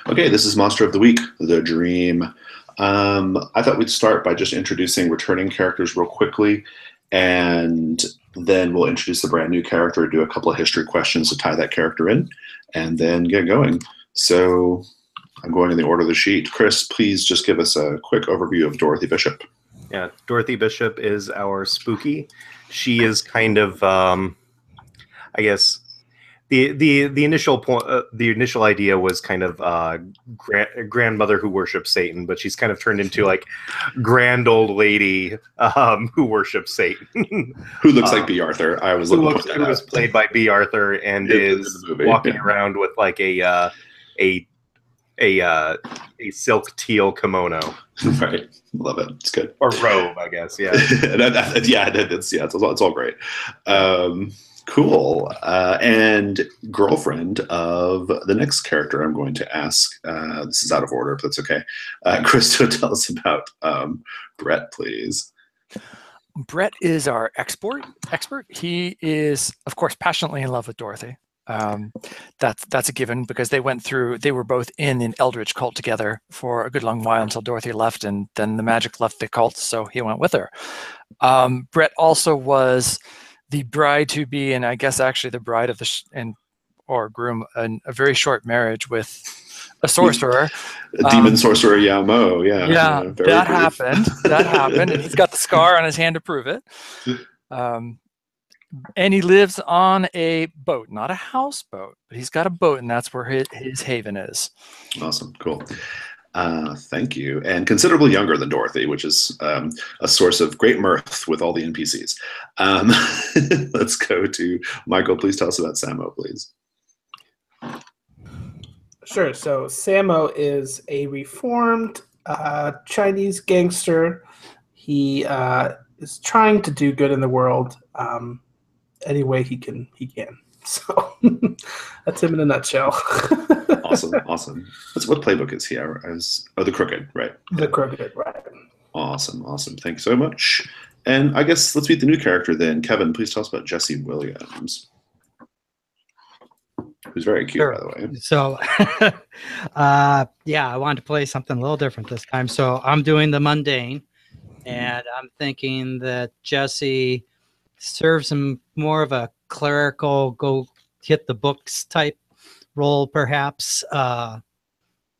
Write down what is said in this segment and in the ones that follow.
Okay, this is Monster of the Week, The Dream. I thought we'd start by just introducing returning characters real quickly, and then we'll introduce the brand new character, do a couple of history questions to tie that character in, and then get going. So I'm going in the order of the sheet. Chris, please just give us a quick overview of Dorothy Bishop. Yeah, Dorothy Bishop is our spooky. She is kind of, I guess, the initial point, the initial idea was kind of grandmother who worships Satan, but she's kind of turned into like grand old lady who worships Satan. Who looks like B. Arthur. I was looking at who was played by B. Arthur and is walking around with like a silk teal kimono. Right, love it. It's good. Or robe, I guess. Yeah, it's all great. Cool. And girlfriend of the next character I'm going to ask. This is out of order, but that's okay. Chris, tell us about Brett, please. Brett is our expert. He is, of course, passionately in love with Dorothy. That's a given because they were both in an Eldritch cult together for a good long while until Dorothy left, and then the magic left the cult, so he went with her. Brett also was the bride to be, and I guess actually the bride of or groom, a very short marriage with a sorcerer. A demon sorcerer, Yamo, yeah. Yeah, that happened. That happened, and he's got the scar on his hand to prove it. And he lives on a boat, not a houseboat, but he's got a boat, and that's where his haven is. Awesome, cool. Thank you. And considerably younger than Dorothy, which is a source of great mirth with all the NPCs. Let's go to Michael. Please tell us about Samo, please. Sure. So Samo is a reformed Chinese gangster. He is trying to do good in the world any way he can. So that's him in a nutshell. Awesome. What playbook is he? The Crooked, right? The Crooked, right. Awesome. Thanks so much. And I guess let's meet the new character then. Kevin, please tell us about Jesse Williams, who's very cute, by the way. So, I wanted to play something a little different this time. So I'm doing the mundane, and I'm thinking that Jesse serves him more of a clerical, go hit the books type role, perhaps,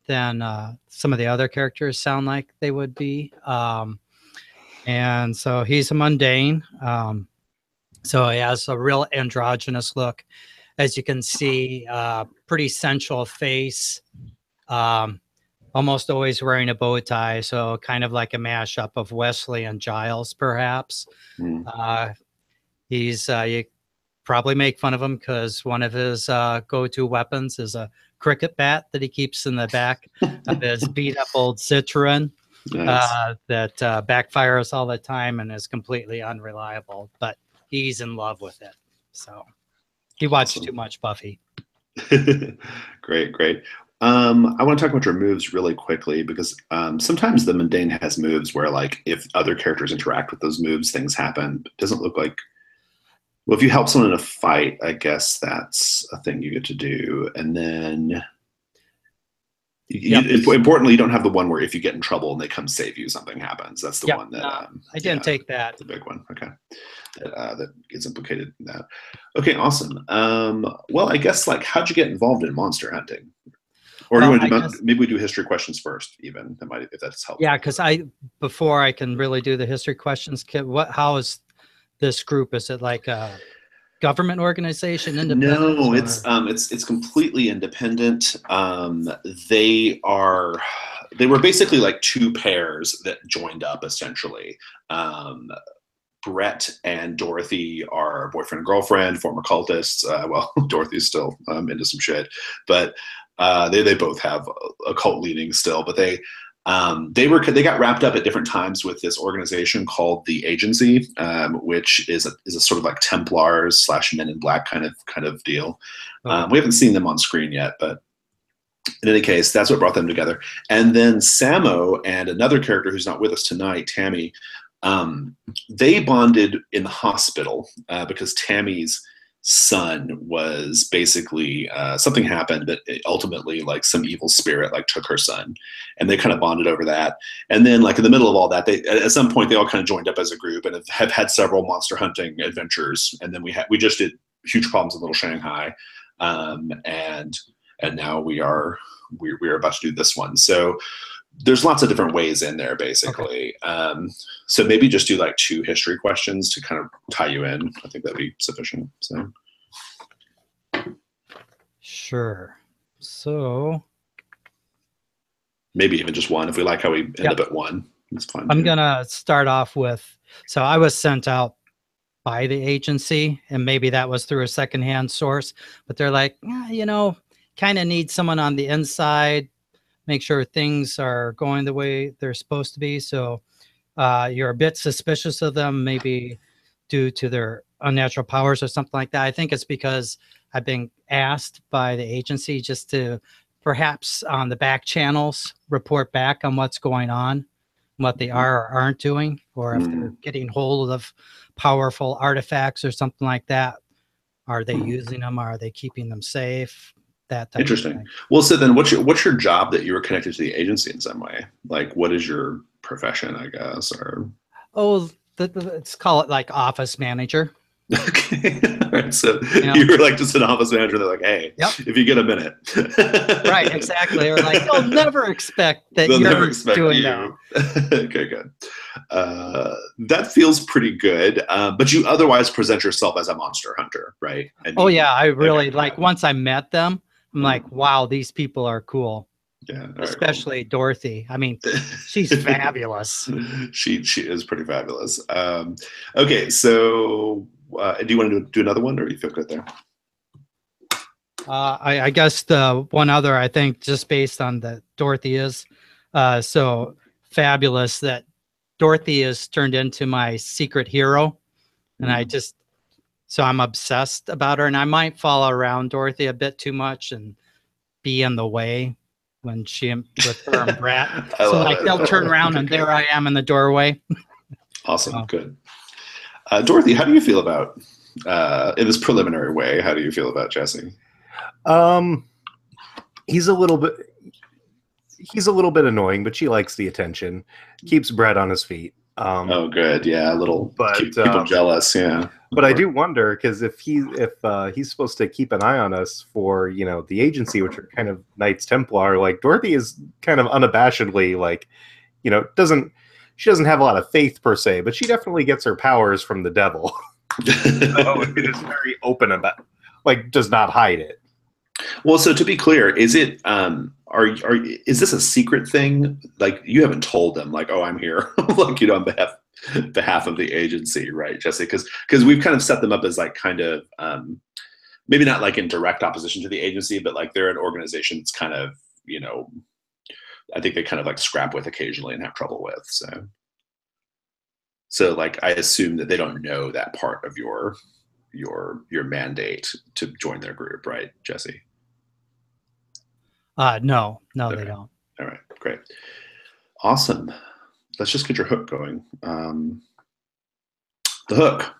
than some of the other characters sound like they would be. And so he's a mundane. So he has a real androgynous look. As you can see, pretty sensual face, almost always wearing a bow tie. So kind of like a mashup of Wesley and Giles, perhaps. He's you probably make fun of him because one of his go-to weapons is a cricket bat that he keeps in the back of his beat-up old Citroen. Nice. That backfires all the time and is completely unreliable, but he's in love with it. So he watched too much Buffy. Great. I want to talk about your moves really quickly because sometimes the mundane has moves where, like, if other characters interact with those moves, things happen. It doesn't look like. Well, if you help someone in a fight, I guess that's a thing you get to do. And then, importantly, you don't have the one where if you get in trouble and they come save you, something happens. That's the one that I didn't take that. The big one. Okay, that gets implicated in that. Okay, awesome. Well, I guess, like, how'd you get involved in monster hunting? Or do you want to maybe we do history questions first, even if that's helpful. Yeah, because before I can really do the history questions, how is this group? Is it like a government organization? Independent? No, it's completely independent. They were basically like two pairs that joined up essentially. Brett and Dorothy are boyfriend and girlfriend, former cultists. Well, Dorothy's still into some shit, but they both have occult leanings still. But they got wrapped up at different times with this organization called the Agency, which is a sort of like Templars / Men in Black kind of deal. Okay. We haven't seen them on screen yet, but in any case, that's what brought them together. And then Samo and another character who's not with us tonight, Tammy, they bonded in the hospital because Tammy's son was basically something happened that ultimately like some evil spirit like took her son, and they kind of bonded over that. And then like in the middle of all that, they at some point they all kind of joined up as a group and have had several monster hunting adventures. And then we just did Huge Problems in Little Shanghai, and now we're about to do this one. So there's lots of different ways in there, basically. Okay. So maybe just do like 2 history questions to kind of tie you in. I think that'd be sufficient. So. Sure. So. Maybe even just 1. If we like how we end up at 1, it's fine. I'm going to start off with, so I was sent out by the agency, and maybe that was through a secondhand source, but they're like, kind of need someone on the inside, make sure things are going the way they're supposed to be. So you're a bit suspicious of them, maybe due to their unnatural powers or something like that. I think it's because I've been asked by the agency just to perhaps on the back channels report back on what's going on, what they are or aren't doing, or if they're getting hold of powerful artifacts or something like that. Are they using them? Are they keeping them safe? That type Interesting. of thing. Well, so then what's your job that you were connected to the agency in some way? Like, what is your profession, I guess? Or let's call it like office manager. Okay. All right. So you were like just an office manager. They're like, hey, if you get a minute. Right, exactly. They're like, they'll never expect that you're doing that. Okay, good. That feels pretty good. But you otherwise present yourself as a monster hunter, right? I really like once I met them, I'm like, wow, these people are cool. Yeah, especially cool. Dorothy. I mean, she's fabulous. She is pretty fabulous. Okay, so do you want to do another one, or do you feel good there? I guess the one other, I think, just based on the Dorothy is so fabulous that Dorothy is turned into my secret hero, and so I'm obsessed about her, and I might follow around Dorothy a bit too much and be in the way when with her and Brat. So like they'll turn around and there I am in the doorway. Awesome, good. Dorothy, how do you feel about in this preliminary way? How do you feel about Jesse? He's a little bit annoying, but she likes the attention. Keeps Brett on his feet. Oh, good. Yeah, keep people jealous. Yeah. But I do wonder, because if he's supposed to keep an eye on us for the agency, which are kind of Knights Templar, like Dorothy is kind of unabashedly like, she doesn't have a lot of faith per se, but she definitely gets her powers from the devil. So it is very open about, like, does not hide it. Well, so to be clear, is it is this a secret thing? Like, you haven't told them, like, oh, I'm here, like, on behalf of the agency, right, Jesse? Because we've kind of set them up as like kind of maybe not like in direct opposition to the agency, but like they're an organization that's kind of I think they kind of like scrap with occasionally and have trouble with. So like I assume that they don't know that part of your mandate to join their group, right, Jesse? No, okay. They don't. All right, great. Awesome. Let's just get your hook going. The hook.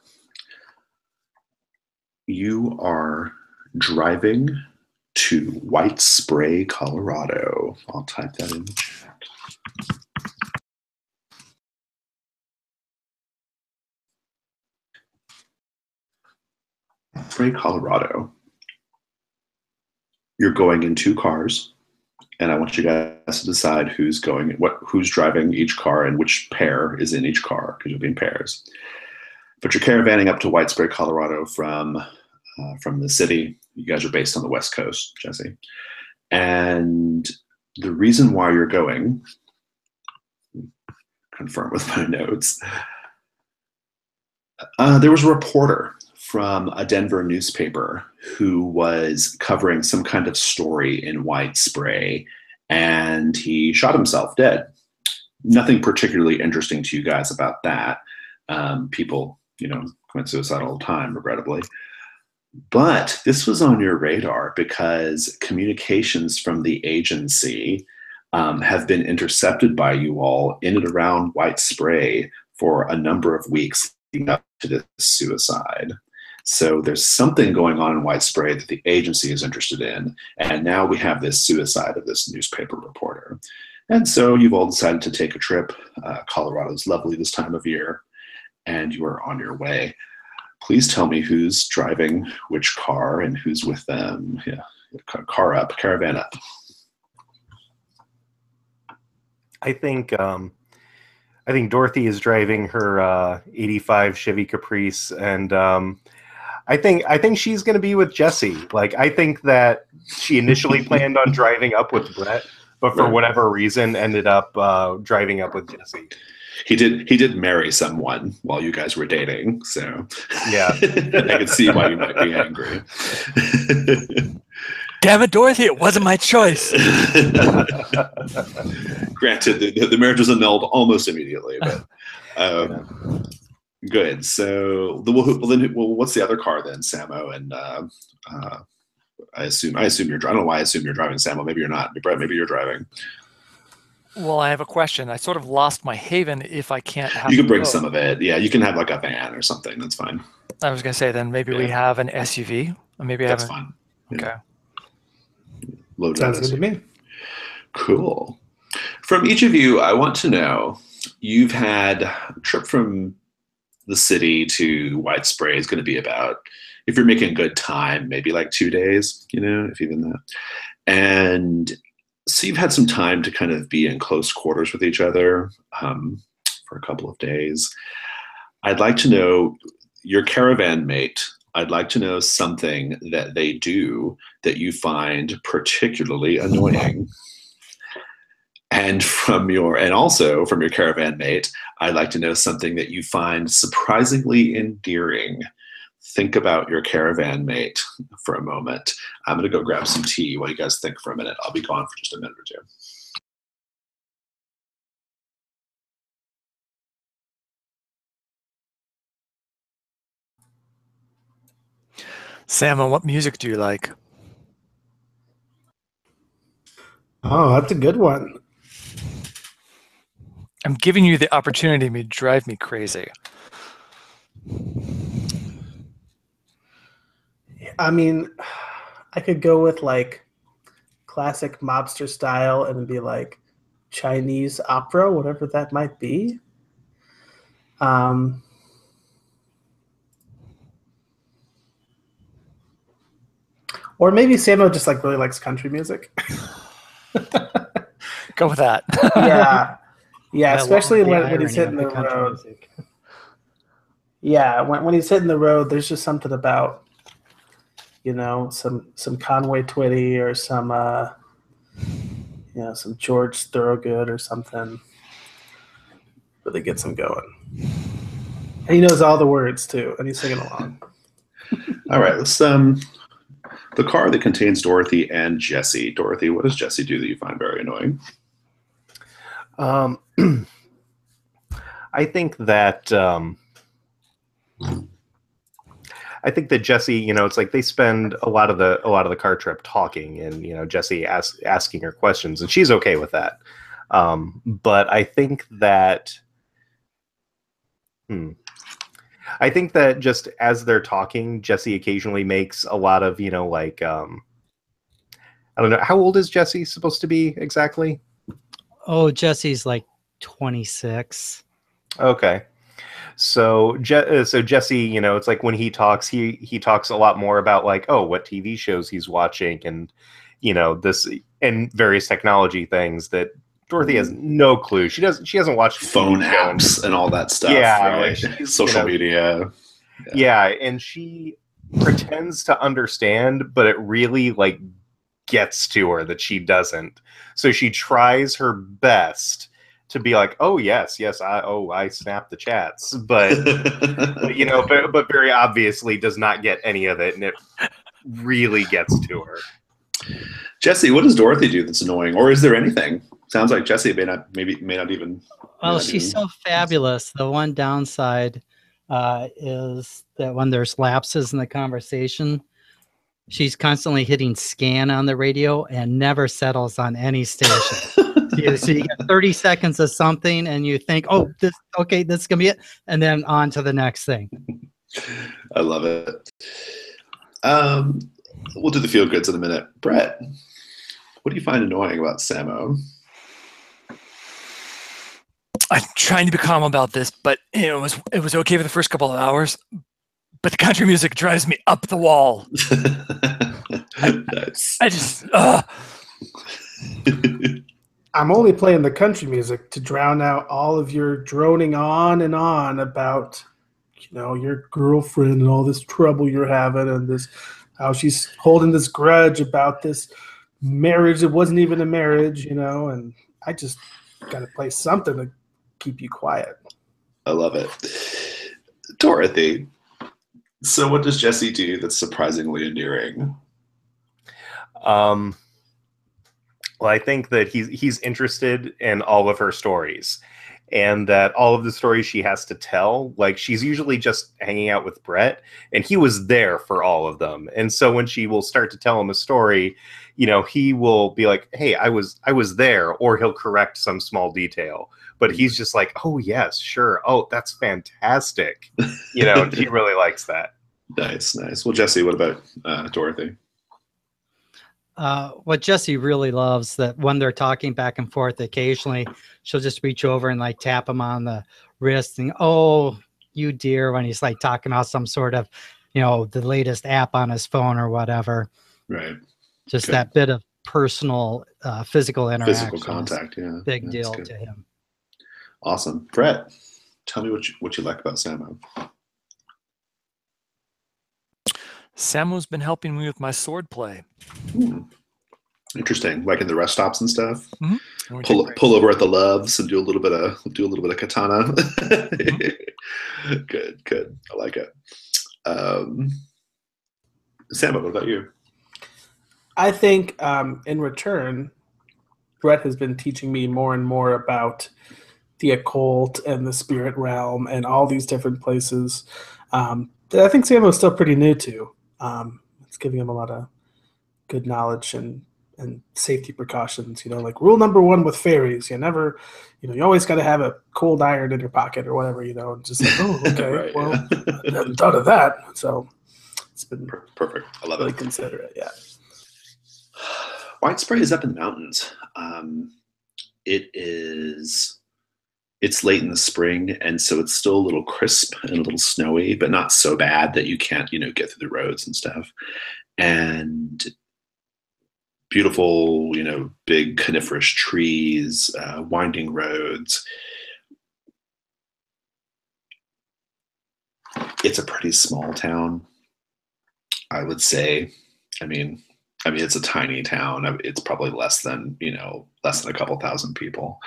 You are driving to White Spray, Colorado. I'll type that in the chat. Spray, Colorado. You're going in 2 cars, and I want you guys to decide who's driving each car and which pair is in each car, because you'll be in pairs. But you're caravanning up to White Spray, Colorado from the city. You guys are based on the West Coast, Jesse. And the reason why you're going, confirm with my notes, there was a reporter from a Denver newspaper who was covering some kind of story in White Spray, and he shot himself dead. Nothing particularly interesting to you guys about that. People, commit suicide all the time, regrettably. But this was on your radar because communications from the agency have been intercepted by you all in and around White Spray for a number of weeks leading up to this suicide. So there's something going on in White Spray that the agency is interested in. And now we have this suicide of this newspaper reporter. And so you've all decided to take a trip. Colorado's lovely this time of year, and you are on your way. Please tell me who's driving which car and who's with them. Yeah, car up, caravan up. I think Dorothy is driving her 85 Chevy Caprice, and I think she's going to be with Jesse. Like, I think that she initially planned on driving up with Brett, but for whatever reason ended up driving up with Jesse. He did marry someone while you guys were dating, so yeah, I can see why you might be angry. Damn it, Dorothy! It wasn't my choice. Granted, the marriage was annulled almost immediately, but good. So, what's the other car then, Samo? And I assume you're. I don't know why I assume you're driving, Samo. Maybe you're not. Brett, maybe you're driving. Well, I have a question. I sort of lost my Haven if I can't have. You can bring some of it. Yeah, you can have like a van or something. That's fine. I was gonna say then maybe we have an SUV, or maybe that's fine. Okay. Load Sounds good to me. Cool. From each of you, I want to know, you've had a trip from the city to White Spray is going to be about, if you're making good time, maybe like 2 days, if even that. And so you've had some time to kind of be in close quarters with each other for a couple of days. I'd like to know your caravan mate. I'd like to know something that they do that you find particularly annoying. And also from your caravan mate, I'd like to know something that you find surprisingly endearing. Think about your caravan mate for a moment. I'm going to go grab some tea while you guys think for a minute. I'll be gone for just a minute or two. Sam, what music do you like? Oh, that's a good one. I'm giving you the opportunity to drive me crazy. I mean, I could go with like classic mobster style and be like Chinese opera, whatever that might be. Or maybe Samo just like really likes country music. Go with that. Yeah, especially when he's hitting the road. Yeah, when he's hitting the road, there's just something about, some Conway Twitty or some some George Thorogood or something. Really gets him going. And he knows all the words too, and he's singing along. All right, let's the car that contains Dorothy and Jesse. Dorothy, what does Jesse do that you find very annoying? I think that Jesse, it's like they spend a lot of the car trip talking, and Jesse asking her questions, and she's okay with that. But I think that just as they're talking, Jesse occasionally makes a lot of, I don't know, how old is Jesse supposed to be exactly? Oh, Jesse's like 26. Okay. So Jesse, it's like when he talks a lot more about like, oh, what TV shows he's watching and, this and various technology things that Dorothy has no clue. She hasn't watched phone apps and all that stuff. Yeah. Right? Social media. Yeah. And she pretends to understand, but it really like gets to her that she doesn't. So she tries her best to be like, oh yes, I snap the chats, but but very obviously does not get any of it, and it really gets to her. Jesse, what does Dorothy do that's annoying, or is there anything? Sounds like Jesse may not even. Well, she's so fabulous. The one downside is that when there's lapses in the conversation, she's constantly hitting scan on the radio and never settles on any station. So you get 30 seconds of something and you think, oh, this is going to be it. And then on to the next thing. I love it. We'll do the feel goods in a minute. Brett, what do you find annoying about Samo? I'm trying to be calm about this, but it was okay for the first couple of hours. But the country music drives me up the wall. Nice. I just. I'm only playing the country music to drown out all of your droning on and on about, your girlfriend and all this trouble you're having and this how she's holding this grudge about this marriage that wasn't even a marriage, and I just got to play something to keep you quiet. I love it. Dorothy, so what does Jesse do that's surprisingly endearing? Well, I think that he's interested in all of her stories, and that all of the stories she has to tell, like she's usually just hanging out with Brett, and he was there for all of them. And so when she will start to tell him a story, he will be like, "Hey, I was there," or he'll correct some small detail. But he's just like, "Oh yes, sure. Oh, that's fantastic." He really likes that. Nice. Well, Jesse, what about Dorothy? What Jesse really loves that when they're talking back and forth, occasionally she'll just reach over and like tap him on the wrist and, "Oh, you dear," when he's like talking about some sort of, the latest app on his phone or whatever. Right. Just that bit of personal, physical interaction. Physical contact, yeah. Big deal to him. Awesome. Brett, tell me what you like about Samo. Samu's been helping me with my sword play. Interesting. Like in the rest stops and stuff. Mm-hmm. Pull over at the Loves and do a little bit of katana. Mm-hmm. Good. I like it. Samo, what about you? I think in return, Brett has been teaching me more and more about the occult and the spirit realm and all these different places that I think Samo is still pretty new to. It's giving him a lot of good knowledge and safety precautions. Like rule number 1 with fairies, you always got to have a cold iron in your pocket or whatever. Just like, oh, okay, right, well, yeah. I hadn't thought of that. So it's been perfect. I love really it. Considerate, yeah. White Spray is up in the mountains. It's late in the spring, and so it's still a little crisp and a little snowy, but not so bad that you can't, get through the roads and stuff. And beautiful, big coniferous trees, winding roads. It's a pretty small town, I would say. I mean, it's a tiny town. It's probably less than a couple thousand people.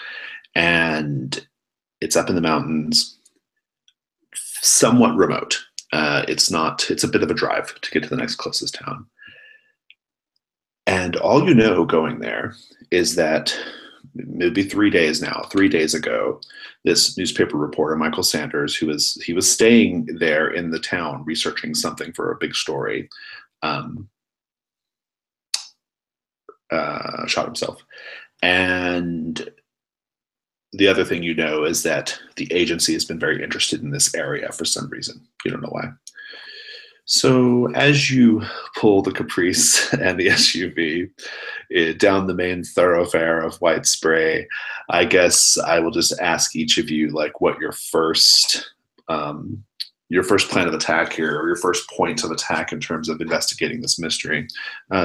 And it's up in the mountains, somewhat remote. It's a bit of a drive to get to the next closest town. And all going there is that maybe 3 days ago, this newspaper reporter, Michael Sanders, he was staying there in the town researching something for a big story, shot himself. And the other thing is that the agency has been very interested in this area for some reason. You don't know why. So as you pull the Caprice and the SUV down the main thoroughfare of White Spray, I guess I will just ask each of you, like, what your first plan of attack here, or your first point of attack in terms of investigating this mystery.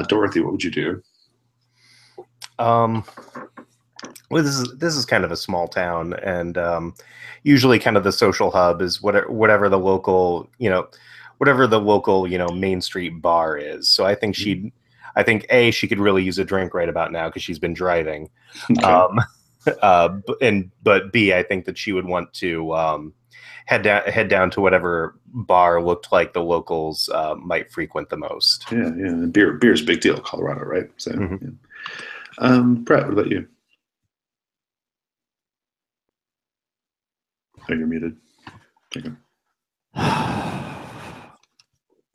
Dorothy, what would you do? Well, this is kind of a small town, and usually kind of the social hub is whatever the local Main Street bar is. So I think she could really use a drink right about now because she's been driving. Okay. But B, I think that she would want to head down to whatever bar looked like the locals might frequent the most. Yeah. Beer's a big deal in Colorado, right? So, mm-hmm. Yeah. Brett, what about you? Oh, you're muted. Okay.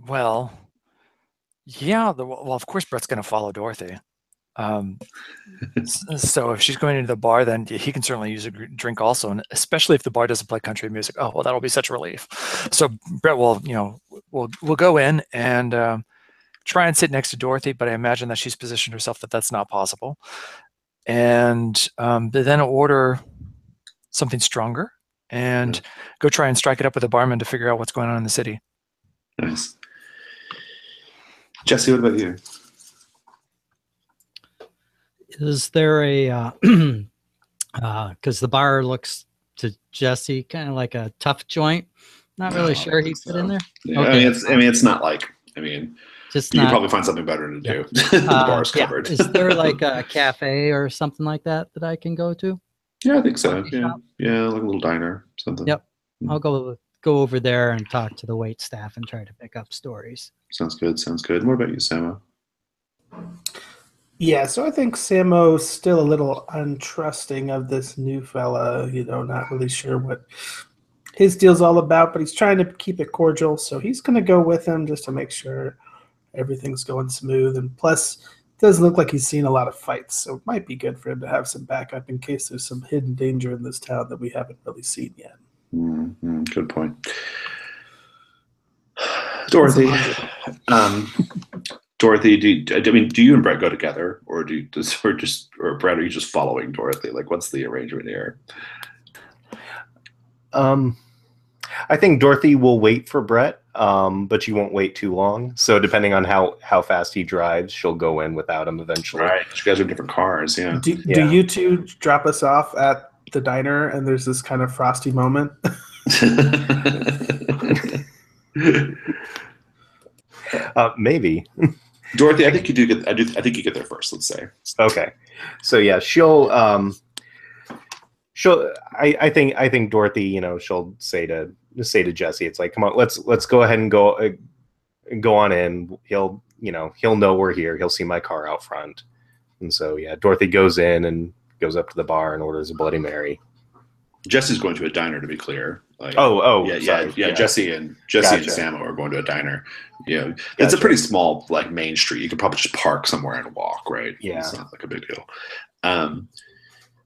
Well, yeah. Well, of course, Brett's going to follow Dorothy. So if she's going into the bar, then he can certainly use a drink also, and especially if the bar doesn't play country music. Oh well, that'll be such a relief. So Brett will, we'll go in and try and sit next to Dorothy, but I imagine that she's positioned herself that that's not possible, and then order something stronger and go try and strike it up with the barman to figure out what's going on in the city. Nice. Jesse, what about you? Is there a because the bar looks to Jesse kind of like a tough joint? Not really sure he fit in there. Yeah, Okay. it's not like Just you not, can probably find something better to do. The bar's covered. Is there like a cafe or something like that I can go to? Yeah, I think so. Coffee Yeah, shop? yeah, like a little diner, something. Yep. I'll go over there and talk to the wait staff and try to pick up stories. Sounds good. Sounds good. What about you, Samo? Yeah, so I think Samo's still a little untrusting of this new fella, not really sure what his deal's all about, but he's trying to keep it cordial, so he's going to go with him just to make sure everything's going smooth. And plus, it doesn't look like he's seen a lot of fights, so it might be good for him to have some backup in case there's some hidden danger in this town that we haven't really seen yet. Mm-hmm. Good point. Dorothy, Dorothy, do you and Brett go together, or Brett, are you just following Dorothy? Like, what's the arrangement here? I think Dorothy will wait for Brett, but she won't wait too long. So depending on how fast he drives, she'll go in without him eventually. Right. You guys have different cars, yeah. Do you two drop us off at the diner and there's this kind of frosty moment? Maybe. Dorothy, I think you do get. I think you get there first. Let's say. Okay. So yeah, she'll. I think Dorothy, she'll say to Jesse, it's like, come on, let's go ahead and go on in. He'll know we're here. He'll see my car out front, and so yeah, Dorothy goes in and goes up to the bar and orders a Bloody Mary. Jesse's going to a diner, to be clear. Like, sorry. Yeah. Jesse and Samo are going to a diner. Gotcha. It's a pretty small, like, main street. You could probably just park somewhere and walk, right? Yeah, it's not like a big deal.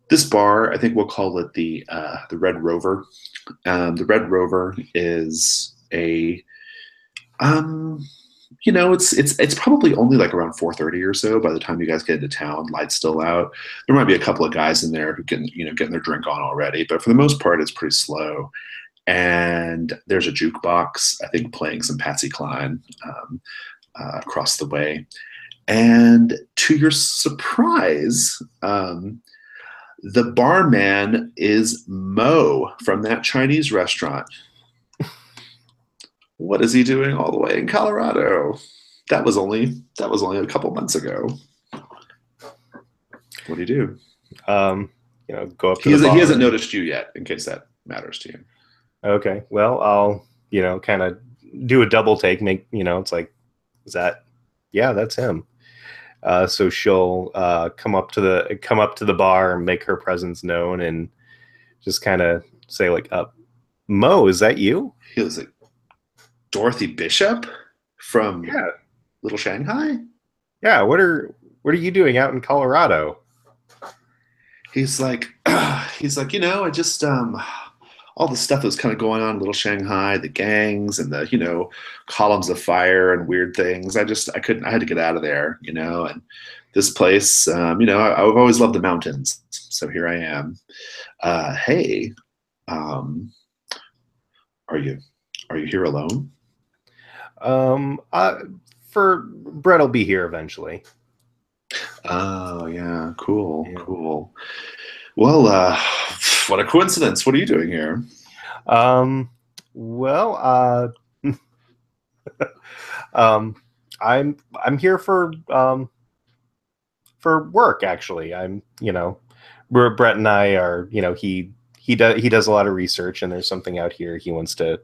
This bar, I think we'll call it the Red Rover. The Red Rover is a it's probably only like around 4:30 or so by the time you guys get into town. Light's still out. There might be a couple of guys in there who getting their drink on already, but for the most part, it's pretty slow. And there's a jukebox, I think, playing some Patsy Cline across the way. And to your surprise, the barman is Mo from that Chinese restaurant. What is he doing all the way in Colorado? That was only a couple months ago. What do you do? Go up to the bar. He hasn't noticed you yet, in case that matters to you. Okay. Well, I'll kind of do a double take. It's like, is that? Yeah, that's him. So she'll come up to the bar and make her presence known, and just kind of say like, Mo, is that you? He was like, Dorothy Bishop from Little Shanghai? Yeah, what are you doing out in Colorado? He's like, I just all the stuff that was kind of going on in Little Shanghai, the gangs and the, columns of fire and weird things. I had to get out of there, and this place, I've always loved the mountains. So here I am. Hey, are you here alone? For Brett will be here eventually. Oh yeah, cool. Well, what a coincidence. What are you doing here? I'm here for work actually. Brett and I are, he does a lot of research, and there's something out here he wants to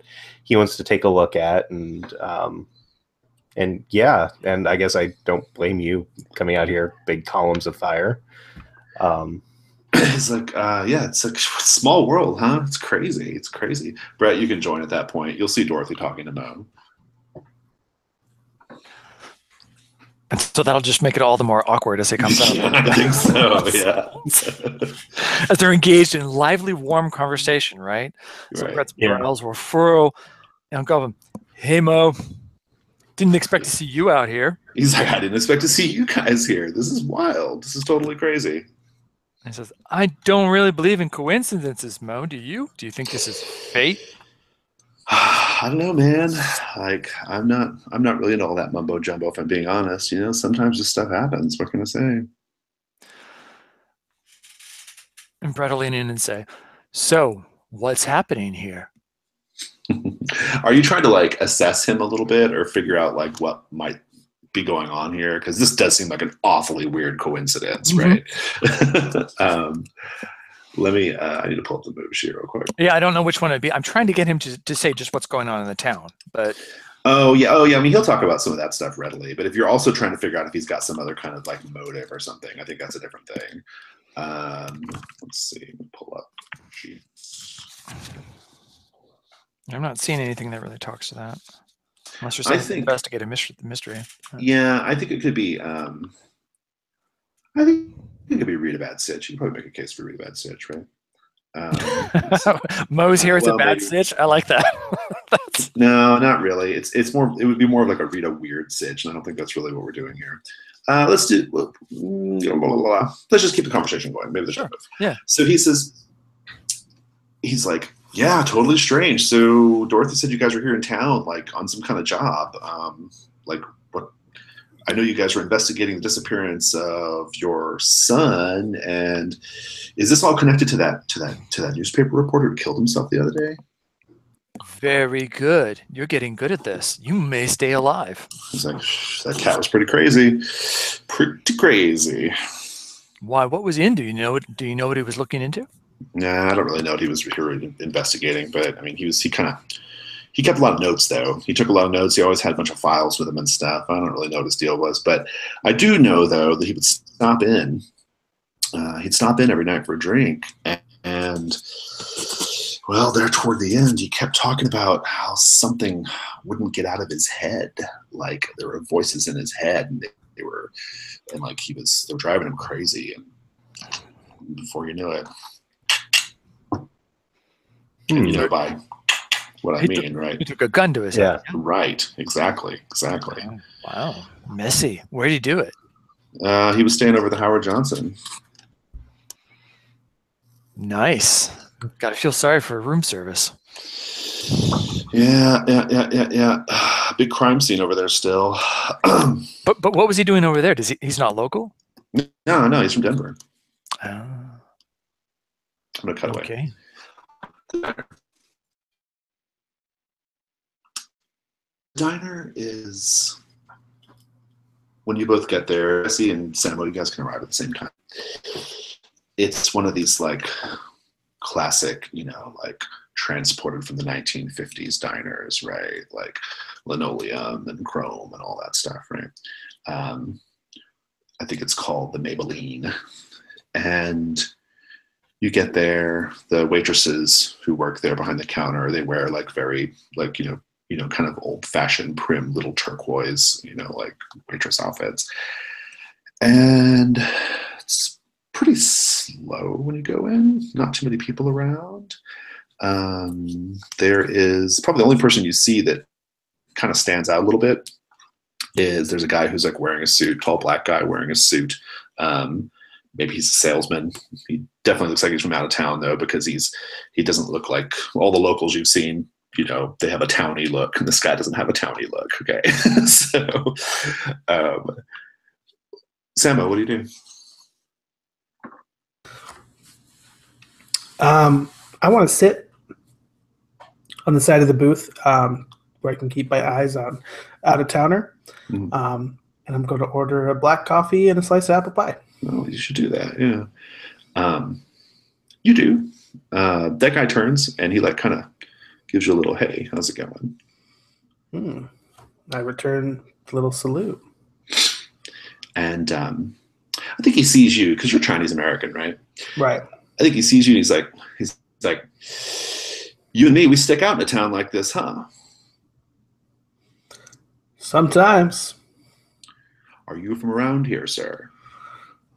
take a look at, and I guess I don't blame you coming out here, big columns of fire. It's like, it's like a small world, huh? It's crazy. Brett, you can join at that point. You'll see Dorothy talking to Mo. And so that'll just make it all the more awkward as it comes out. Yeah, I think so. Yeah. As they're engaged in lively, warm conversation, right? So Right. Brett's Yeah. brows will furrow, and go him, "Hey Mo, didn't expect to see you out here." He's like, I didn't expect to see you guys here. This is wild. This is totally crazy. And he says, "I don't really believe in coincidences, Mo. Do you? Do you think this is fate?" I don't know, man. Like, I'm not really into all that mumbo jumbo. If I'm being honest, you know, sometimes this stuff happens. What can I say? And Brett will lean in and say, "So, what's happening here?" Are you trying to like assess him a little bit or figure out like what might be going on here? Because this does seem like an awfully weird coincidence, right? Let me. I need to pull up the moves here real quick. Yeah, I don't know which one it'd be. I'm trying to get him to say just what's going on in the town, but Oh yeah. I mean, he'll talk about some of that stuff readily. But if you're also trying to figure out if he's got some other kind of like motive or something, I think that's a different thing. Let's see. Let me pull up sheets. I'm not seeing anything that really talks to that. Unless you're saying it's best to get a mystery. Yeah, I think it could be. I think it could be read a bad stitch. You can probably make a case for read a bad stitch, right? Mo's here is a bad maybe. stitch. I like that. No, not really. It's more. It would be more of like a read a weird stitch, and I don't think that's really what we're doing here. Let's do. Blah, blah, blah. Let's just keep the conversation going. Maybe there's Sure. Yeah. So he says, he's like, yeah, totally strange. So Dorothy said you guys were here in town, like on some kind of job. Like what? I know you guys were investigating the disappearance of your son, and is this all connected to that newspaper reporter who killed himself the other day? Very good. You're getting good at this. You may stay alive. He's like, that cat was pretty crazy. Pretty crazy. Why? What was he into? Do you know what he was looking into? Nah, I don't really know what he was here investigating, but I mean, he kept a lot of notes though. He took a lot of notes. He always had a bunch of files with him and stuff. I don't really know what his deal was, but I do know though that he would stop in. He'd stop in every night for a drink, and well, there toward the end, he kept talking about how something wouldn't get out of his head. Like there were voices in his head, and they were driving him crazy. And before you knew it, and you know by what I mean, right? He took a gun to his head. Right. Exactly. Oh, wow. Messy. Where did he do it? He was staying over at the Howard Johnson. Nice. Got to feel sorry for room service. Yeah. Big crime scene over there still. But what was he doing over there? He's not local? No, he's from Denver. I'm gonna cut away. Okay. Diner is when you both get there. Jesse and Samuel, you guys can arrive at the same time. It's one of these like classic, like transported from the 1950s diners, right? Like linoleum and chrome and all that stuff, right? I think it's called the Maybelline. And you get there, the waitresses who work there behind the counter, they wear like very like, kind of old-fashioned prim little turquoise, like waitress outfits. And it's pretty slow when you go in, not too many people around. There is probably the only person you see that kind of stands out a little bit is there's a guy who's like wearing a suit, tall black guy wearing a suit. Maybe he's a salesman. He definitely looks like he's from out of town though, because he doesn't look like all the locals you've seen. They have a towny look, and this guy doesn't have a towny look. Okay, so Samo, what do you do? I want to sit on the side of the booth where I can keep my eyes on out of towner, and I'm going to order a black coffee and a slice of apple pie. Oh, you should do that. Yeah, you do. That guy turns and he like kind of gives you a little, hey, how's it going? I return a little salute. And I think he sees you because you're Chinese American, right? Right. I think he sees you and he's like, you and me, we stick out in a town like this, huh? Sometimes. Are you from around here, sir?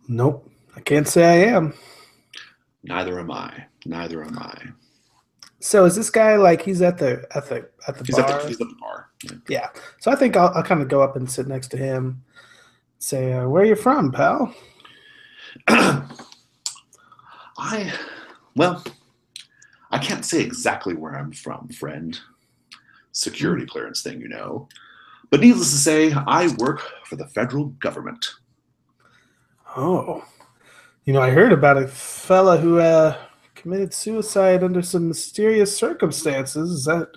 Nope, I can't say I am. Neither am I. Neither am I. So is this guy like he's at the He's bar? he's at the bar. Yeah. So I think I'll kind of go up and sit next to him. Say, where are you from, pal? Well, I can't say exactly where I'm from, friend. Security clearance thing, you know. But needless to say, I work for the federal government. Oh. I heard about a fella who committed suicide under some mysterious circumstances. Is that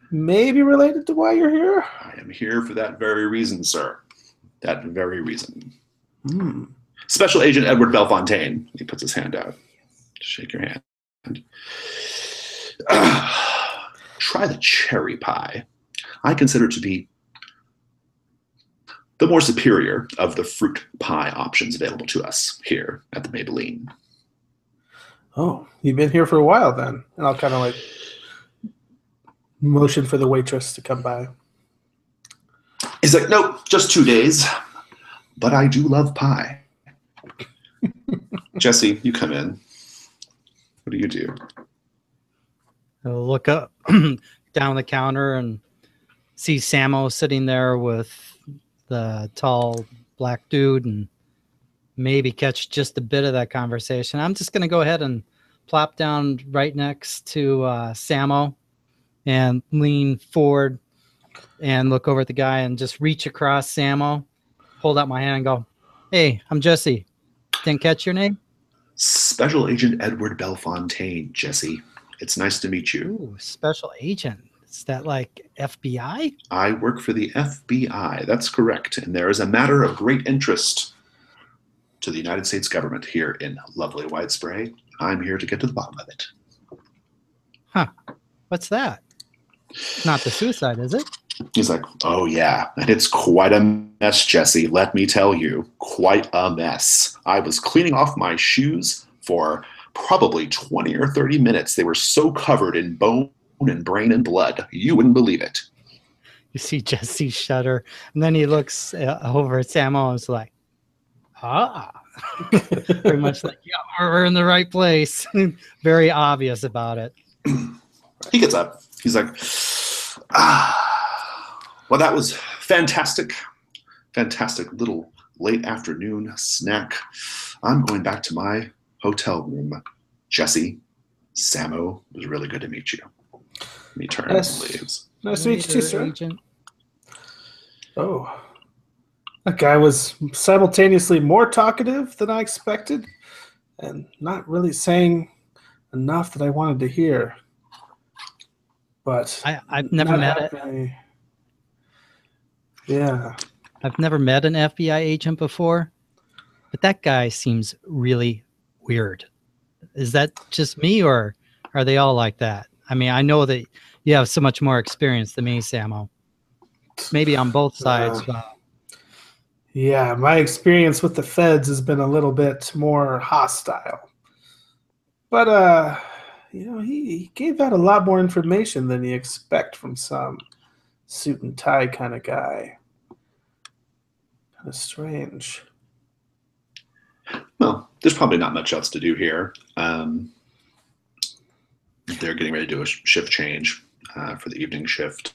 maybe related to why you're here? I am here for that very reason, sir. That very reason. Special Agent Edward Belfontaine. He puts his hand out. Shake your hand. Try the cherry pie. I consider it to be the more superior of the fruit pie options available to us here at the Maybelline. Oh, you've been here for a while then. And I'll kind of like motion for the waitress to come by. He's like, nope, just 2 days. But I do love pie. Jesse, you come in. What do you do? I'll look up down the counter and see Samo sitting there with the tall black dude and maybe catch just a bit of that conversation. I'm just going to go ahead and plop down right next to Samo and lean forward and look over at the guy and just reach across Samo, hold out my hand and go, hey, I'm Jesse. Didn't catch your name? Special Agent Edward Belfontaine, Jesse. It's nice to meet you. Ooh, special agent. Is that like FBI? I work for the FBI. That's correct. And there is a matter of great interest to the United States government here in lovely White Spray. I'm here to get to the bottom of it. Huh. What's that? Not the suicide, is it? He's like, oh, yeah. And it's quite a mess, Jesse. Let me tell you. Quite a mess. I was cleaning off my shoes for probably 20 or 30 minutes. They were so covered in bone and brain and blood. You wouldn't believe it. You see Jesse shudder. And then he looks over at Samo and is like, very much like, yeah, we're in the right place. Very obvious about it. He gets up. He's like, well, that was fantastic. Fantastic little late afternoon snack. I'm going back to my hotel room. Jesse, Samo, it was really good to meet you. And he turns and leaves. Nice to meet you too, sir. Oh. That guy was simultaneously more talkative than I expected and not really saying enough that I wanted to hear. But I've never met it. Yeah. I've never met an FBI agent before, but that guy seems really weird. Is that just me, or are they all like that? I mean, I know that you have so much more experience than me, Samo. Maybe on both sides. Yeah, my experience with the feds has been a little bit more hostile. But, he gave out a lot more information than you expect from some suit and tie kind of guy. Kind of strange. Well, there's probably not much else to do here. They're getting ready to do a shift change for the evening shift.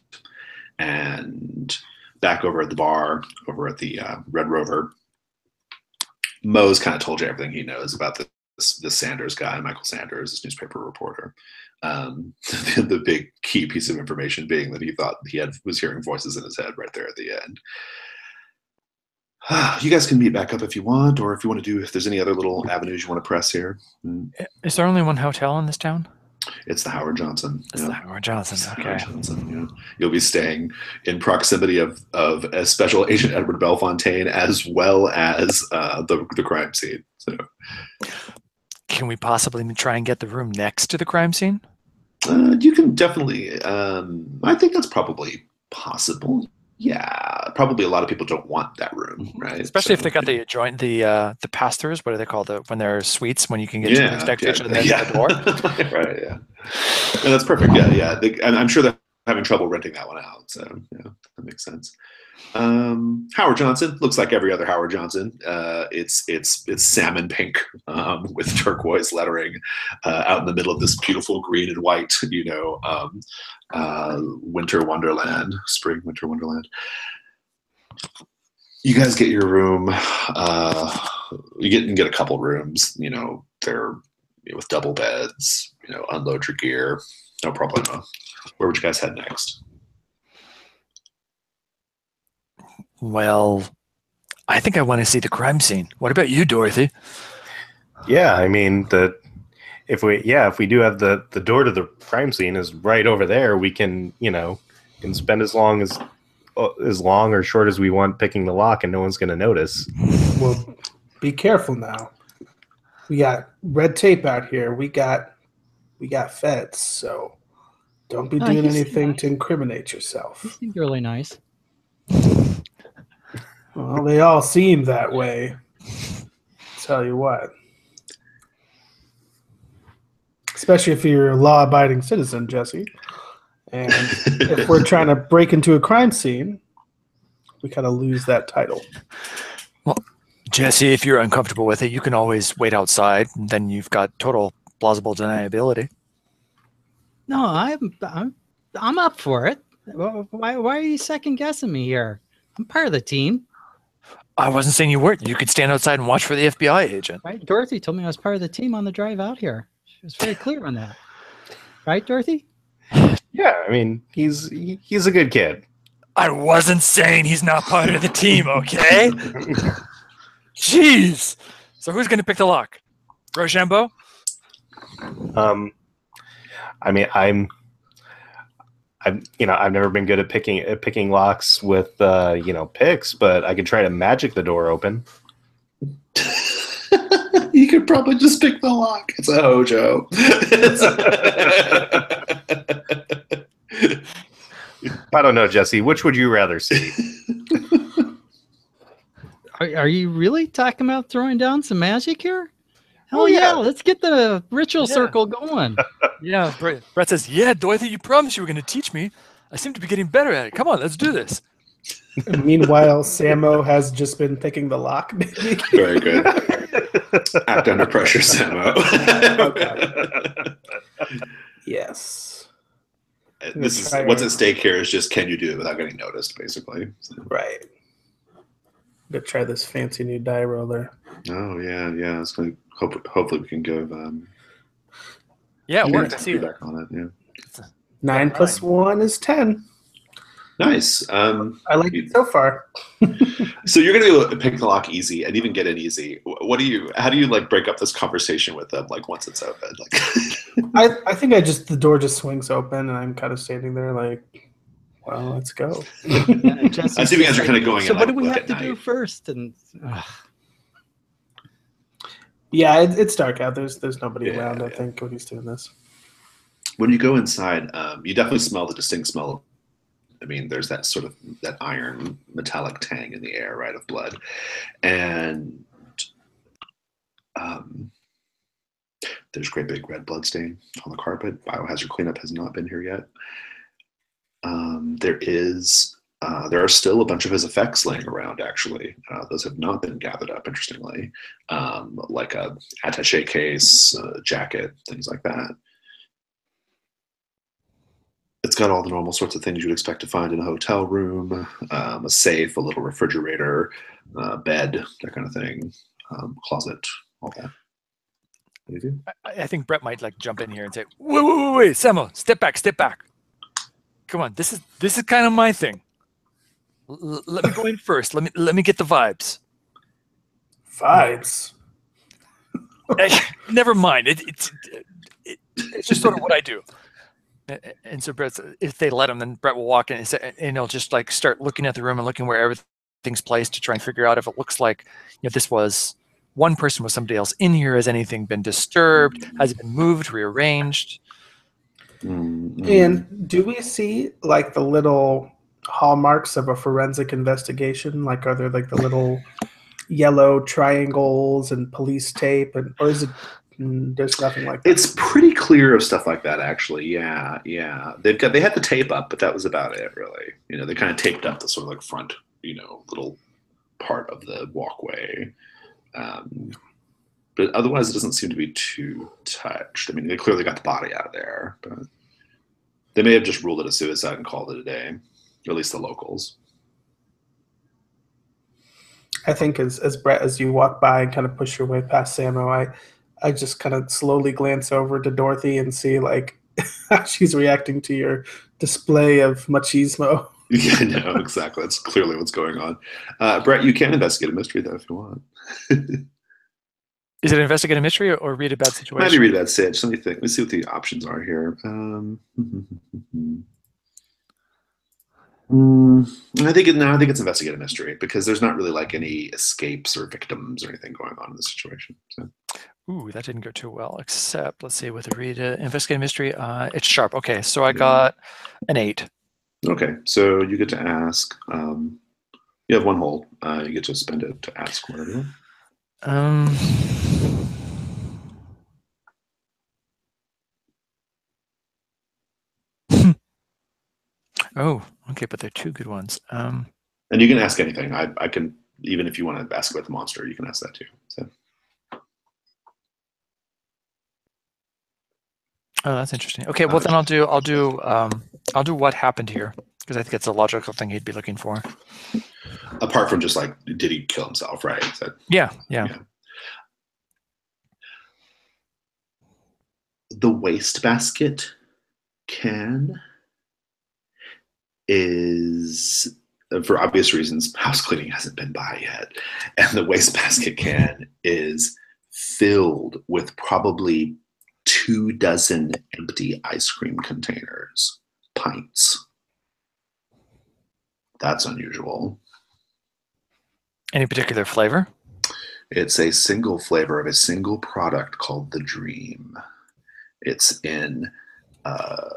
And back over at the bar, over at the Red Rover, Mo's kind of told you everything he knows about this Sanders guy, Michael Sanders, this newspaper reporter. The big key piece of information being that he thought he was hearing voices in his head right there at the end. You guys can meet back up if you want, or if you want to do, if there's any other little avenues you want to press here. Is there only one hotel in this town? It's the Howard Johnson. It's the Howard Johnson. Okay. Howard Johnson, You'll be staying in proximity of a Special Agent Edward Belfontaine as well as the crime scene. So, can we possibly try and get the room next to the crime scene? You can definitely. I think that's probably possible. Yeah, probably a lot of people don't want that room, right? Especially if they got the pass-throughs. What do they call when they're suites, when you can get to the next station and then the door? Right, yeah. And that's perfect. Yeah. I'm sure the having trouble renting that one out. So yeah, that makes sense. Howard Johnson looks like every other Howard Johnson. It's salmon pink with turquoise lettering out in the middle of this beautiful green and white, winter wonderland, spring winter wonderland. You guys get your room. You get a couple rooms. They're with double beds. Unload your gear. No problemo. Where would you guys head next? Well, I think I want to see the crime scene. What about you, Dorothy? Yeah, I mean if we do have the door to the crime scene is right over there, we can can spend as long or short as we want picking the lock, and no one's going to notice. Well, be careful now. We got red tape out here. We got feds, so don't be doing anything to incriminate yourself. He seemed really nice. Well, they all seem that way. Tell you what. Especially if you're a law-abiding citizen, Jesse. And if we're trying to break into a crime scene, we kind of lose that title. Well, Jesse, if you're uncomfortable with it, you can always wait outside, and then you've got total plausible deniability. No, I'm up for it. Why are you second guessing me here? I'm part of the team. I wasn't saying you weren't. You could stand outside and watch for the FBI agent. Right? Dorothy told me I was part of the team on the drive out here. She was very clear on that. Right, Dorothy? Yeah, I mean, he's a good kid. I wasn't saying he's not part of the team, okay? Jeez. So who's going to pick the lock? Rochambeau? I mean, I've never been good at picking locks with picks, but I could try to magic the door open. You could probably just pick the lock. It's a Hojo. I don't know, Jesse. Which would you rather see? Are you really talking about throwing down some magic here? Hell yeah. yeah, let's get the ritual circle going. Yeah, Brett says, yeah, Dorothy, you promised you were going to teach me. I seem to be getting better at it. Come on, let's do this. Meanwhile, Samo has just been picking the lock. Maybe. Very good. Act under pressure, Samo. Yes. This is what's at stake here is just can you do it without getting noticed, basically. So. Right. I'm gonna try this fancy new die roller. Oh yeah. It's going hopefully we can give. Yeah, it worked. I see feedback on it. Yeah. 9 plus 1 is 10. Nice. I like it so far. So you're going to be able to pick the lock easy and even get in easy. How do you like break up this conversation with them? Like once it's open, like. I think the door just swings open and I'm kind of standing there like, well, let's go. I see you guys are kind of going. So in, what like, do we have to night. do first? And yeah, it's dark out. There's nobody around. Yeah. I think when he's doing this. When you go inside, you definitely smell the distinct smell of. I mean, there's that sort of that iron metallic tang in the air, right, of blood, and there's a great big red blood stain on the carpet. Biohazard cleanup has not been here yet. There are still a bunch of his effects laying around. Actually, those have not been gathered up. Interestingly, like a attaché case, jacket, things like that. It's got all the normal sorts of things you'd expect to find in a hotel room, a safe, a little refrigerator, bed, that kind of thing, closet, all that. I think Brett might like jump in here and say, wait, Samo, step back. Come on, this is kind of my thing. Let me go in first. Let me get the vibes. Vibes? Never mind. It's just sort of what I do. And so Brett, if they let him, then Brett will walk in and he'll just like start looking at the room and looking where everything's placed to try and figure out if it looks like this was one person with somebody else in here. Has anything been disturbed? Has it been moved, rearranged? And do we see like the little hallmarks of a forensic investigation? Like, are there like the little yellow triangles and police tape, or is it there's nothing like that. It's pretty clear of stuff like that, actually. Yeah. They had the tape up, but that was about it, really. They kind of taped up the sort of like front, little part of the walkway. But otherwise, it doesn't seem to be too touched. I mean, they clearly got the body out of there, but they may have just ruled it a suicide and called it a day, or at least the locals. I think as Brett, as you walk by and kind of push your way past Samo, I just kind of slowly glance over to Dorothy and see like how she's reacting to your display of machismo. Yeah, no, exactly. That's clearly what's going on. Brett, you can investigate a mystery, though, if you want. Is it investigate a mystery or read a bad situation? Maybe read a bad sitch. Let me think. Let's see what the options are here. I think it's investigate a mystery because there's not really like any escapes or victims or anything going on in the situation. So. Ooh, that didn't go too well. Except, let's see, with a read investigate a mystery, it's sharp. Okay, so I got an 8. Okay, so you get to ask. You have one hold. You get to spend it to ask whatever you want. Oh, okay, but they're 2 good ones. And you can ask anything. I can, even if you want to ask about the monster, you can ask that too. So. Oh, that's interesting. Okay, well then I'll do what happened here because I think it's a logical thing he'd be looking for. Apart from just like, did he kill himself? Right? Yeah. The wastebasket can is, for obvious reasons, house cleaning hasn't been by yet, and the wastebasket can is filled with probably 24 empty ice cream containers, pints. That's unusual. Any particular flavor? It's a single flavor of a single product called the Dream. It's in a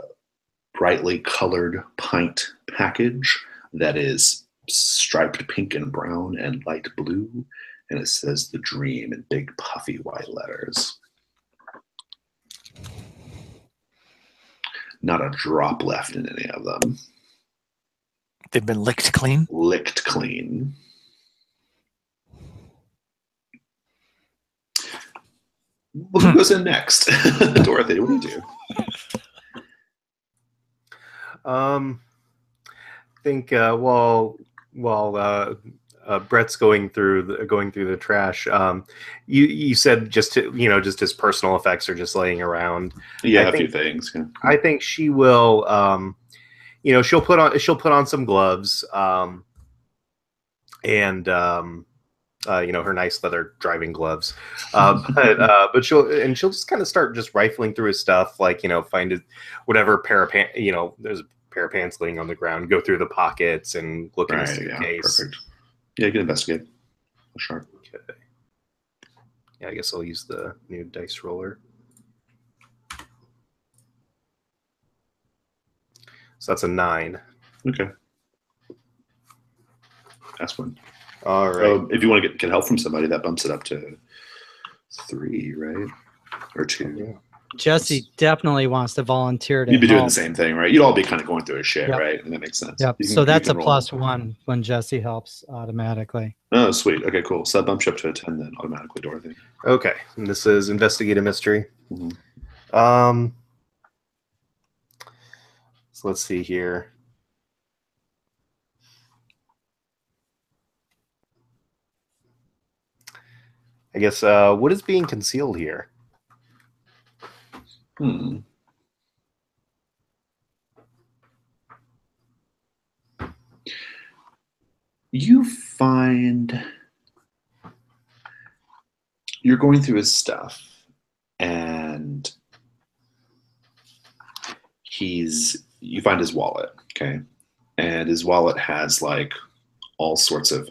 brightly colored pint package that is striped pink and brown and light blue, and it says the Dream in big puffy white letters. Not a drop left in any of them. They've been licked clean? Licked clean. Well, who goes in next? Dorothy, what do you do? I think while Brett's going through the trash, you said just his personal effects are just laying around. Yeah, a few things. Yeah. I think she will. She'll put on some gloves, and her nice leather driving gloves. But she'll just kind of start just rifling through his stuff, like find whatever pair of pants. There's a pair of pants laying on the ground. Go through the pockets and look in his suitcase. Perfect. Yeah, you can investigate. Sharp. Okay. Yeah, I guess I'll use the new dice roller. So that's a 9. Okay. Ask one. All right. If you want to get help from somebody, that bumps it up to 3, right? Or 2. Yeah. Jesse definitely wants to volunteer to You'd be doing help. the same thing, right? You'd all be kind of going through a shit, Yep. right? And that makes sense. Yep. You can- So that's you a can roll. +1 when Jesse helps automatically. Oh, sweet. Okay, cool. So that bumps you up to a 10 then automatically, Dorothy. Okay. And this is investigate a mystery. Mm-hmm. So let's see here. I guess what is being concealed here? You find you're going through his stuff, and you find his wallet, okay? And his wallet has like all sorts of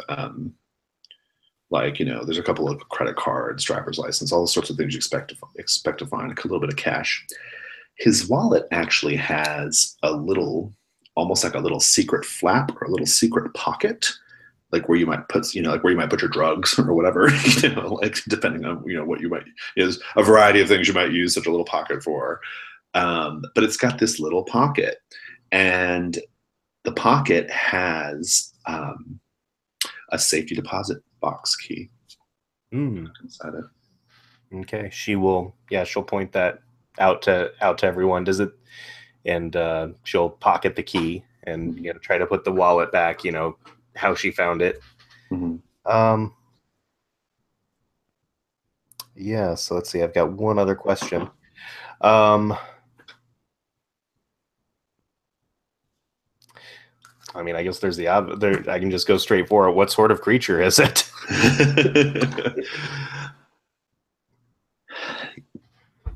there's a couple of credit cards, driver's license, all the sorts of things you expect to find, a little bit of cash. His wallet actually has almost like a little secret flap or a little secret pocket like where you might put, like where you might put your drugs or whatever, like depending on, what you might, there's a variety of things you might use such a little pocket for. But it's got this little pocket, and the pocket has a safety deposit box key inside it. Okay, she'll point that out to everyone. Does it? And she'll pocket the key and try to put the wallet back. How she found it. Mm-hmm. Yeah. So let's see. I've got one other question. I mean, I guess there's I can just go straight for it. What sort of creature is it?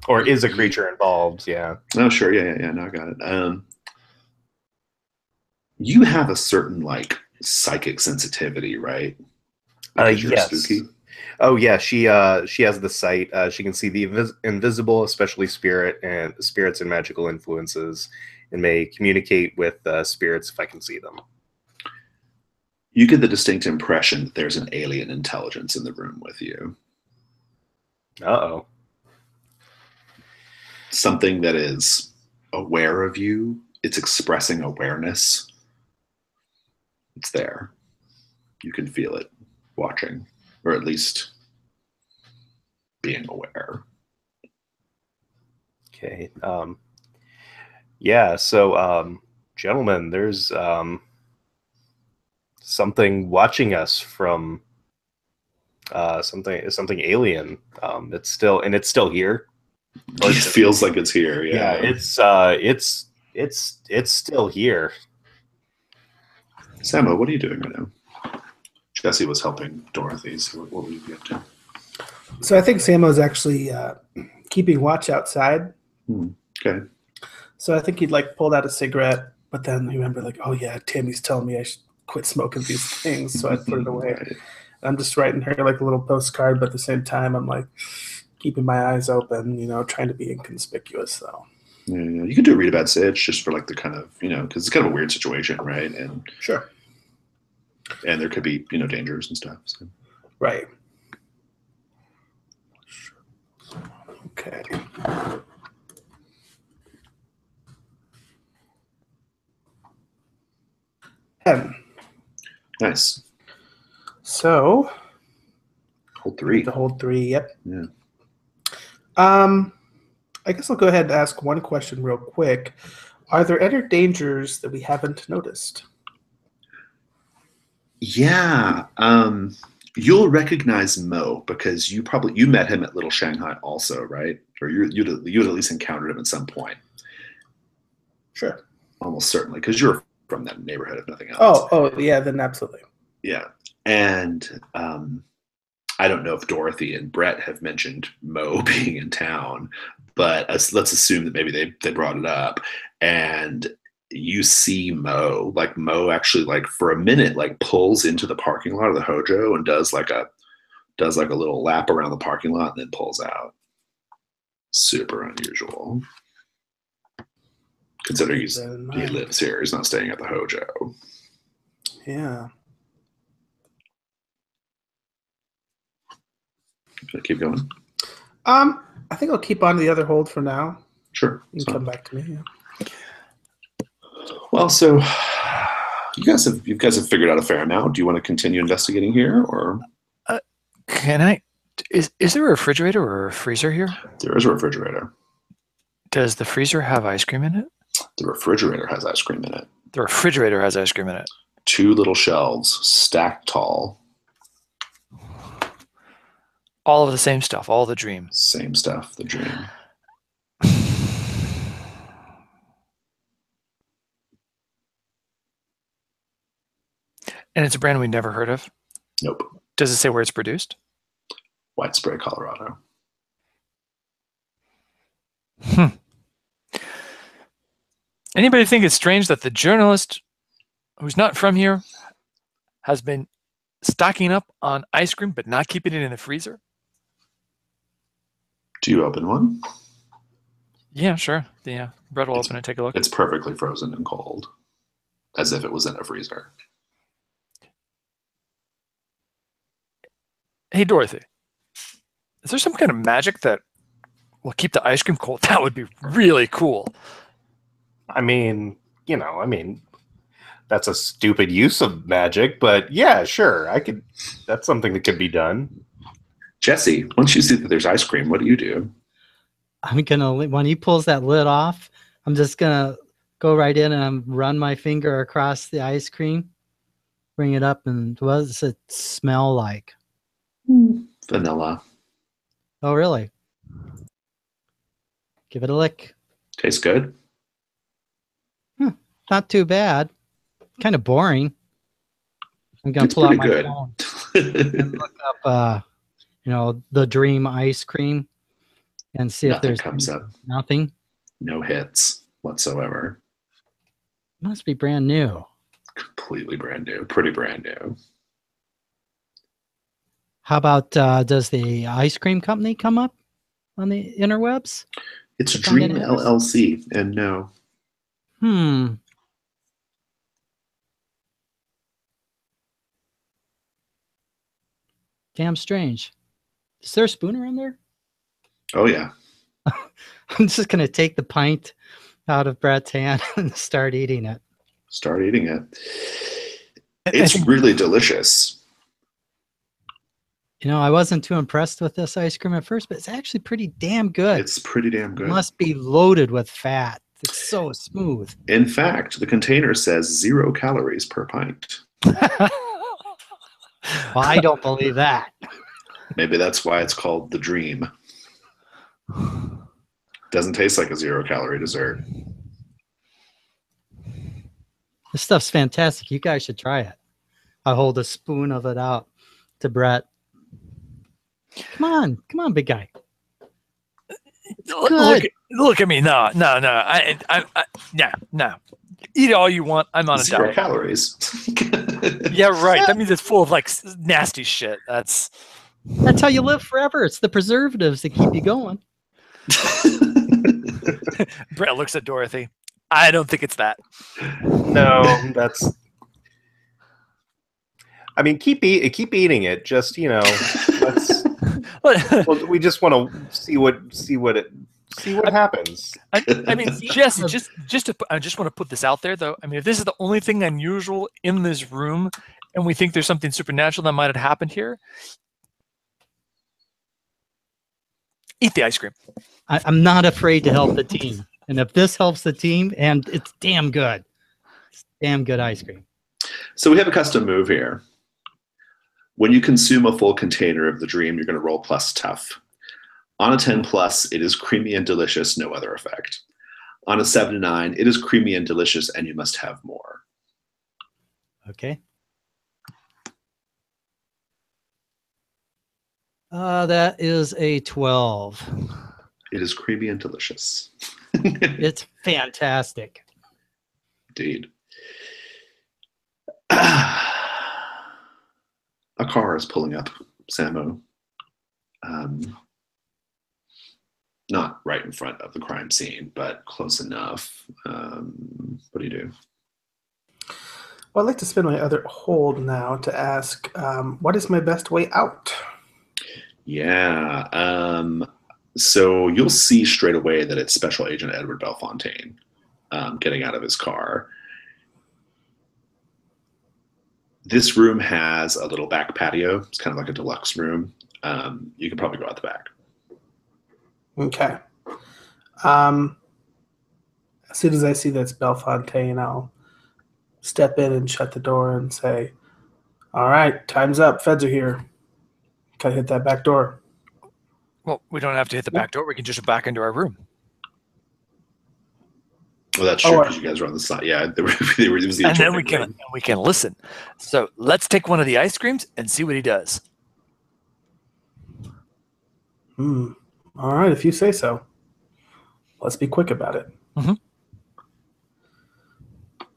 Or is a creature involved? Yeah. Oh, sure. Yeah. No, I got it. You have a certain like psychic sensitivity, right? Because you're yes. spooky. Oh yeah, she has the sight. She can see the invisible, especially spirits and magical influences, and may communicate with spirits if I can see them. You get the distinct impression that there's an alien intelligence in the room with you. Uh-oh. Something that is aware of you. It's expressing awareness. It's there. You can feel it watching, or at least being aware. Okay. Yeah. So, gentlemen, there's something watching us from something alien. It's still here. It feels like it's here. Yeah. It's still here. Samo, what are you doing right now? Jesse was helping Dorothy. So what will you be up to? So I think Samo's actually keeping watch outside. Okay. So I think he'd like pulled out a cigarette, but then he remembered like, oh yeah, Tammy's telling me I should quit smoking these things. So I put it away. Right. I'm just writing her like a little postcard, but at the same time, I'm like keeping my eyes open, trying to be inconspicuous though. Yeah. You can do a read about Sitch just for like the kind of, because it's kind of a weird situation, right? And sure. And there could be, dangers and stuff. So. Right. Okay. Nice. So. Hold 3. The hold 3. Yep. Yeah. I guess I'll go ahead and ask one question real quick. Are there any dangers that we haven't noticed? Yeah. You'll recognize Mo because you met him at Little Shanghai also, right? Or you'd at least encountered him at some point. Sure. Almost certainly, because you're from that neighborhood, if nothing else. Oh, yeah, then absolutely. Yeah. And I don't know if Dorothy and Brett have mentioned Mo being in town, but let's assume that maybe they brought it up. And you see Mo actually for a minute pulls into the parking lot of the Hojo and does like a little lap around the parking lot and then pulls out. Super unusual. Considering he lives here, he's not staying at the Hojo. Yeah. Should I keep going? I think I'll keep on the other hold for now. Sure. You can come back to me. Yeah. Well, so you guys have figured out a fair amount. Do you want to continue investigating here, or can I? Is there a refrigerator or a freezer here? There is a refrigerator. Does the freezer have ice cream in it? The refrigerator has ice cream in it. The refrigerator has ice cream in it. 2 little shelves stacked tall. All of the same stuff, all the dream. Same stuff, the dream. And it's a brand we never heard of? Nope. Does it say where it's produced? White Spray, Colorado. Anybody think it's strange that the journalist who's not from here has been stocking up on ice cream but not keeping it in the freezer? Do you open one? Yeah, sure. Yeah, Brett will open it, take a look. It's perfectly frozen and cold, as if it was in a freezer. Hey, Dorothy, is there some kind of magic that will keep the ice cream cold? That would be really cool. I mean, that's a stupid use of magic, but yeah, sure, that's something that could be done. Jesse, once you see that there's ice cream, what do you do? I'm gonna, when he pulls that lid off, I'm just gonna go right in and run my finger across the ice cream, bring it up, and what does it smell like? Vanilla. Oh, really? Give it a lick. Tastes good. Not too bad. Kind of boring. I'm gonna pull out my phone and look up, the Dream ice cream and see if there's comes up. Nothing. No hits whatsoever. Must be brand new. Completely brand new. Pretty brand new. How about does the ice cream company come up on the interwebs? It's Dream LLC, and no. Damn strange. Is there a spoon around there? Oh, yeah. I'm just going to take the pint out of Brett's hand and start eating it. Start eating it. It's really delicious. I wasn't too impressed with this ice cream at first, but it's actually pretty damn good. It's pretty damn good. It must be loaded with fat. It's so smooth. In fact, the container says 0 calories per pint. Well, I don't believe that. Maybe that's why it's called the Dream. Doesn't taste like a 0-calorie dessert. This stuff's fantastic. You guys should try it. I hold a spoon of it out to Brett. Come on, big guy. Look at me. No. No. Eat all you want. I'm on a 0 diet. calories. Yeah, right. That means it's full of like nasty shit. That's how you live forever. It's the preservatives that keep you going. Brett looks at Dorothy. I don't think it's that. No, that's. I mean, keep eating it. Just let's. Well, we just want to see what happens. I mean, Jesse, I just want to put this out there, though. I mean, if this is the only thing unusual in this room, and we think there's something supernatural that might have happened here, eat the ice cream. I'm not afraid to help the team, and if this helps the team, and it's damn good, it's damn good ice cream. So we have a custom move here. When you consume a full container of the Dream, you're going to roll plus tough. On a 10 plus, it is creamy and delicious, no other effect. On a 7 to 9, it is creamy and delicious, and you must have more. Okay. That is a 12. It is creamy and delicious. It's fantastic. Indeed. A car is pulling up, Samo. Not right in front of the crime scene, but close enough. What do you do? Well, I'd like to spend my other hold now to ask, what is my best way out? Yeah. So you'll see straight away that it's Special Agent Edward Bellefontaine getting out of his car. This room has a little back patio. It's kind of like a deluxe room. You can probably go out the back. Okay. As soon as I see that's Bellefontaine, I'll step in and shut the door and say, all right, time's up. Feds are here. Gotta hit that back door. Well, we don't have to hit the back door. We can just back into our room. Well, that's true because you guys were on the side. Yeah, it was the and then we can listen. So let's take one of the ice creams and see what he does. All right, if you say so. Let's be quick about it. Mm-hmm.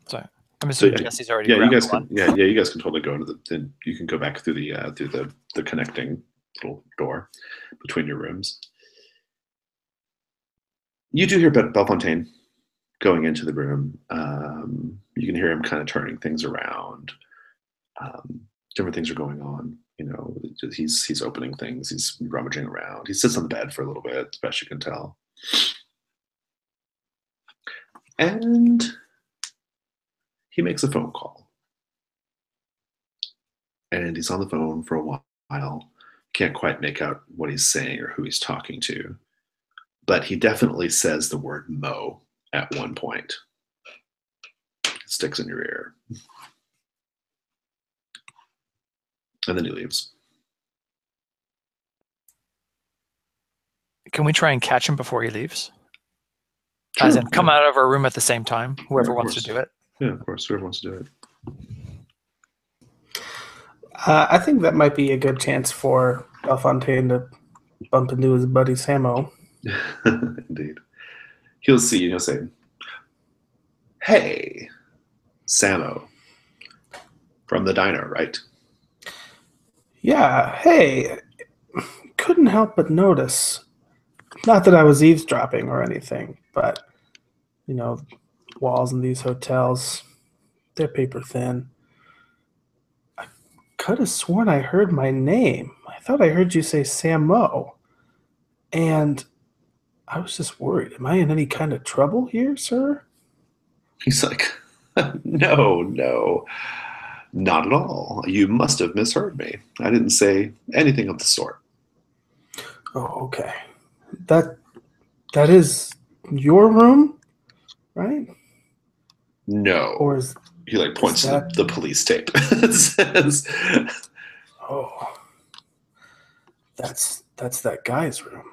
So I'm assuming Jesse's already. Yeah, you guys can. Yeah, you guys can totally go into the. Then you can go back through the connecting little door between your rooms. You do hear Bellefontaine going into the room. You can hear him kind of turning things around. Different things are going on. he's opening things. He's rummaging around. He sits on the bed for a little bit, as best you can tell. And he makes a phone call. And he's on the phone for a while. Can't quite make out what he's saying or who he's talking to. But he definitely says the word Mo at one point. It sticks in your ear. And then he leaves. Can we try and catch him before he leaves? Sure, As in, come out of our room at the same time, whoever of wants to course. do it. Yeah, of course. Whoever wants to do it. I think that might be a good chance for Bellefontaine to bump into his buddy Samo. Indeed. He'll see you and he'll say, "Hey, Samo. From the diner, right?" Yeah, hey, couldn't help but notice. Not that I was eavesdropping or anything, but, walls in these hotels, they're paper thin. I could have sworn I heard my name. I thought I heard you say Samo. And I was just worried. Am I in any kind of trouble here, sir? He's like, No, not at all. You must have misheard me. I didn't say anything of the sort. Oh, okay. That is your room, right? No. Or is He points to that- the police tape. It says, oh, that's that guy's room.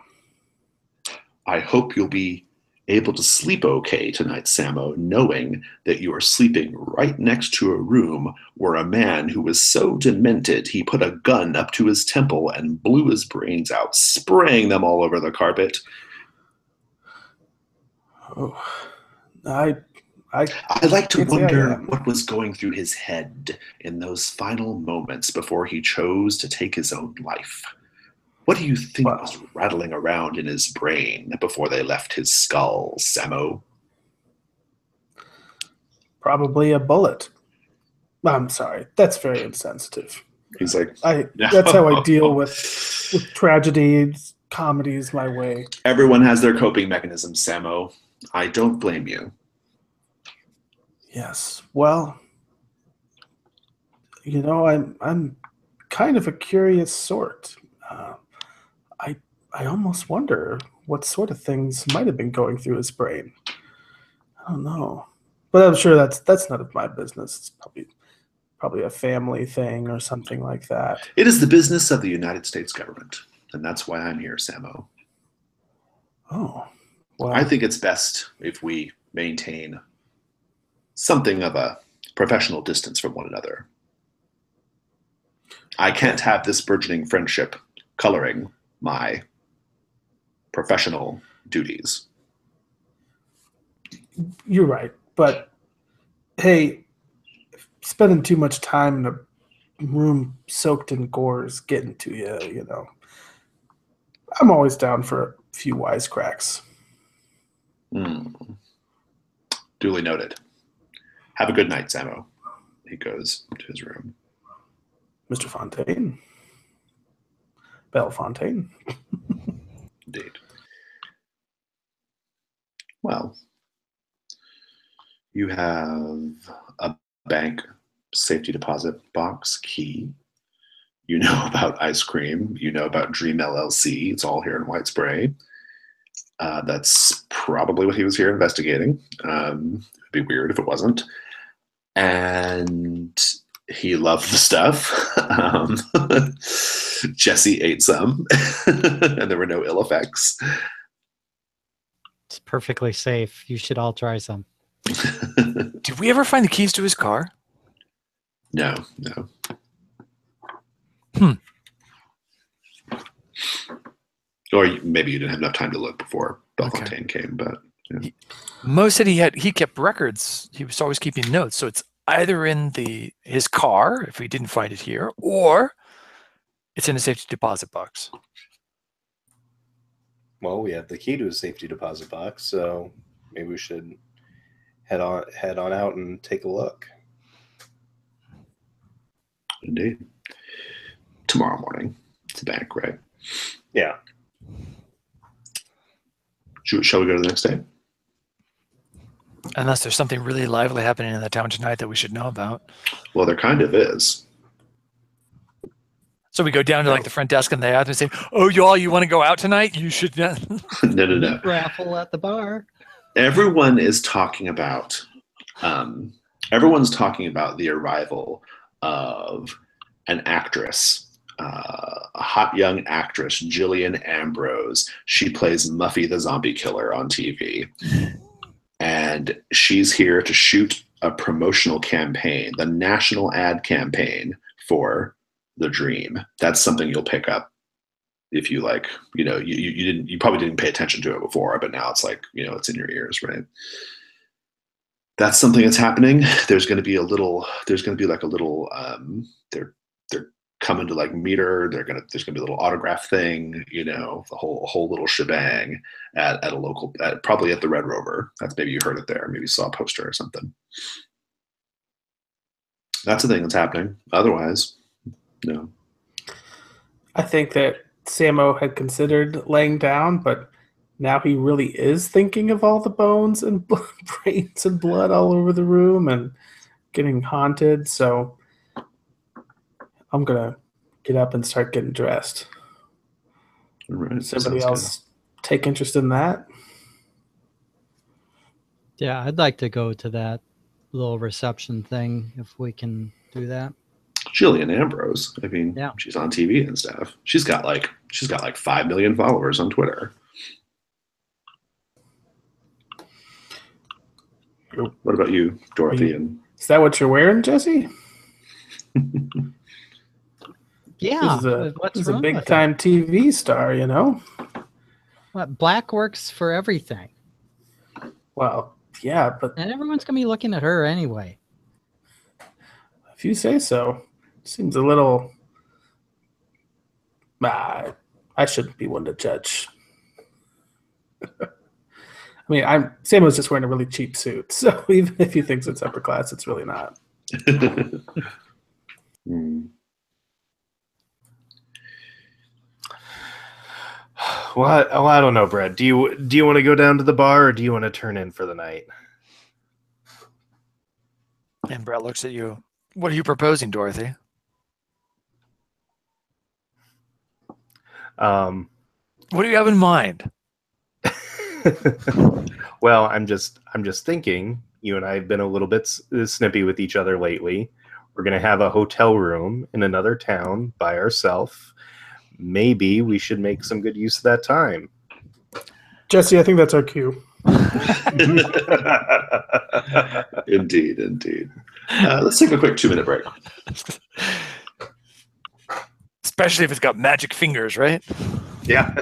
"I hope you'll be able to sleep okay tonight, Samo, knowing that you are sleeping right next to a room where a man who was so demented he put a gun up to his temple and blew his brains out, spraying them all over the carpet." Oh, I like to can't say I wonder am. what was going through his head in those final moments before he chose to take his own life. What do you think Wow. was rattling around in his brain before they left his skull, Samo? Probably a bullet. I'm sorry. That's very insensitive. He's like, That's how I deal with tragedies, comedies my way. "Everyone has their coping mechanisms, Samo. I don't blame you." Yes. Well, I'm kind of a curious sort. I almost wonder what sort of things might have been going through his brain. I don't know, but I'm sure that's none of my business. It's probably a family thing or something like that. It is the business of the United States government, and that's why I'm here, Samo. Oh, well, I think it's best if we maintain something of a professional distance from one another. I can't have this burgeoning friendship coloring my professional duties. you're right. But hey, spending too much time in a room soaked in gore is getting to you. I'm always down for a few wisecracks. Duly noted. Have a good night, Samo. He goes to his room. Mr. Fontaine. Bellefontaine. Indeed. Well, you have a bank safety deposit box key. You know about ice cream. You know about Dream LLC. It's all here in White Spray. That's probably what he was here investigating. It'd be weird if it wasn't. And he loved the stuff. Jesse ate some, and there were no ill effects. It's perfectly safe. You should all try some. Did we ever find the keys to his car? No. Or maybe you didn't have enough time to look before Bellefontaine came, but yeah. Mo said he kept records. He was always keeping notes. So it's either in his car, if we didn't find it here, or it's in a safety deposit box. Well, we have the key to a safety deposit box, so maybe we should head on out and take a look. Indeed. tomorrow morning to the bank, right? Yeah. Shall we go to the next day? Unless there's something really lively happening in the town tonight that we should know about. Well, there kind of is. So we go down to like the front desk and they have to say, "Oh, y'all, you want to go out tonight? You should." No. Meat raffle at the bar. Everyone is talking about. Everyone's talking about the arrival of an actress, a hot young actress, Jillian Ambrose. She plays Muffy the Zombie Killer on TV. And she's here to shoot a promotional campaign, the national ad campaign for The Dream. That's something you'll pick up if you like, you probably didn't pay attention to it before, but now it's like, it's in your ears, right? That's something that's happening. There's going to be like a little, they're coming to like meet her. There's going to be a little autograph thing, the whole little shebang at a local, probably at the Red Rover. That's, maybe you heard it there. Maybe you saw a poster or something. That's the thing that's happening. Otherwise, no. I think that Samo had considered laying down, but now he really is thinking of all the bones and brains and blood all over the room and getting haunted. So I'm going to get up and start getting dressed. All right, Does somebody else take interest in that? Yeah, I'd like to go to that little reception thing if we can do that. Jillian Ambrose. I mean, yeah. She's on TV and stuff. She's got like 5 million followers on Twitter. What about you, Dorothy? Is that what you're wearing, Jesse? Yeah. This is a big time TV star, What, black works for everything. Well, yeah, but and everyone's gonna be looking at her anyway. If you say so. Seems a little. I shouldn't be one to judge. I mean, Sam was just wearing a really cheap suit, so even if he thinks it's upper class, it's really not. Well, I don't know, Brad. Do you want to go down to the bar, or do you want to turn in for the night? And Brett looks at you. What are you proposing, Dorothy? What do you have in mind? Well, I'm just thinking. You and I have been a little bit snippy with each other lately. We're gonna have a hotel room in another town by ourselves. Maybe we should make some good use of that time. Jesse, I think that's our cue. Indeed. Let's take a quick 2-minute break. Especially if it's got magic fingers, right? Yeah.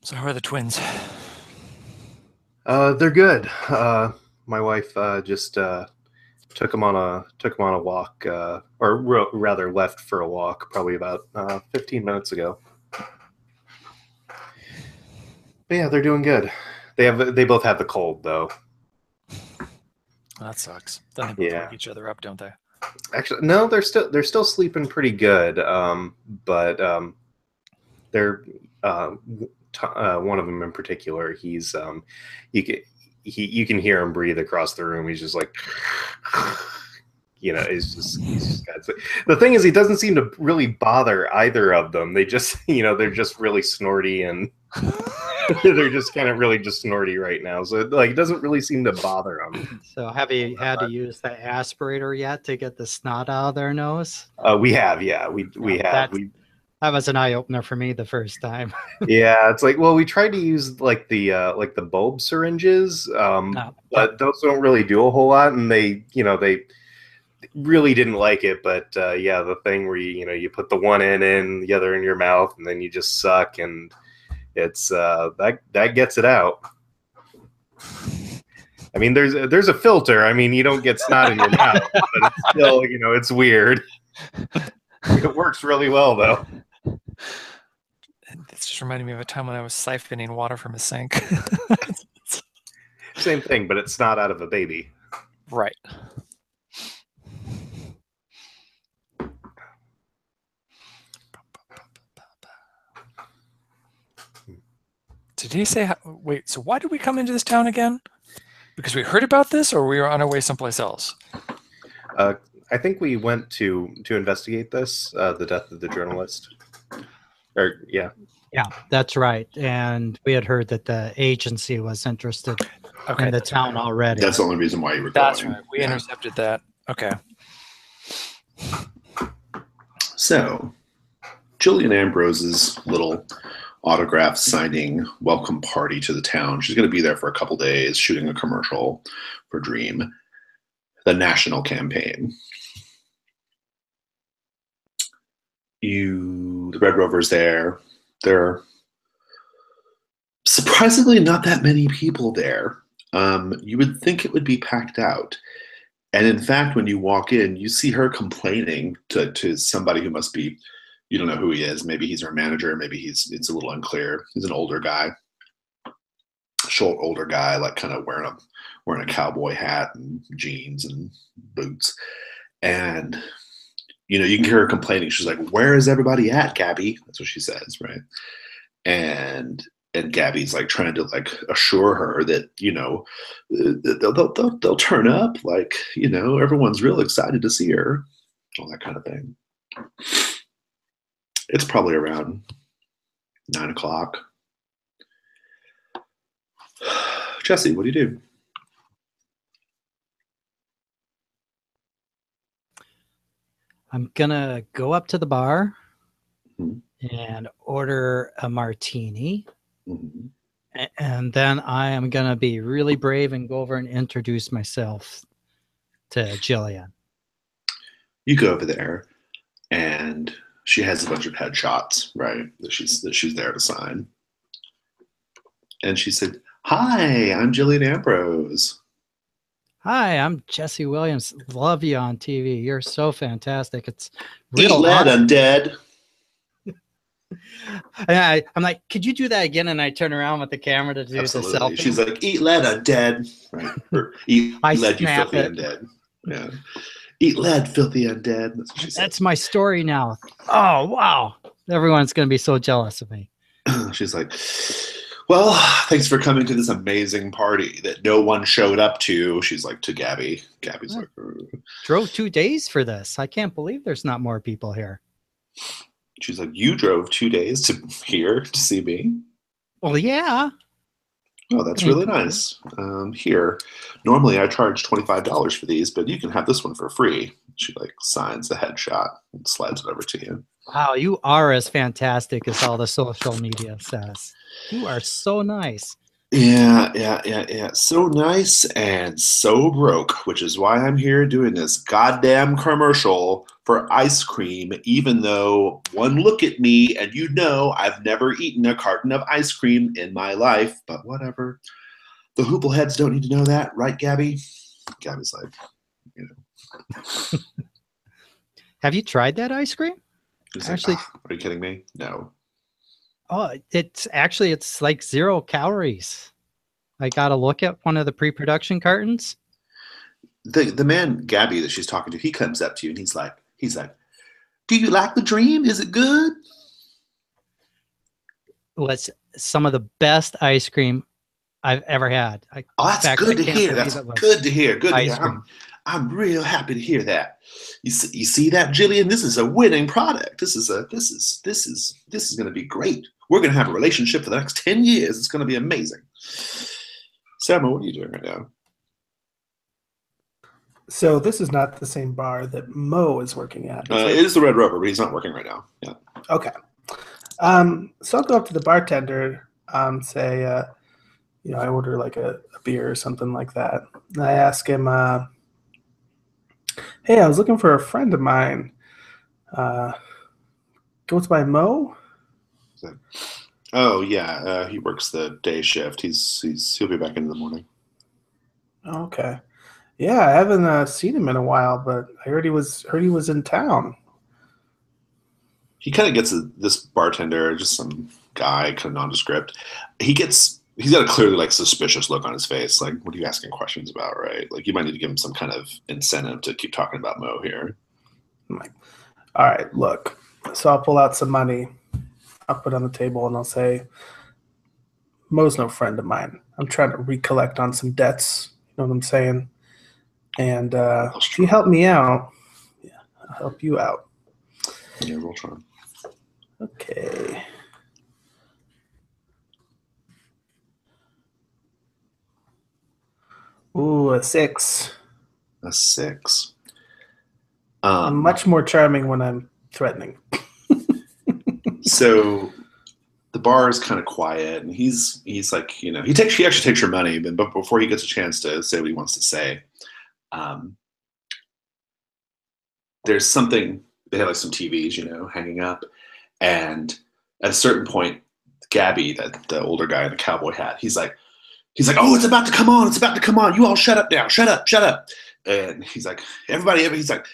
So how are the twins? They're good. My wife just took them on a walk, or rather left for a walk, probably about 15 minutes ago. But yeah, they're doing good. They both have the cold though. That sucks. Then they both wake each other up, don't they? Actually, no, they're still sleeping pretty good. But they're one of them in particular. He's you can hear him breathe across the room. He's just like, he's just got, the thing is, he doesn't seem to really bother either of them. They just, they're just really snorty, and they're just kind of really just snorty right now. So it doesn't really seem to bother them. So have you had to use the aspirator yet to get the snot out of their nose? We have, yeah, we have. That was an eye opener for me the first time. Yeah, it's like, well, we tried to use the bulb syringes, but those don't really do a whole lot, and they really didn't like it. But the thing where you put the one end in, the other in your mouth, and then you just suck, and it's that gets it out. I mean, there's a filter. I mean, you don't get snot in your mouth, but it's still, it's weird. It works really well though. This just reminded me of a time when I was siphoning water from a sink. Same thing, but it's not out of a baby. Right. Did he say, wait, so why did we come into this town again? Because we heard about this, or we were on our way someplace else? I think we went to investigate this, the death of the journalist. Yeah, that's right. And we had heard that the agency was interested in the town already. That's the only reason why you were going. That's going. right. We intercepted that. Okay. So, Jillian Ambrose's little autograph signing welcome party to the town. She's going to be there for a couple days, shooting a commercial for Dream, the national campaign. The Red Rover's there. There are surprisingly not that many people there. You would think it would be packed out. And in fact, when you walk in, you see her complaining to somebody who must be, you don't know who he is. Maybe he's her manager. Maybe it's a little unclear. He's an older guy, short older guy, like kind of wearing a cowboy hat and jeans and boots. And you can hear her complaining. She's like, "Where is everybody at, Gabby?" That's what she says, right? And Gabby's like trying to like assure her that they'll turn up, like everyone's real excited to see her, all that kind of thing. It's probably around 9 o'clock. Jesse, what do you do? I'm gonna go up to the bar and order a martini. And then I am gonna be really brave and go over and introduce myself to Jillian. You go over there, and she has a bunch of headshots, right? That she's there to sign. And she said, "Hi, I'm Jillian Ambrose." "Hi, I'm Jesse Williams. Love you on TV. You're so fantastic. It's Eat lead, undead." And I'm like, "Could you do that again?" And I turn around with the camera to do the selfie. She's like, "Eat lead, undead." Right? Or, "Eat lead, you filthy undead." Yeah. "Eat lead, filthy undead." That's what she said. That's my story now. Oh, wow. Everyone's going to be so jealous of me. She's like, "Well, thanks for coming to this amazing party that no one showed up to." She's like to Gabby. Gabby's like, "Drove 2 days for this. I can't believe there's not more people here." She's like, "You drove 2 days to here to see me?" "Well, yeah." "Oh, that's really nice. Here, normally I charge $25 for these, but you can have this one for free." She like signs the headshot and slides it over to you. Wow, you are as fantastic as all the social media says. You are so nice. Yeah. So nice and so broke, which is why I'm here doing this goddamn commercial for ice cream, even though one look at me and you know I've never eaten a carton of ice cream in my life, but whatever. The hoople heads don't need to know that, right, Gabby? Gabby's like, you know. Have you tried that ice cream? Actually, are you kidding me? No. Oh, it's like 0 calories. I got to look at one of the pre-production cartons. The man Gabby that she's talking to, he comes up to you and he's like, "Do you like the dream? Is it good?" Was some of the best ice cream I've ever had. That's good to hear. That's good to hear. Good to hear. I'm real happy to hear that. You see that, Jillian? This is a winning product. This is going to be great. We're going to have a relationship for the next 10 years. It's going to be amazing. Sam, what are you doing right now? So this is not the same bar that Mo is working at. It is the Red Rover, but he's not working right now. Yeah. Okay. So I'll go up to the bartender, say, I order like a beer or something like that. And I ask him, "Hey, I was looking for a friend of mine. Goes by Mo?" Oh yeah, he works the day shift. He'll be back in the morning. Okay. Yeah, I haven't seen him in a while, but I heard he was in town. He kind of gets this bartender, just some guy, kind of nondescript. He's got a clearly like suspicious look on his face. Like, what are you asking questions about, right? Like, you might need to give him some kind of incentive to keep talking about Mo here. I'm like, all right, look. So I'll pull out some money. I'll put it on the table and I'll say, "Mo's no friend of mine. I'm trying to recollect on some debts." You know what I'm saying? And if you help me out, yeah, I'll help you out. Yeah, we'll try. Okay. Ooh, a 6. A 6. I'm much more charming when I'm threatening. So the bar is kind of quiet, and he's like, he actually takes your money, but before he gets a chance to say what he wants to say, there's something. They have like some TVs, hanging up, and at a certain point, Gabby, the older guy in the cowboy hat, he's like, "Oh, it's about to come on! It's about to come on! You all shut up now! Shut up!" And he's like, "Everybody!" He's like,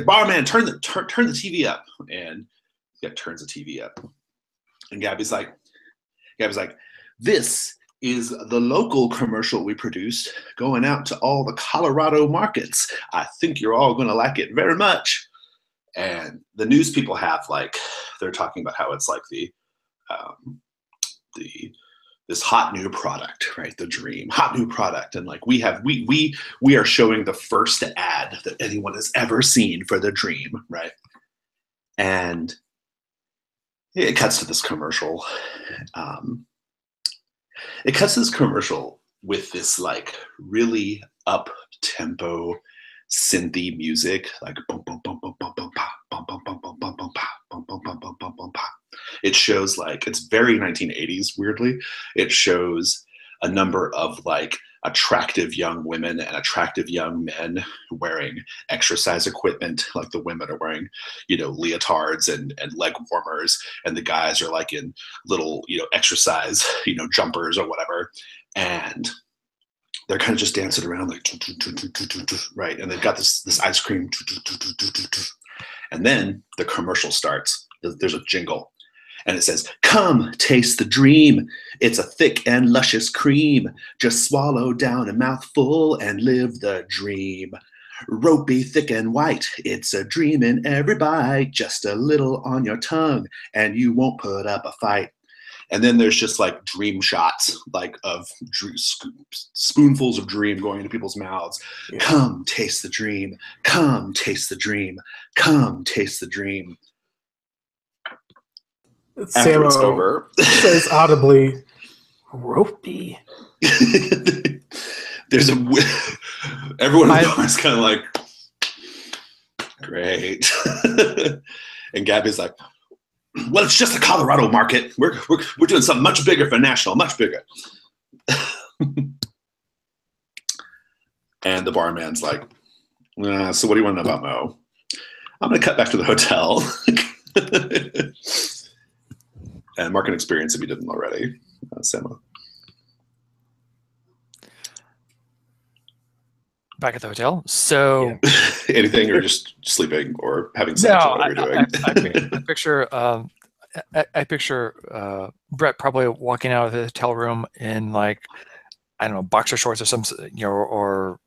"Barman, turn the TV up!" And he turns the TV up, and Gabby's like, "This is the local commercial we produced, going out to all the Colorado markets. I think you're all going to like it very much." And the news people have they're talking about how it's like this hot new product, right? The dream, hot new product. And like we are showing the first ad that anyone has ever seen for the dream, right? And it cuts to this commercial. It cuts to this commercial with this like really up tempo synthy music, like bum bum bum bum bum bum bum bum bum bum bum bum bum bum bum bum bum bum bum. It shows like it's very 1980s. Weirdly, it shows a number of like attractive young women and attractive young men wearing exercise equipment. Like the women are wearing, leotards and leg warmers, and the guys are like in little, exercise, jumpers or whatever, and they're kind of just dancing around like, right? And they've got this ice cream, and then the commercial starts. There's a jingle, and it says, "Come taste the dream. It's a thick and luscious cream. Just swallow down a mouthful and live the dream. Ropey, thick and white. It's a dream in every bite. Just a little on your tongue, and you won't put up a fight." And then there's just like dream shots, like of spoonfuls of dream going into people's mouths. Yeah. Come taste the dream. Come taste the dream. Come taste the dream. After it's over, says audibly, "Ropey." There's everyone in the bar is kind of like, great. And Gabby's like, "Well, it's just the Colorado market. We're doing something much bigger for national, much bigger." And the barman's like, so what do you want to know about Mo? I'm going to cut back to the hotel. And mark an experience if you didn't already, Samo. Back at the hotel. So anything, or just sleeping or having sex or whatever you're doing. I picture Brett probably walking out of the hotel room in, like, I don't know, boxer shorts or some, or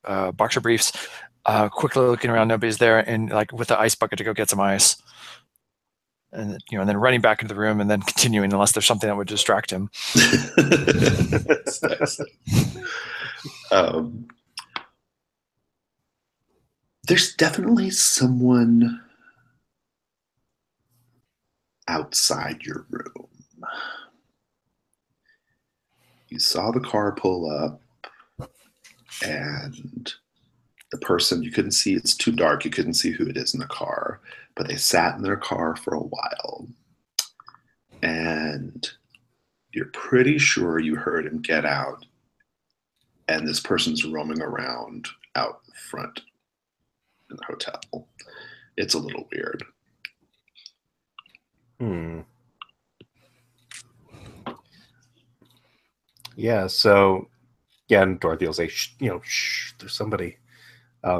boxer briefs, quickly looking around, nobody's there, and like with the ice bucket to go get some ice. And and then running back into the room and then continuing unless there's something that would distract him. That's nice. There's definitely someone outside your room. You saw the car pull up, and the person, you couldn't see, it's too dark, you couldn't see who it is in the car, but they sat in their car for a while. And you're pretty sure you heard him get out, and this person's roaming around out front in the hotel. It's a little weird. Yeah, so, yeah, and Dorothy will say, shh, there's somebody.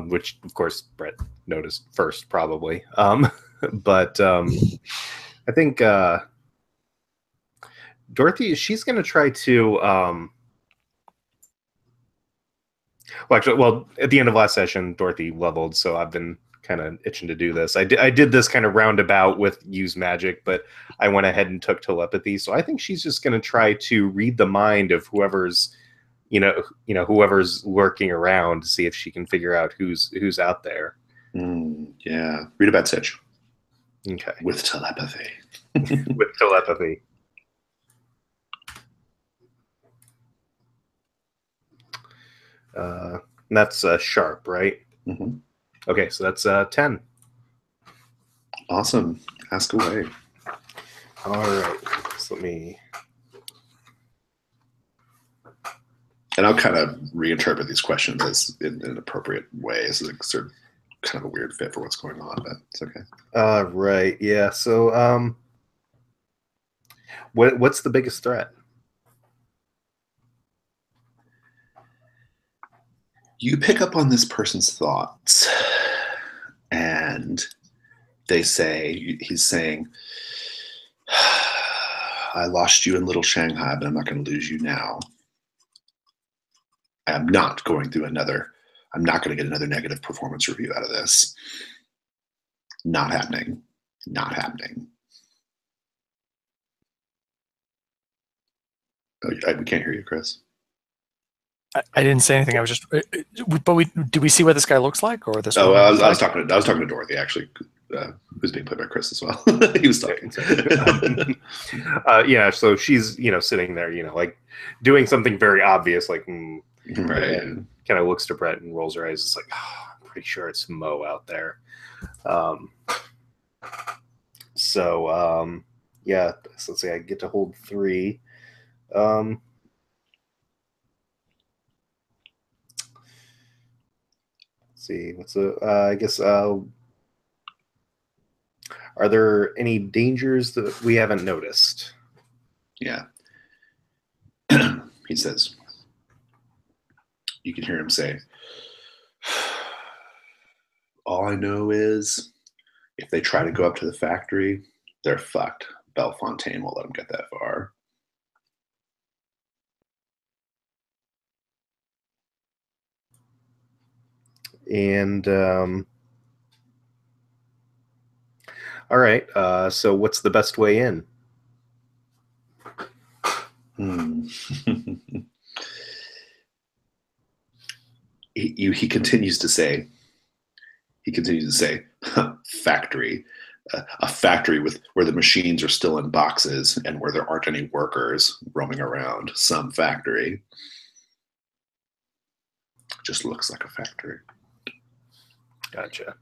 Which, of course, Brett noticed first, probably. But I think Dorothy, she's going to try to... at the end of last session, Dorothy leveled, so I've been kind of itching to do this. I did this kind of roundabout with use magic, but I went ahead and took telepathy. So I think she's just going to try to read the mind of whoever's, whoever's lurking around to see if she can figure out who's out there. Yeah, read about Sitch. Okay, with telepathy. With telepathy. That's sharp, right? Mm-hmm. Okay, so that's 10. Awesome. Ask away. All right. So let me... And I'll kind of reinterpret these questions as in an appropriate way. It's sort of kind of a weird fit for what's going on, but it's okay. Right. Yeah. So what's the biggest threat? You pick up on this person's thoughts, and he's saying, I lost you in Little Shanghai, but I'm not going to lose you now. I'm not going to get another negative performance review out of this. Not happening. Not happening. Oh, we can't hear you, Chris. I didn't say anything. I was just. Do we see what this guy looks like, or this? Oh, I was talking to Dorothy, actually, who's being played by Chris as well. He was talking. Yeah. So she's sitting there, like doing something very obvious, like right. Kind of looks to Brett and rolls her eyes. It's like, I'm pretty sure it's Mo out there. Yeah. So let's say I get to hold 3. Let's see, I guess, are there any dangers that we haven't noticed? Yeah. He says, you can hear him say, all I know is if they try to go up to the factory, they're fucked. Bellefontaine won't let them get that far. And all right, so what's the best way in? He continues to say, factory, a factory where the machines are still in boxes and where there aren't any workers roaming around. Some factory. Just looks like a factory. Gotcha.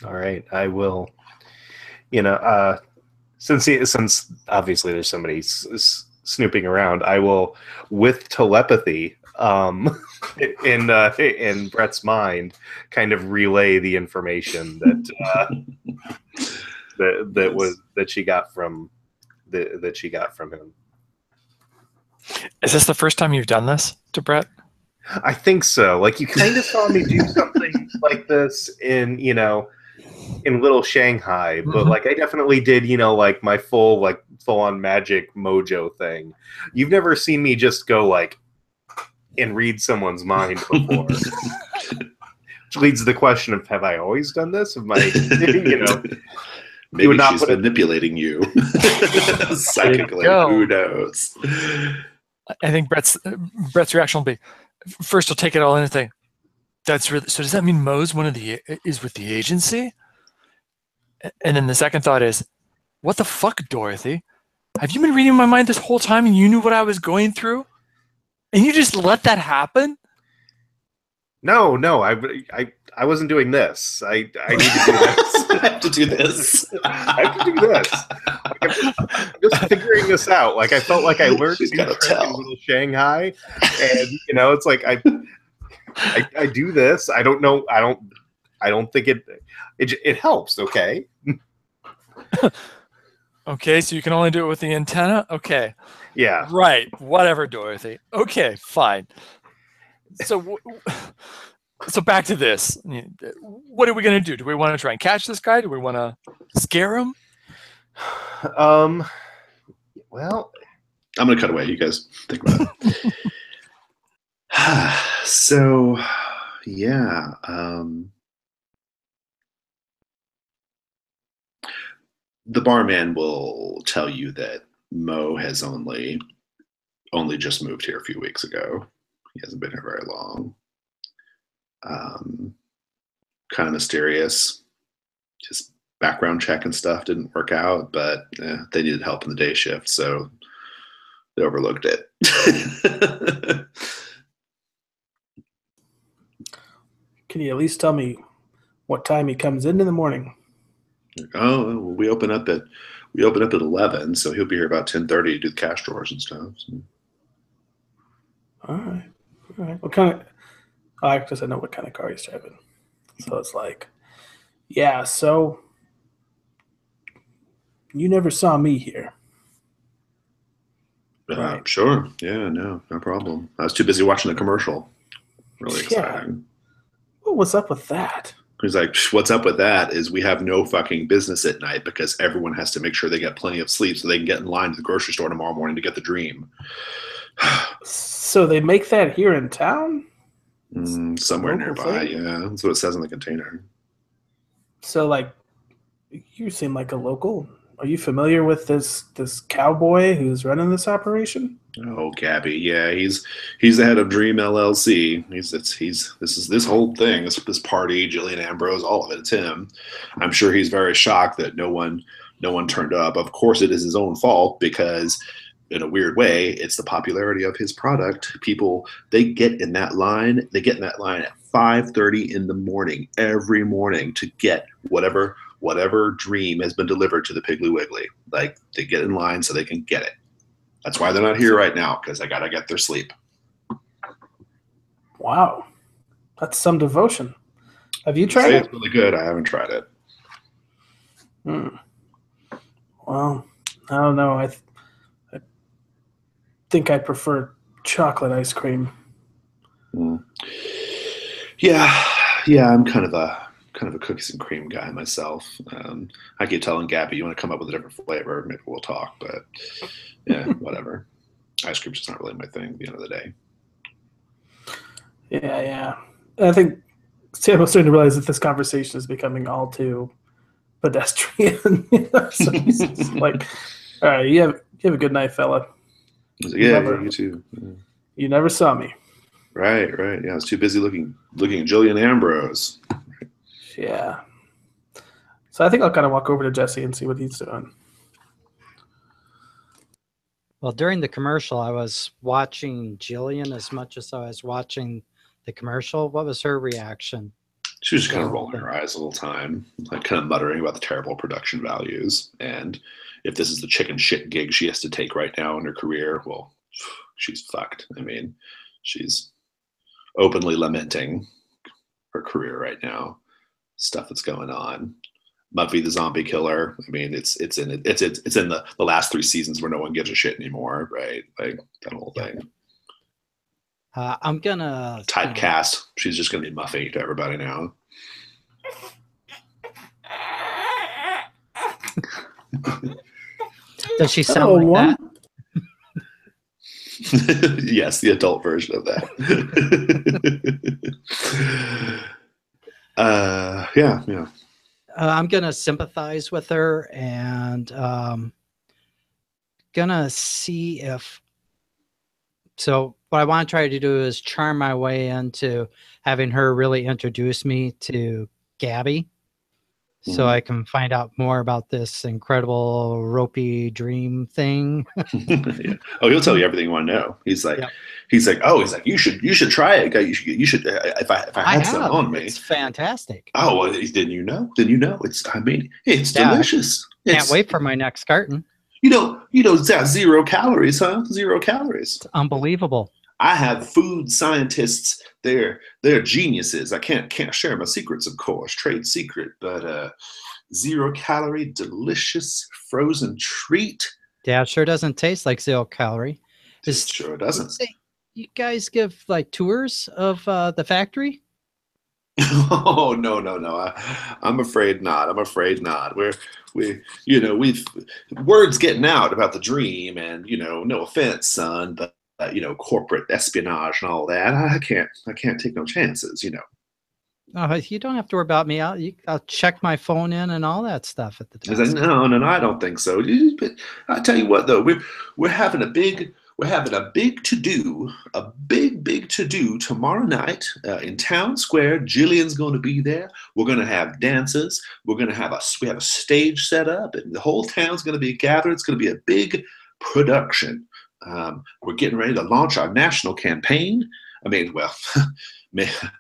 All right, I will. Since obviously there's somebody snooping around, I will, with telepathy, in Brett's mind, kind of relay the information that she got from him. Is this the first time you've done this to Brett? I think so. Like, you kind of saw me do something like this in Little Shanghai, but like I definitely did, like my full on magic mojo thing. You've never seen me just go like and read someone's mind before. Which leads to the question of, have I always done this? Have my, maybe she's manipulating you psychically. Who knows? I think Brett's reaction will be, first he'll take it all in and think, that's really, so does that mean Mo's is with the agency? And then the second thought is, what the fuck, Dorothy? Have you been reading my mind this whole time and you knew what I was going through? And you just let that happen? No, I wasn't doing this. I need to do this. I have to do this. I have to do this. I'm just figuring this out. Like, I felt like I learned in Little Shanghai, and it's like I do this. I don't know. I don't think it helps. Okay. Okay, so you can only do it with the antenna? Okay. Yeah. Right. Whatever, Dorothy. Okay, fine. So back to this. What are we going to do? Do we want to try and catch this guy? Do we want to scare him? Well, I'm going to cut away. You guys think about it. So, yeah. The barman will tell you that Mo has only just moved here a few weeks ago. He hasn't been here very long. Kind of mysterious. Just background check and stuff didn't work out, but they needed help in the day shift, so they overlooked it. Can you at least tell me what time he comes in the morning? Oh, we open up at 11, so he'll be here about 10:30 to do the cash drawers and stuff. So. All right. What kind of? I guess I know what kind of car he's driving. So it's like, yeah. So you never saw me here, right? Sure. Yeah. No problem. I was too busy watching the commercial. Really exciting. Well, what's up with that? He's like, what's up with that is we have no fucking business at night because everyone has to make sure they get plenty of sleep so they can get in line to the grocery store tomorrow morning to get the dream. So they make that here in town? Somewhere nearby, yeah. That's what it says on the container. So, like, you seem like a local. Are you familiar with this cowboy who's running this operation? Oh, Gabby, yeah, he's the head of Dream LLC. This whole thing, this party, Jillian Ambrose, all of it. It's him. I'm sure he's very shocked that no one turned up. Of course, it is his own fault because, in a weird way, it's the popularity of his product. People, they get in that line. They get in that line at 5:30 in the morning every morning to get whatever dream has been delivered to the Piggly Wiggly. Like, they get in line so they can get it. That's why they're not here right now, because they gotta get their sleep. Wow, that's some devotion. Have you tried it? It's really good. I haven't tried it. Well, I don't know. I think I prefer chocolate ice cream. Yeah. I'm kind of a cookies and cream guy myself. I keep telling Gabby, you want to come up with a different flavor, maybe we'll talk. But yeah, whatever. Ice cream's just not really my thing at the end of the day. Yeah. I think Sam was starting to realize that this conversation is becoming all too pedestrian. So he's just like, all right, you have a good night, fella. Like, yeah, you too. Yeah. You never saw me. Right. Yeah, I was too busy looking at Jillian Ambrose. Yeah. So I think I'll kind of walk over to Jesse and see what he's doing. Well, during the commercial, I was watching Jillian as much as I was watching the commercial. What was her reaction? She was just kind of rolling her eyes the whole time, like kind of muttering about the terrible production values. And if this is the chicken shit gig she has to take right now in her career, well, she's fucked. I mean, she's openly lamenting her career right now, stuff that's going on. Muffy the zombie killer. I mean, it's in the last 3 seasons where no one gives a shit anymore, right? Like that whole thing. I'm gonna typecast. She's just gonna be Muffy to everybody now. Does she sound like that? Yes, the adult version of that. Yeah. I'm gonna sympathize with her and gonna see if. So what I want to try to do is charm my way into having her really introduce me to Gabby, so I can find out more about this incredible ropey dream thing. Yeah. Oh, he'll tell you everything you want to know. He's like, you should try it. You should. If I had some on me, it's fantastic. Oh, well, didn't you know? It's delicious. Can't wait for my next carton. It's got 0 calories, huh? 0 calories. It's unbelievable. I have food scientists. They're geniuses. I can't share my secrets, of course, trade secret. But 0 calorie, delicious frozen treat. Yeah, it sure doesn't taste like 0 calorie. It sure doesn't. You guys give like tours of the factory? Oh no! I'm afraid not. We've words getting out about the dream, and no offense, son, but corporate espionage and all that. I can't take no chances. Oh, you don't have to worry about me. I'll check my phone in and all that stuff at the time. I was like, no, I don't think so. But I'll tell you what, though, we're having a big to-do, a big to-do tomorrow night in Town Square. Jillian's going to be there. We're going to have dancers. We have a stage set up, and the whole town's going to be gathered. It's going to be a big production. We're getting ready to launch our national campaign. I mean, well,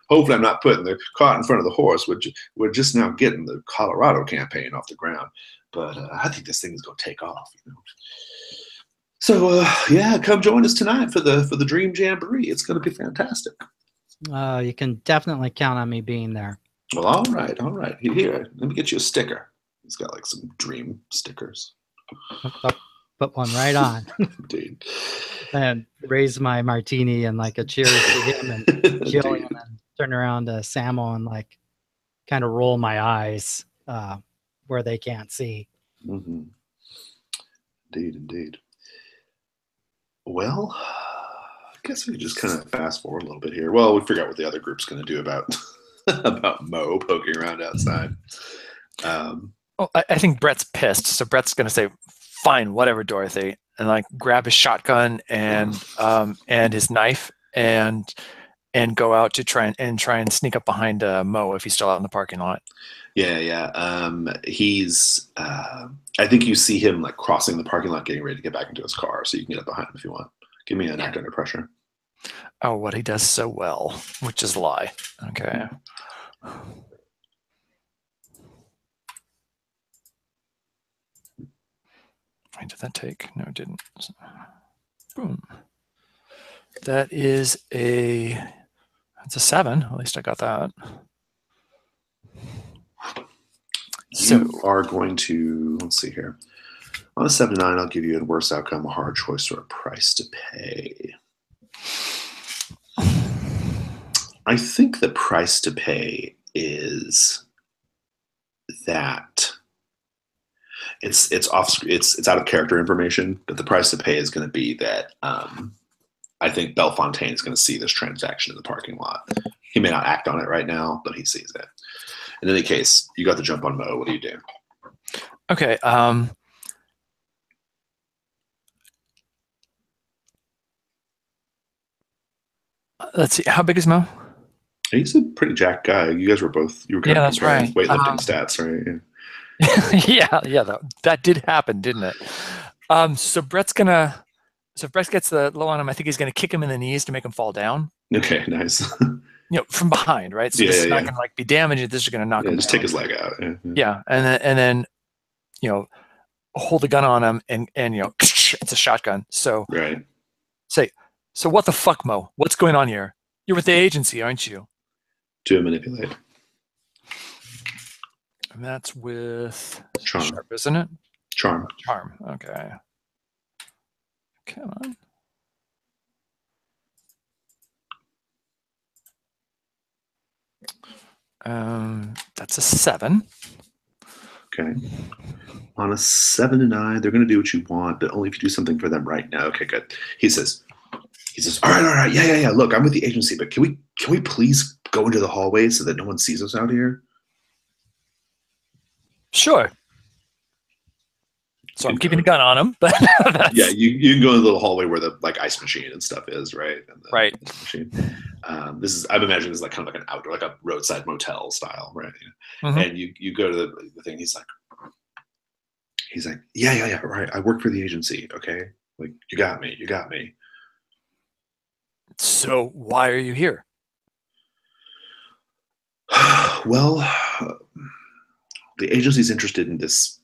hopefully I'm not putting the cart in front of the horse. We're just now getting the Colorado campaign off the ground. But I think this thing is going to take off, So come join us tonight for the Dream Jamboree. It's going to be fantastic. You can definitely count on me being there. Well, all right. Here, let me get you a sticker. It's got like some dream stickers. I'll put one right on. Indeed. And raise my martini and like a cheers to him and Jillian, and turn around to Samo and like kind of roll my eyes where they can't see. Mm-hmm. Indeed. Well, I guess we just kind of fast forward a little bit here. Well, we figure out what the other group's going to do about Mo poking around outside. I think Brett's pissed, so Brett's going to say, "Fine, whatever, Dorothy," and like grab his shotgun and his knife and go out to try and sneak up behind Mo if he's still out in the parking lot. Yeah. He's. I think you see him like crossing the parking lot, getting ready to get back into his car, so you can get up behind him if you want. Give me an act under pressure. Oh, what he does so well, which is lie. Okay. Wait, did that take? No, it didn't. Boom. That is that's a 7. At least I got that. You are going to, let's see here. On a 7 to 9, I'll give you a worse outcome, a hard choice, or a price to pay. I think the price to pay is that it's out of character information, but the price to pay is going to be that I think Bellefontaine is going to see this transaction in the parking lot. He may not act on it right now, but he sees it. In any case, you got the jump on Mo. What do you do? Okay. Let's see. How big is Mo? He's a pretty jacked guy. You guys were both. You were kind of that's right. Weightlifting stats, right? Yeah. That did happen, didn't it? So if Brett gets the low on him, I think he's gonna kick him in the knees to make him fall down. Okay, nice. from behind, right? So this is not going to like be damaged. This is going to knock him just down. take his leg out. Yeah, and then hold the gun on him, and it's a shotgun. So right. say, so what the fuck, Mo? What's going on here? You're with the agency, aren't you? To manipulate. And that's with Charm. Sharp, isn't it? Charm. Charm. Okay. Come on. That's a 7. Okay. On a 7 and 9, they're going to do what you want, but only if you do something for them right now. Okay, good. He says, all right. Yeah. Look, I'm with the agency, but can we please go into the hallway so that no one sees us out here? Sure. So I'm keeping the gun on him, but yeah, you can go in the little hallway where the like ice machine and stuff is, right? And right. Machine. I'm imagining this is like kind of like an outdoor, like a roadside motel style, right? Mm-hmm. And you go to the thing. He's like, yeah, right. I work for the agency. Okay, like you got me. So why are you here? Well, the agency's interested in this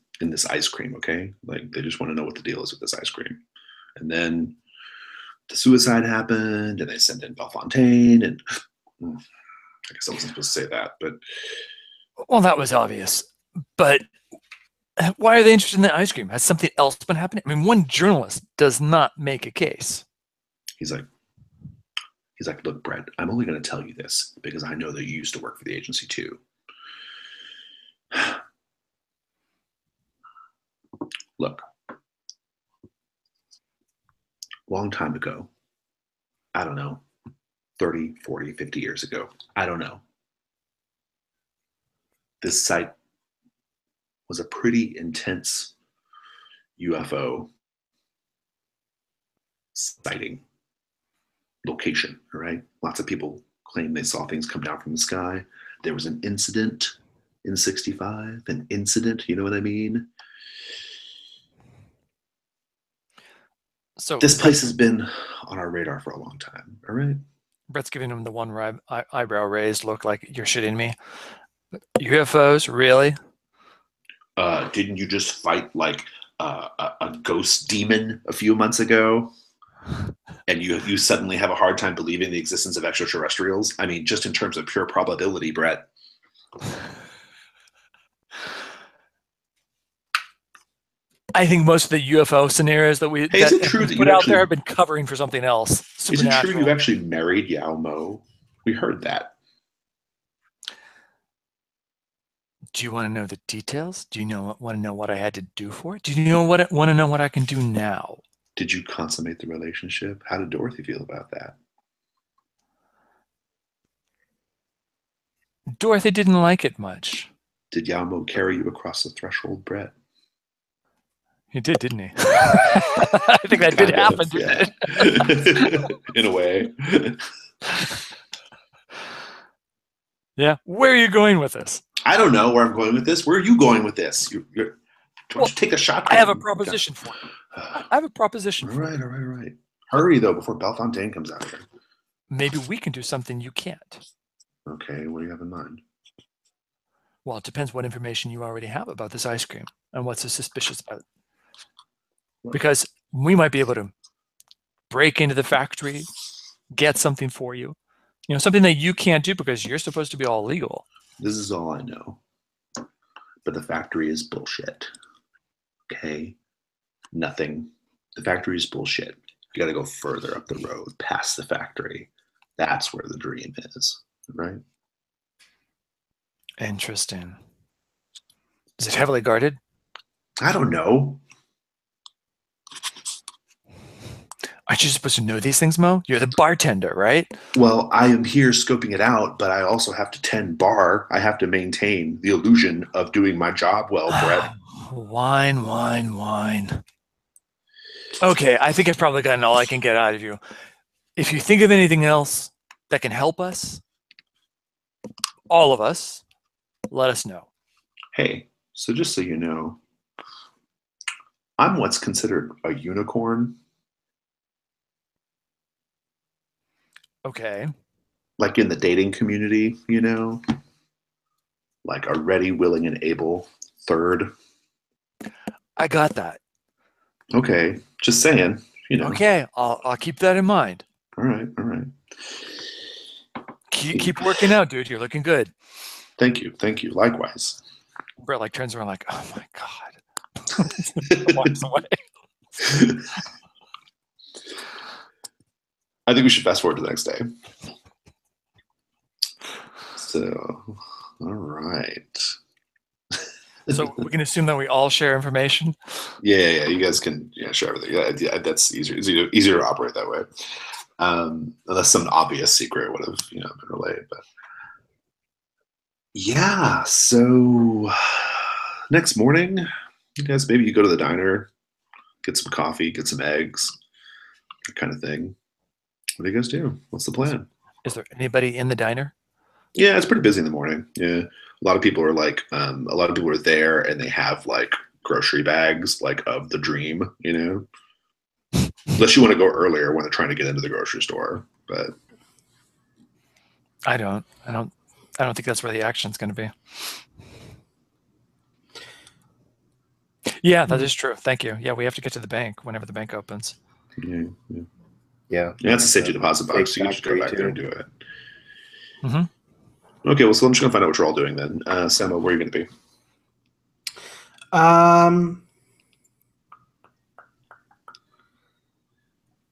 ice cream. Okay, like they just want to know what the deal is with this ice cream. And then the suicide happened, and they sent in Bellefontaine, and I guess I wasn't supposed to say that, but well, that was obvious. But why are they interested in the ice cream? Has something else been happening? I mean, one journalist does not make a case. He's like, look, Brett, I'm only going to tell you this because I know that you used to work for the agency too. Look, long time ago, I don't know, 30, 40, 50 years ago, I don't know. This site was a pretty intense UFO sighting location, all right? Lots of people claim they saw things come down from the sky. There was an incident in 65, an incident, you know what I mean? So this place has been on our radar for a long time, all right? Brett's giving him the one eyebrow raised look like you're shitting me. UFOs, really? Didn't you just fight like a ghost demon a few months ago? And you suddenly have a hard time believing the existence of extraterrestrials? I mean, just in terms of pure probability, Brett. I think most of the UFO scenarios that we is it true that put out there have been covering for something else. Is it true you actually married Yao Mo? We heard that. Do you want to know the details? Do you want to know what I had to do for it? Do you want to know what I can do now? Did you consummate the relationship? How did Dorothy feel about that? Dorothy didn't like it much. Did Yao Mo carry you across the threshold, Brett? He did, didn't he? I think that did happen, didn't it? In a way. Yeah. Where are you going with this? I don't know where I'm going with this. Where are you going with this? Why don't you take a shot? I have a proposition for you. I have a proposition for you. All right. Hurry, though, before Bellefontaine comes out here. Maybe we can do something you can't. Okay, what do you have in mind? Well, it depends what information you already have about this ice cream and what's so suspicious about it. Because we might be able to break into the factory, get something for you. You know, something that you can't do because you're supposed to be all legal. This is all I know. But the factory is bullshit. Okay? Nothing. The factory is bullshit. You got to go further up the road, past the factory. That's where the dream is, right? Interesting. Is it heavily guarded? I don't know. Aren't you supposed to know these things, Mo? You're the bartender, right? Well, I am here scoping it out, but I also have to tend bar. I have to maintain the illusion of doing my job well, Brett. Wine. Okay, I think I've probably gotten all I can get out of you. If you think of anything else that can help us, all of us, let us know. Hey, so just so you know, I'm what's considered a unicorn. Okay. like in the dating community, you know, like a ready, willing, and able third. I got that. Okay, just saying, you know. Okay, I'll keep that in mind. All right, all right. Keep working out, dude. You're looking good. Thank you, thank you. Likewise. Brett like turns around like, oh my god, walks away. I think we should fast forward to the next day. So, all right. So we can assume that we all share information. Yeah. You guys can share everything. Yeah, that's easier. It's easier to operate that way. Unless some obvious secret would have been relayed. But yeah. So next morning, you guys maybe you go to the diner, get some coffee, get some eggs, that kind of thing. What do you guys do? What's the plan? Is there anybody in the diner? Yeah, it's pretty busy in the morning. Yeah, a lot of people are like, a lot of people are there, and they have like grocery bags, like of the dream, you know. Unless you want to go earlier when they're trying to get into the grocery store, but I don't think that's where the action's going to be. Yeah, that is true. Thank you. Yeah, we have to get to the bank whenever the bank opens. Yeah, it's a safety deposit box, so you can just go back there and do it. Mm-hmm. Okay, well, so I'm just gonna find out what you're all doing then. Samo, where are you gonna be?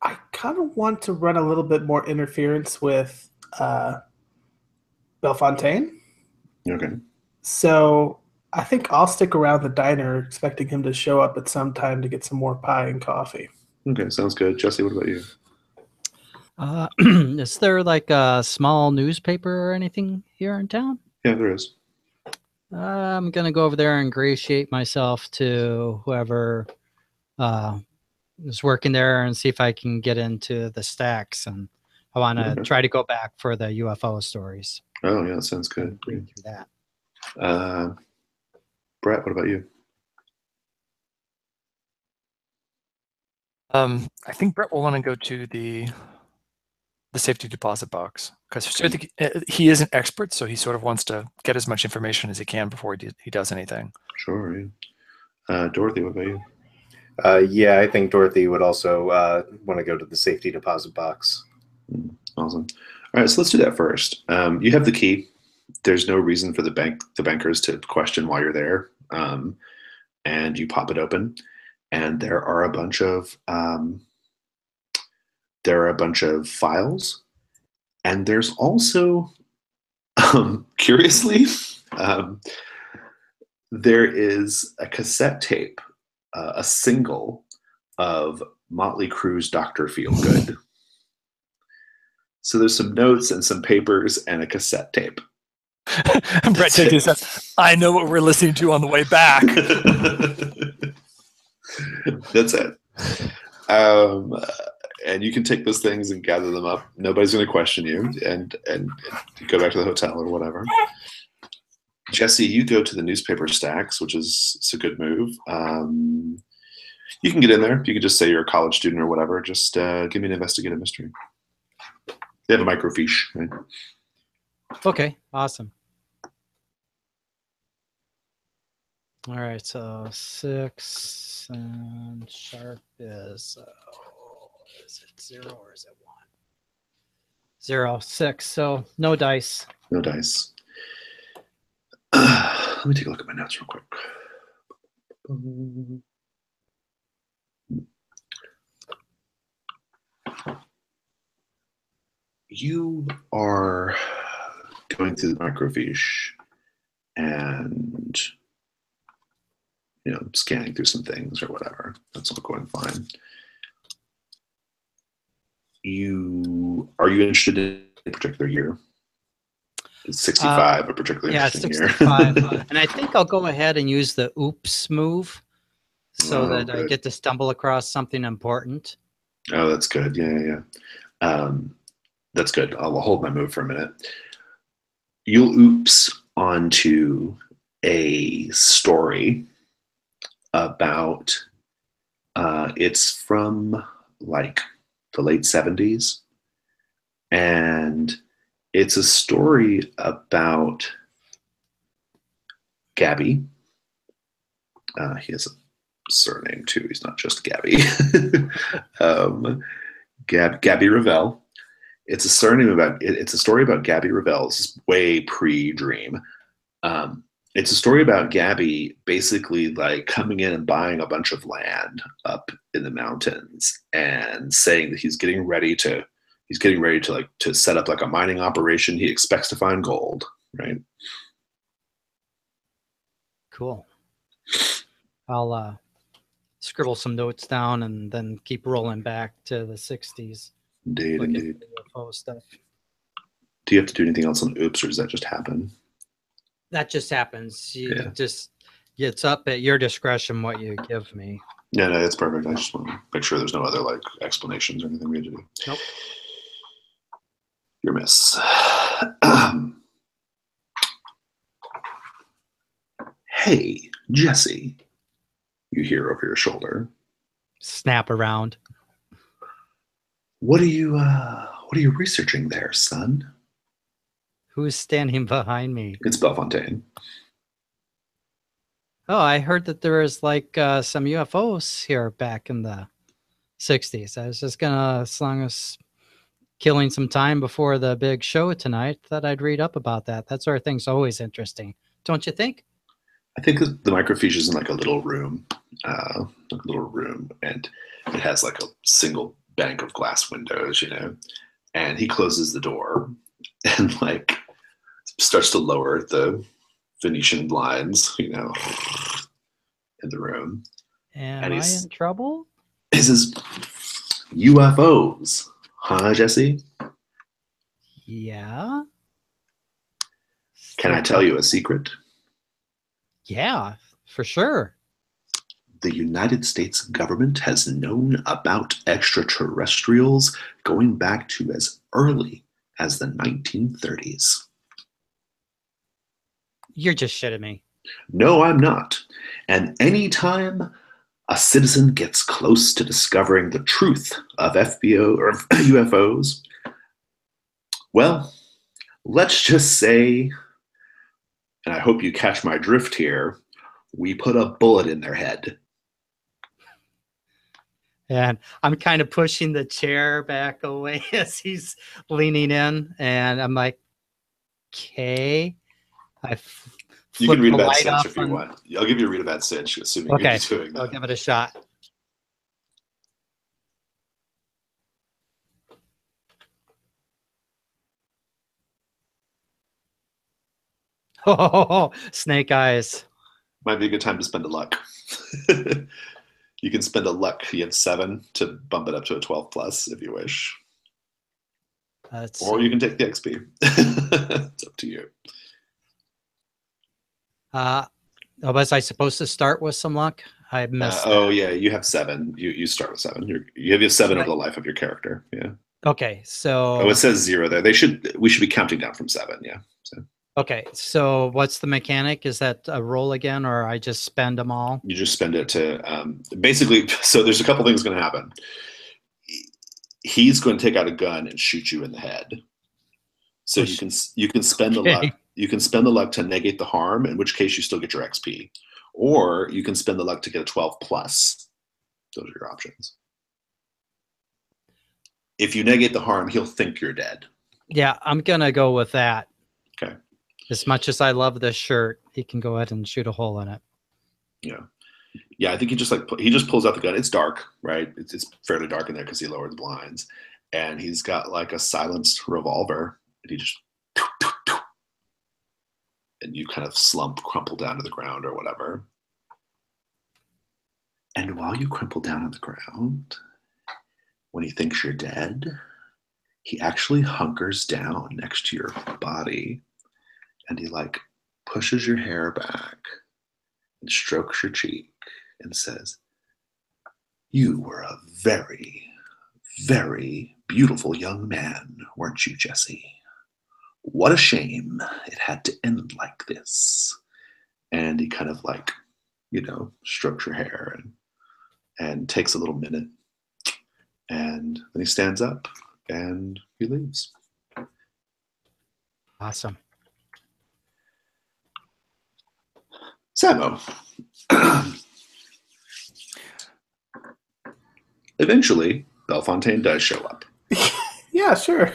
I kind of want to run a little bit more interference with Bellefontaine. Okay. So I think I'll stick around the diner, expecting him to show up at some time to get some more pie and coffee. Okay, sounds good. Jesse, what about you? Is there like a small newspaper or anything here in town? Yeah, there is. I'm gonna go over there and ingratiate myself to whoever is working there and see if I can get into the stacks. And I want to try to go back for the UFO stories. Oh yeah, that sounds good. Read through that. Brett, what about you? I think Brett will want to go to the safety deposit box because he is an expert, so he sort of wants to get as much information as he can before he does anything. Sure. Yeah. Dorothy, what about you? Yeah, I think Dorothy would also want to go to the safety deposit box. Awesome. All right, so let's do that first. You have the key. There's no reason for the bankers to question why you're there. And you pop it open, and there are a bunch of files, and there's also, curiously, there is a cassette tape, a single of Motley Crue's Dr. Feelgood. So there's some notes and some papers and a cassette tape. Brett says, I know what we're listening to on the way back. That's it. And you can take those things and gather them up. Nobody's going to question you, and go back to the hotel or whatever. Jesse, you go to the newspaper stacks, which is a good move. You can get in there. You can just say you're a college student or whatever. Just give me an investigative mystery. They have a microfiche, right? Okay, awesome. All right, so 6 and sharp is it 0 or is it 1? 0, 6. So no dice. No dice. Let me take a look at my notes real quick. You are going through the microfiche and scanning through some things or whatever. That's all going fine. Are you interested in a particular year? Is 65 a particularly interesting year? 65. And I think I'll go ahead and use the oops move so that I get to stumble across something important. Oh, that's good. Yeah. That's good. I'll hold my move for a minute. You'll oops onto a story about, it's from like the late 70s. And It's a story about Gabby. He has a surname too. He's not just Gabby. Gabby Revell. It's a story about Gabby Revell. This is way pre-Dream. It's a story about Gabby basically like coming in and buying a bunch of land up in the mountains and saying that he's getting ready to set up like a mining operation. He expects to find gold, right? Cool. I'll scribble some notes down and then keep rolling back to the 60s. Indeed. UFO stuff. Do you have to do anything else on Oops, or does that just happen? That just happens. It's up at your discretion what you give me. Yeah, no, that's perfect. I just want to make sure there's no other like explanations or anything we have to do. Nope. Your miss. Hey, Jesse. You hear over your shoulder. Snap around. What are you researching there, son? Who's standing behind me? It's Bellefontaine. Oh, I heard that there was like some UFOs here back in the 60s. I was just gonna, as long as killing some time before the big show tonight, thought I'd read up about that. That sort of thing's always interesting, don't you think? I think the microfiche is in like a little room, and it has like a single bank of glass windows, and he closes the door and like starts to lower the Venetian blinds, in the room. Am I in trouble? He says, UFOs, huh, Jesse? Yeah. Can I tell you a secret? Yeah, for sure. The United States government has known about extraterrestrials going back to as early as the 1930s. You're just shitting me. No, I'm not. And anytime a citizen gets close to discovering the truth of FBO or UFOs, well, let's just say, and I hope you catch my drift here, we put a bullet in their head. And I'm kind of pushing the chair back away as he's leaning in. And I'm like, okay. You can read about Cinch if you want. I'll give you a read about Cinch, assuming you're doing that. I'll give it a shot. Oh, snake eyes. Might be a good time to spend a luck. You can spend a luck. You have 7 to bump it up to a 12 plus if you wish. Or you can take the XP. It's up to you. Was I supposed to start with some luck? I missed. Yeah, you have 7. You start with 7. You have 7 over the life of your character. Yeah. Okay, so. It says 0 there. We should be counting down from 7. Yeah. So. Okay, so what's the mechanic? Is that a roll again, or I just spend them all? You just spend it to basically. So there's a couple things going to happen. He's going to take out a gun and shoot you in the head. So you can spend the luck. You can spend the luck to negate the harm, in which case you still get your XP, or you can spend the luck to get a 12 plus. Those are your options. If you negate the harm, he'll think you're dead. Yeah, I'm gonna go with that. Okay. As much as I love this shirt, he can go ahead and shoot a hole in it. Yeah. I think he just pulls out the gun. It's dark, right? It's fairly dark in there because he lowered the blinds, and he's got like a silenced revolver, and he just, and you kind of crumple down to the ground or whatever. And while you crumple down on the ground, when he thinks you're dead, he actually hunkers down next to your body. And he like pushes your hair back and strokes your cheek and says, "You were a very, very beautiful young man, weren't you, Jesse? What a shame it had to end like this." And he kind of like, strokes your hair and takes a little minute. And then he stands up and he leaves. Awesome. Samo. Eventually, Bellefontaine does show up. Yeah, sure.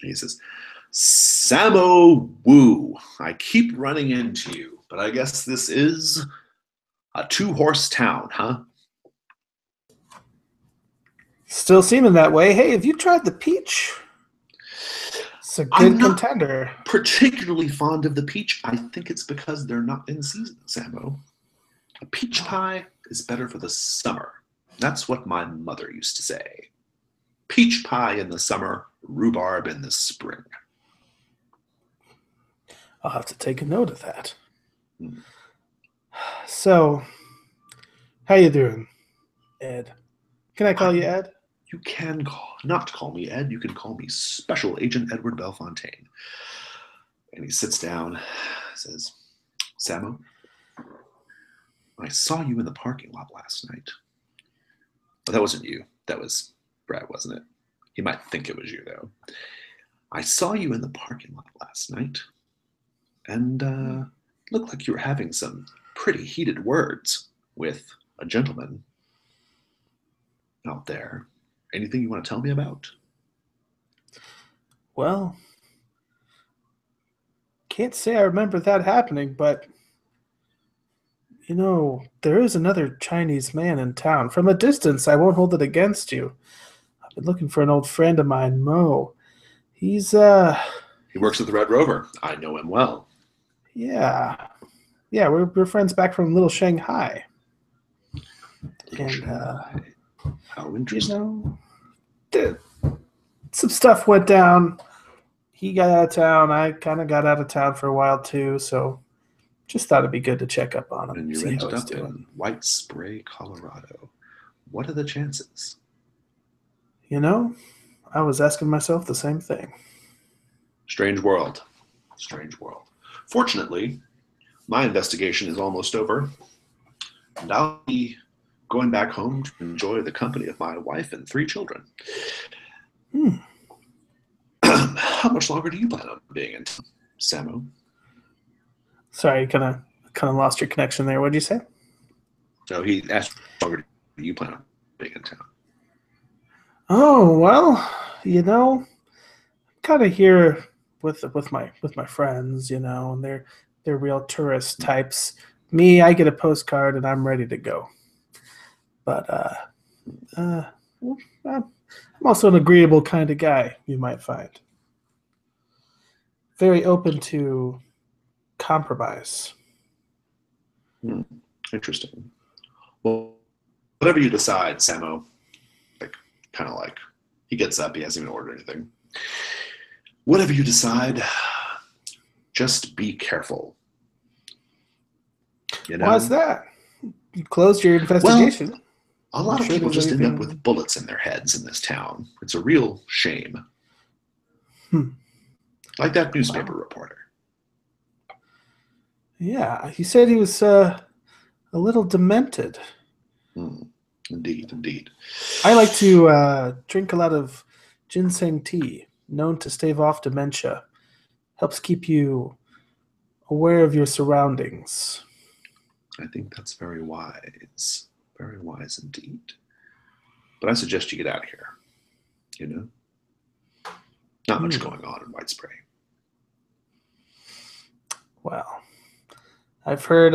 He says, Samo Wu, I keep running into you, but I guess this is a two-horse town, huh? Still seeming that way. Hey, have you tried the peach? It's a good contender. Particularly fond of the peach. I think it's because they're not in season, Samo. A peach pie is better for the summer. That's what my mother used to say. Peach pie in the summer, rhubarb in the spring. I'll have to take a note of that. So, how you doing, Ed? Can I call you Ed? You can not call me Ed. You can call me Special Agent Edward Bellefontaine. And he sits down, says, Samo, I saw you in the parking lot last night. Well, that wasn't you. That was Brad, wasn't it? He might think it was you, though. I saw you in the parking lot last night, and looked like you were having some pretty heated words with a gentleman out there. Anything you want to tell me about? Well, can't say I remember that happening, but you know, there is another Chinese man in town. From a distance, I won't hold it against you. I've been looking for an old friend of mine, Mo. He works at the Red Rover. I know him well. Yeah, we're friends back from Little Shanghai. And how interesting. You know, some stuff went down. He got out of town. I kind of got out of town for a while too. So just thought it'd be good to check up on him. And you ended up in White Spray, Colorado. What are the chances? You know, I was asking myself the same thing. Strange world. Strange world. Fortunately, my investigation is almost over, and I'll be going back home to enjoy the company of my wife and 3 children. How much longer do you plan on being in town, Samo? Sorry, kind of lost your connection there. What did you say? So he asked, how longer do you plan on being in town? Oh, well, you know, I'm kind of here with my friends, you know, and they're real tourist types. Me, I get a postcard and I'm ready to go. But I'm also an agreeable kind of guy, you might find. Very open to compromise. Interesting. Well, whatever you decide, Samo, like he gets up, he hasn't even ordered anything. Whatever you decide, just be careful. You know? Why's that? You closed your investigation. Well, a lot of people just end up with bullets in their heads in this town. It's a real shame. Like that newspaper reporter. Yeah, he said he was a little demented. Indeed. I like to drink a lot of ginseng tea, known to stave off dementia. Helps keep you aware of your surroundings. I think that's very wise. Very wise indeed. But I suggest you get out of here. You know? Not much going on in White Spray. Well, I've heard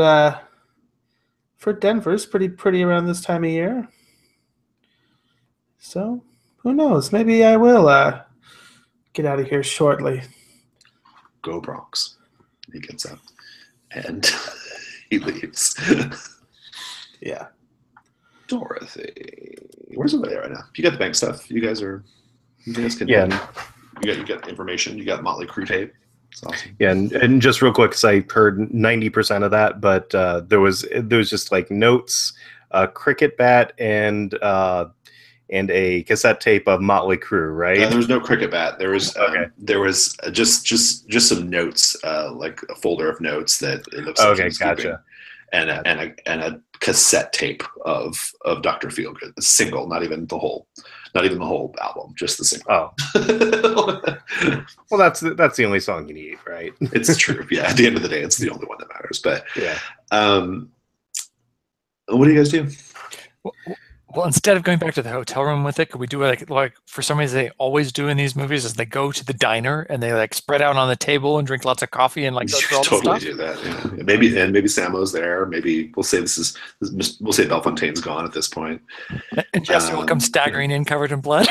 Denver's pretty around this time of year. So, who knows? Maybe I will get out of here shortly. Go Bronx. He gets up and he leaves. Yeah. Dorothy. Where's everybody right now? You got the bank stuff. You guys can. Yeah. You got information. You got Motley Crue tape. It's awesome. Yeah, and just real quick, because I heard 90% of that, but there was just like notes, a cricket bat, and a cassette tape of Motley Crue, right? There was no cricket bat. There was there was just some notes, like a folder of notes that it looks like okay, gotcha. And a cassette tape of Dr. Feelgood, a single, not even the whole album, just the single. Oh, well, that's the only song you need, right? It's true. Yeah, at the end of the day, it's the only one that matters. But yeah. What do you guys do? Well, instead of going back to the hotel room with it, could we do like for some reason they always do in these movies is they go to the diner and they like spread out on the table and drink lots of coffee and like go through all the totally stuff? Do that. Yeah. Maybe Samo's there. Maybe we'll say Belfontaine's gone at this point. And Jesse will come staggering in covered in blood.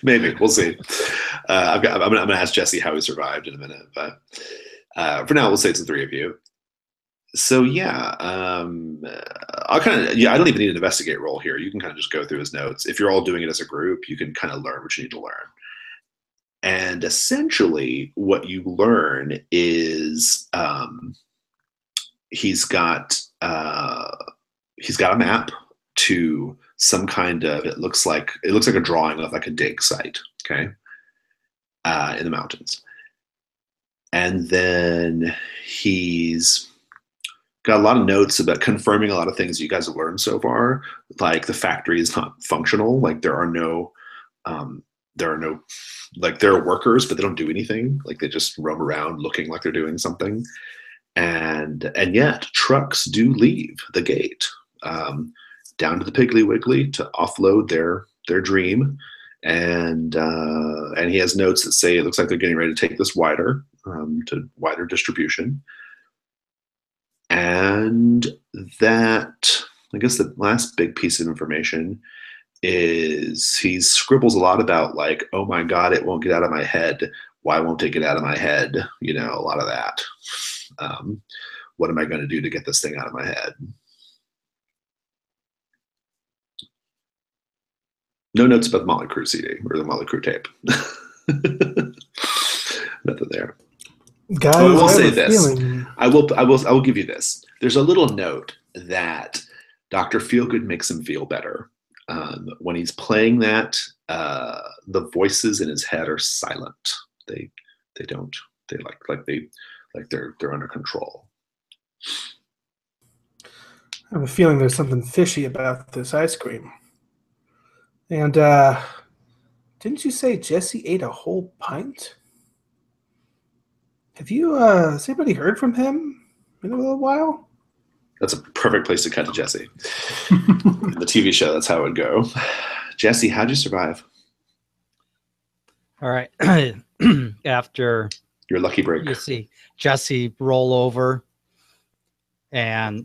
Maybe we'll see. I'm gonna ask Jesse how he survived in a minute, but for now we'll say it's the three of you. So yeah, I don't even need an investigate roll here. You can kind of just go through his notes. If you're all doing it as a group, you can kind of learn what you need to learn. And essentially, what you learn is he's got a map to some kind of it looks like a drawing of like a dig site, okay, in the mountains. And then he's got a lot of notes about confirming a lot of things you guys have learned so far. Like the factory is not functional. Like there are workers, but they don't do anything. Like they just roam around looking like they're doing something. And yet trucks do leave the gate down to the Piggly Wiggly to offload their dream. And he has notes that say it looks like they're getting ready to take this wider to wider distribution. And that, I guess the last big piece of information is he scribbles a lot about like, oh my God, it won't get out of my head. Why won't it get out of my head? You know, a lot of that. What am I going to do to get this thing out of my head? No notes about the Motley Crue CD or the Motley Crue tape. Nothing there. Guys, I will say this. I will give you this. There's a little note that Dr. Feelgood makes him feel better. When he's playing that, the voices in his head are silent. They're under control. I have a feeling there's something fishy about this ice cream. And didn't you say Jesse ate a whole pint? Have you, has anybody heard from him in a little while? That's a perfect place to cut to Jesse. In the TV show, that's how it would go. Jesse, how'd you survive? All right. After your lucky break, you see Jesse roll over and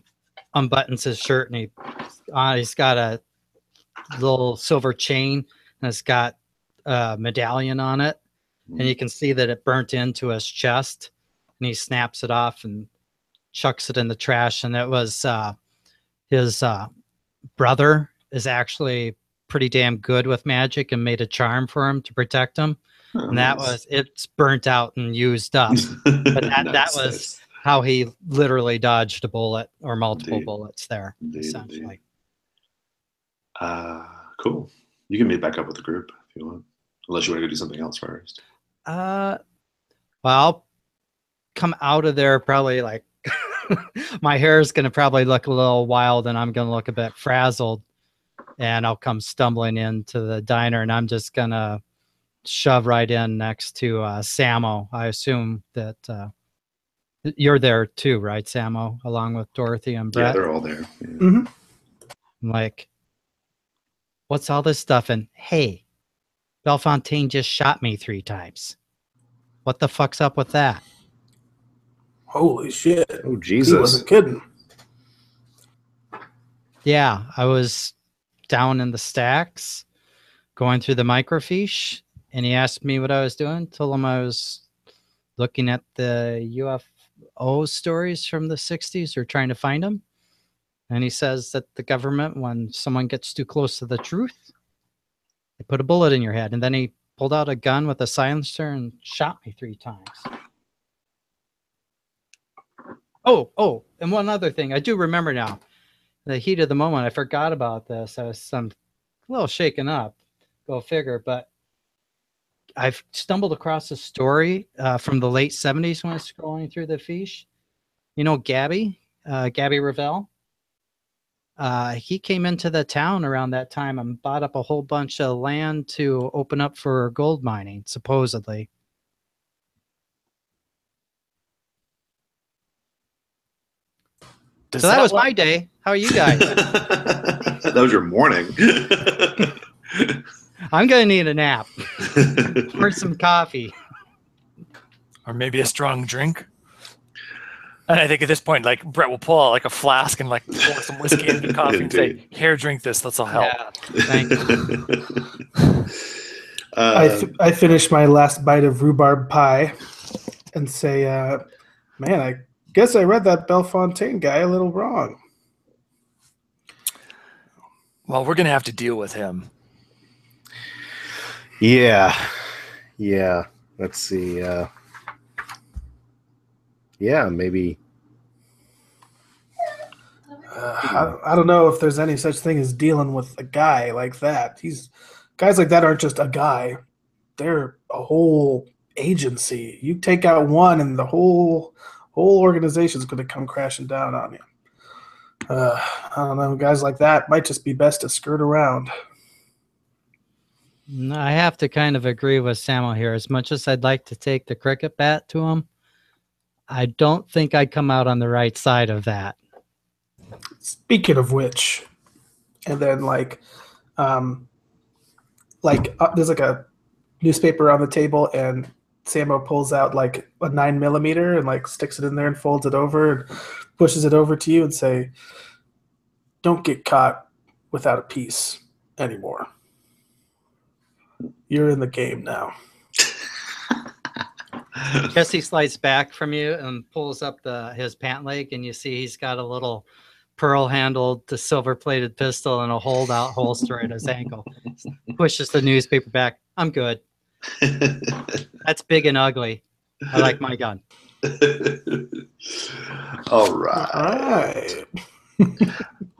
unbuttons his shirt, and he's got a little silver chain, and it's got a medallion on it. And you can see that it burnt into his chest, and he snaps it off and chucks it in the trash. And it was his brother is actually pretty damn good with magic and made a charm for him to protect him. Oh, and it's burnt out and used up. But that was how he literally dodged a bullet or multiple bullets there, essentially. Cool. You can meet back up with the group if you want, unless you want to go do something else first. Well, I'll come out of there probably like my hair is going to probably look a little wild, and I'm going to look a bit frazzled, and I'll come stumbling into the diner, and I'm just going to shove right in next to Samo. I assume that you're there too, right, Samo, along with Dorothy and Brett? Yeah, they're all there. Yeah. Mm-hmm. I'm like, what's all this stuff? And hey, Bellefontaine just shot me 3 times. What the fuck's up with that? Holy shit. Oh, Jesus. He wasn't kidding. Yeah, I was down in the stacks going through the microfiche, and he asked me what I was doing. Told him I was looking at the UFO stories from the 60s or trying to find them. And he says that the government, when someone gets too close to the truth, they put a bullet in your head. And then he pulled out a gun with a silencer and shot me 3 times. Oh, and one other thing. I do remember now. In the heat of the moment, I forgot about this. I was a little shaken up. Go figure. But I've stumbled across a story from the late 70s when I was scrolling through the fiche. You know Gabby? Gabby Revelle? He came into the town around that time and bought up a whole bunch of land to open up for gold mining, supposedly. So that was my day. How are you guys? That was your morning. I'm going to need a nap or some coffee. Or maybe a strong drink. And I think at this point, like, Brett will pull out like a flask and like pour some whiskey into the coffee and say, "Here, drink this. This'll help." Yeah, thank you. I finished my last bite of rhubarb pie and say, man, I guess I read that Bellefontaine guy a little wrong. Well, we're going to have to deal with him. Yeah. Let's see. Yeah, maybe. I don't know if there's any such thing as dealing with a guy like that. Guys like that aren't just a guy; they're a whole agency. You take out one, and the whole organization is going to come crashing down on you. I don't know. Guys like that might just be best to skirt around. I have to kind of agree with Samuel here. As much as I'd like to take the cricket bat to him, I don't think I'd come out on the right side of that. Speaking of which, and then there's like a newspaper on the table, and Samo pulls out like a 9mm and like sticks it in there and folds it over and pushes it over to you and say, "Don't get caught without a piece anymore. You're in the game now." Jesse slides back from you and pulls up his pant leg, and you see he's got a little pearl-handled, silver-plated pistol and a hold-out holster at his ankle. Pushes the newspaper back. I'm good. That's big and ugly. I like my gun. All right.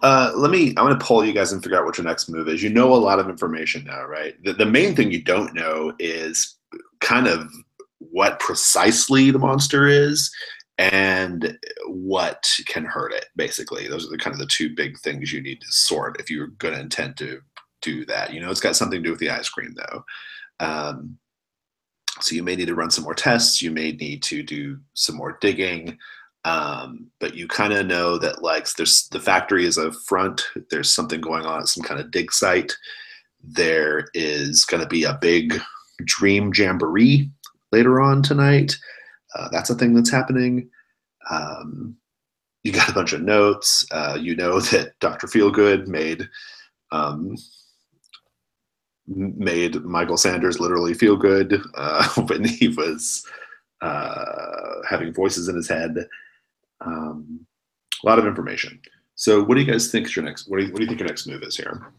I'm going to poll you guys and figure out what your next move is. You know a lot of information now, right? The main thing you don't know is kind of what precisely the monster is and what can hurt it, basically. Those are kind of the two big things you need to sort if you're going to intend to do that. You know, it's got something to do with the ice cream, though. So you may need to run some more tests. You may need to do some more digging. But you kind of know that, like, the factory is a front. There's something going on at some kind of dig site. There is going to be a big dream jamboree later on tonight. That's a thing that's happening. You got a bunch of notes. You know that Dr. Feelgood made Michael Sanders literally feel good when he was having voices in his head. A lot of information. So, what do you guys think is your next? What do you think your next move is here?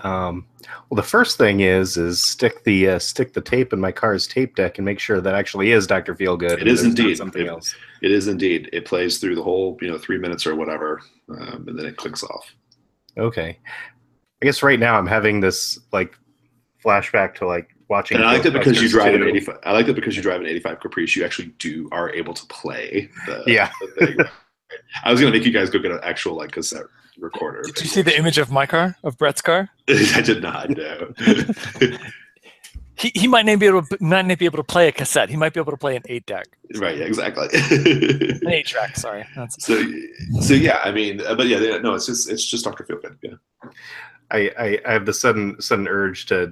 Well, the first thing is stick the tape in my car's tape deck and make sure that actually is Dr. Feelgood. It is indeed something else. It is indeed. It plays through the whole 3 minutes or whatever, and then it clicks off. Okay. I guess right now I'm having this like flashback to like watching. And I like that because you drive an 85. I like that because you drive an 85 Caprice. You actually are able to play the thing. I was gonna make you guys go get an actual like cassette recorder. Did you see the image of my car, of Brett's car? I did not. No. He might not be able to play a cassette. He might be able to play an 8-deck. Right. Yeah, exactly. An 8-track. Sorry. So yeah. I mean, but yeah, no. It's just Dr. Feelgood. Yeah. I have the sudden urge to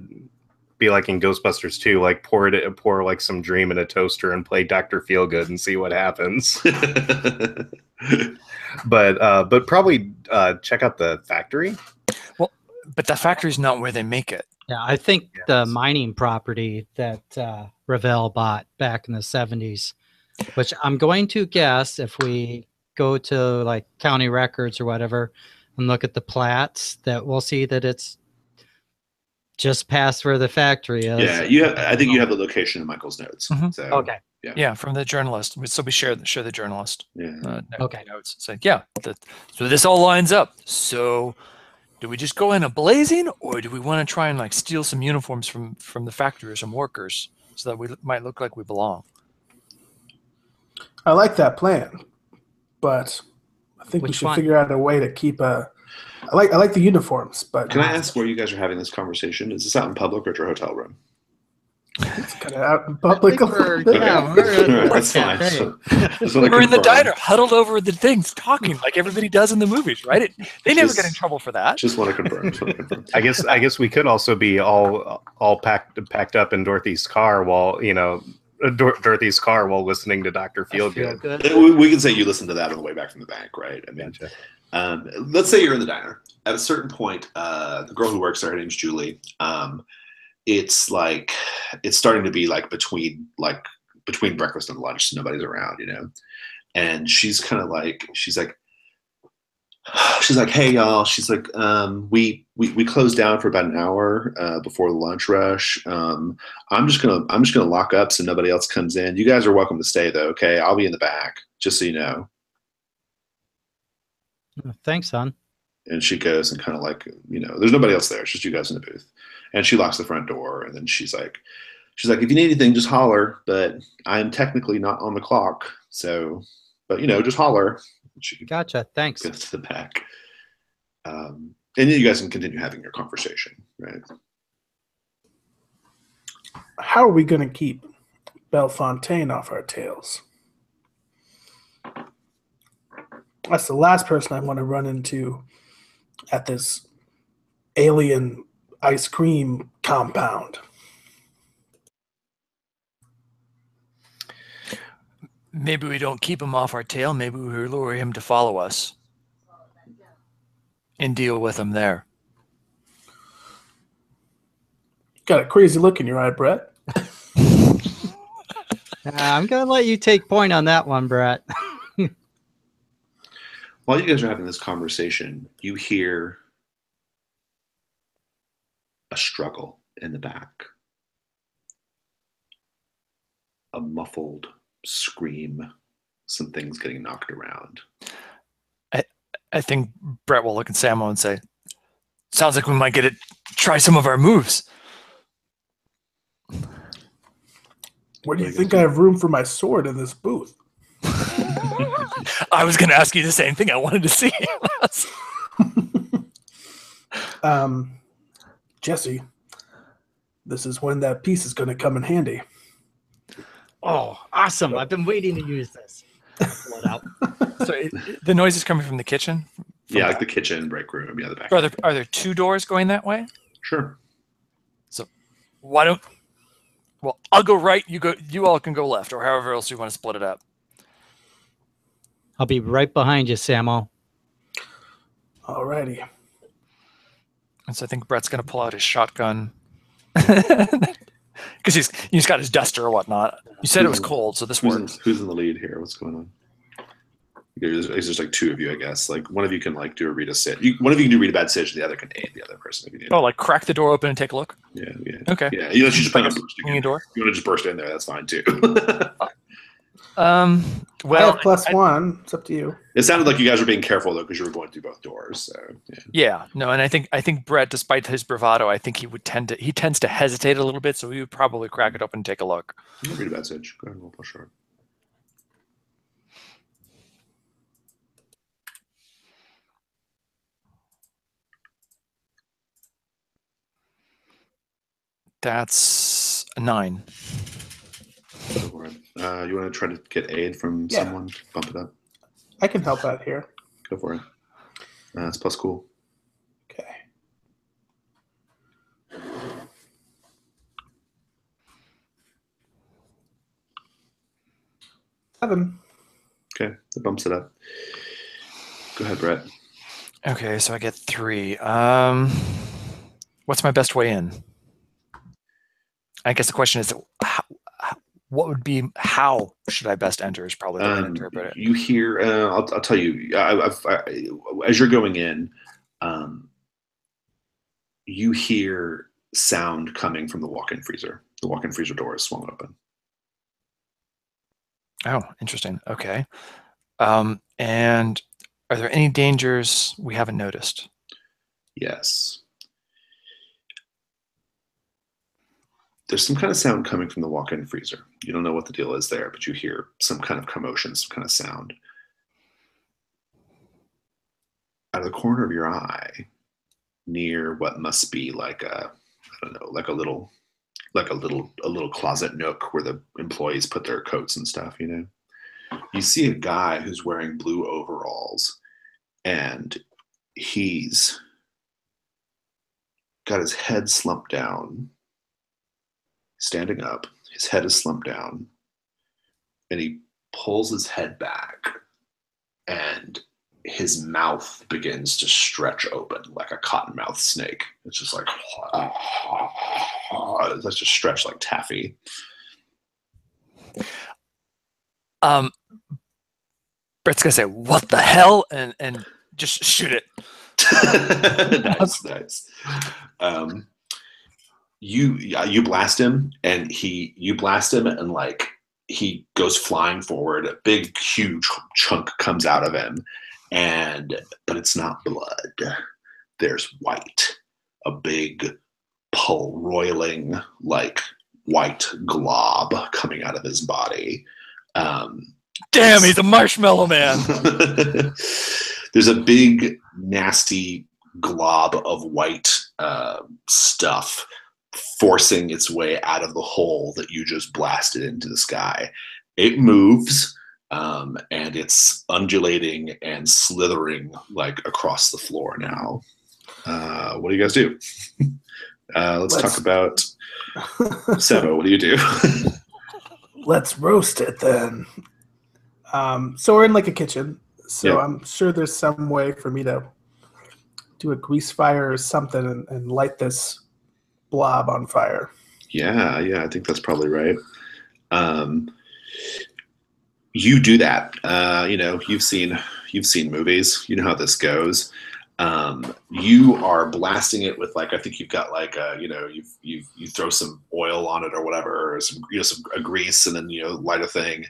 be like in Ghostbusters 2, like pour like some dream in a toaster and play Dr. Feelgood and see what happens. But probably check out the factory. Well, but the factory's not where they make it. Yeah, I think the mining property that Revelle bought back in the 70s, which I'm going to guess if we go to like county records or whatever and look at the plats, that we'll see that it's just past where the factory is. Yeah, I think you have the location in Michael's notes. Mm-hmm. So, okay. Yeah, from the journalist. So we share the journalist. Yeah. Okay. Notes. So so this all lines up. So do we just go in a blazing, or do we want to try and like steal some uniforms from the factory or some workers so that we might look like we belong? I like that plan. but I think we Which should one? figure out a way to keep a. I like the uniforms, but Can I ask where you guys are having this conversation? Is this out in public or at your hotel room? it's kind of out in public a little bit. Yeah, we're All right, that's fine. cafe. So, just wanna We're in the confirm. diner, huddled over the things, talking like everybody does in the movies, right? They never get in trouble for that. Just want to confirm. Just want to confirm. I guess we could also be all packed up in Dorothy's car while Dorothy's car while listening to Dr. Feelgood. We can say you listened to that on the way back from the bank, right? I mean, let's say you're in the diner. At a certain point, the girl who works there, her name's Julie. It's starting to be between breakfast and lunch, so nobody's around, And she's like, hey y'all. She's like, we closed down for about an hour before the lunch rush. I'm just gonna lock up so nobody else comes in. You guys are welcome to stay though, okay? I'll be in the back, just so you know. Thanks, hon. And she goes and kind of there's nobody else there. It's just you guys in the booth. And she locks the front door. And then she's like, if you need anything, just holler. But I'm technically not on the clock. So, but just holler. She Gotcha. Thanks. goes to the back. And then you guys can continue having your conversation, right? How are we going to keep Bellefontaine off our tails? That's the last person I want to run into at this alien ice cream compound. Maybe we don't keep him off our tail. Maybe we lure him to follow us and deal with him there. Got a crazy look in your eye, Brett. I'm going to let you take point on that one, Brett. While you guys are having this conversation, you hear a struggle in the back. A muffled scream, some things getting knocked around. I think Brett will look at Samo and say, sounds like we might get to try some of our moves. Where do you think I have room for my sword in this booth? I was going to ask you the same thing. I wanted to see. Jesse, this is when that piece is going to come in handy. Oh, awesome. I've been waiting to use this. Pull it out. So the noise is coming from the kitchen? Yeah, like the kitchen, break room, the back. Are there two doors going that way? Sure. So I'll go right, you all can go left, or however else you want to split it up. I'll be right behind you, Samo. Alrighty. And so I think Brett's going to pull out his shotgun. Because he's got his duster or whatnot. You said it was cold, so this works. Who's in the lead here? What's going on? There's just two of you, I guess. One of you can do a read a sit. One of you can do read a bad sit, the other can aid the other person if you need. Oh, crack the door open and take a look? Yeah. Okay. Yeah, you just bring a door. You want to just burst in there? That's fine too. I have +1. It's up to you. It sounded like you guys were being careful though, because you were going through both doors. So yeah. No, and I think Brett, despite his bravado, I think he tends to hesitate a little bit, so he would probably crack it open and take a look. Read a bad sitch. Go ahead, we'll push hard. That's a 9. You want to try to get aid from someone? Bump it up. I can help out here. Go for it. It's plus cool. Okay. Seven. Okay, that bumps it up. Go ahead, Brett. Okay, so I get 3. What's my best way in? I guess the question is, how should I best enter is probably the way to interpret it. You hear, I'll tell you, as you're going in, you hear sound coming from the walk-in freezer. The walk-in freezer door is swung open. Oh, interesting. Okay. And are there any dangers we haven't noticed? Yes. There's some kind of sound coming from the walk-in freezer. You don't know what the deal is there, but you hear some kind of commotion, some kind of sound. out of the corner of your eye, near what must be like a, I don't know, like a little closet nook where the employees put their coats and stuff, you know, you see a guy who's wearing blue overalls, and he's got his head slumped down, standing up. His head is slumped down, and he pulls his head back, and his mouth begins to stretch open like a cottonmouth snake. It's just like, that's just stretched like taffy. Brett's gonna say, "What the hell?" and just shoot it. Nice. You blast him, and like he goes flying forward. A big, huge chunk comes out of him, but it's not blood. There's white, a big, roiling, like white glob coming out of his body. Damn, he's a marshmallow man. There's a big, nasty glob of white stuff forcing its way out of the hole that you just blasted into the sky. It moves, and it's undulating and slithering like across the floor now. What do you guys do? Let's talk about Sebo. What do you do? Let's roast it then. So we're in like a kitchen. So Yeah. I'm sure there's some way for me to do a grease fire or something and light this blob on fire. Yeah, I think that's probably right. You do that. You know, you've seen movies. You know how this goes. You are blasting it with, like, I think you've got like you throw some oil on it or whatever, or some a grease, and then light a thing.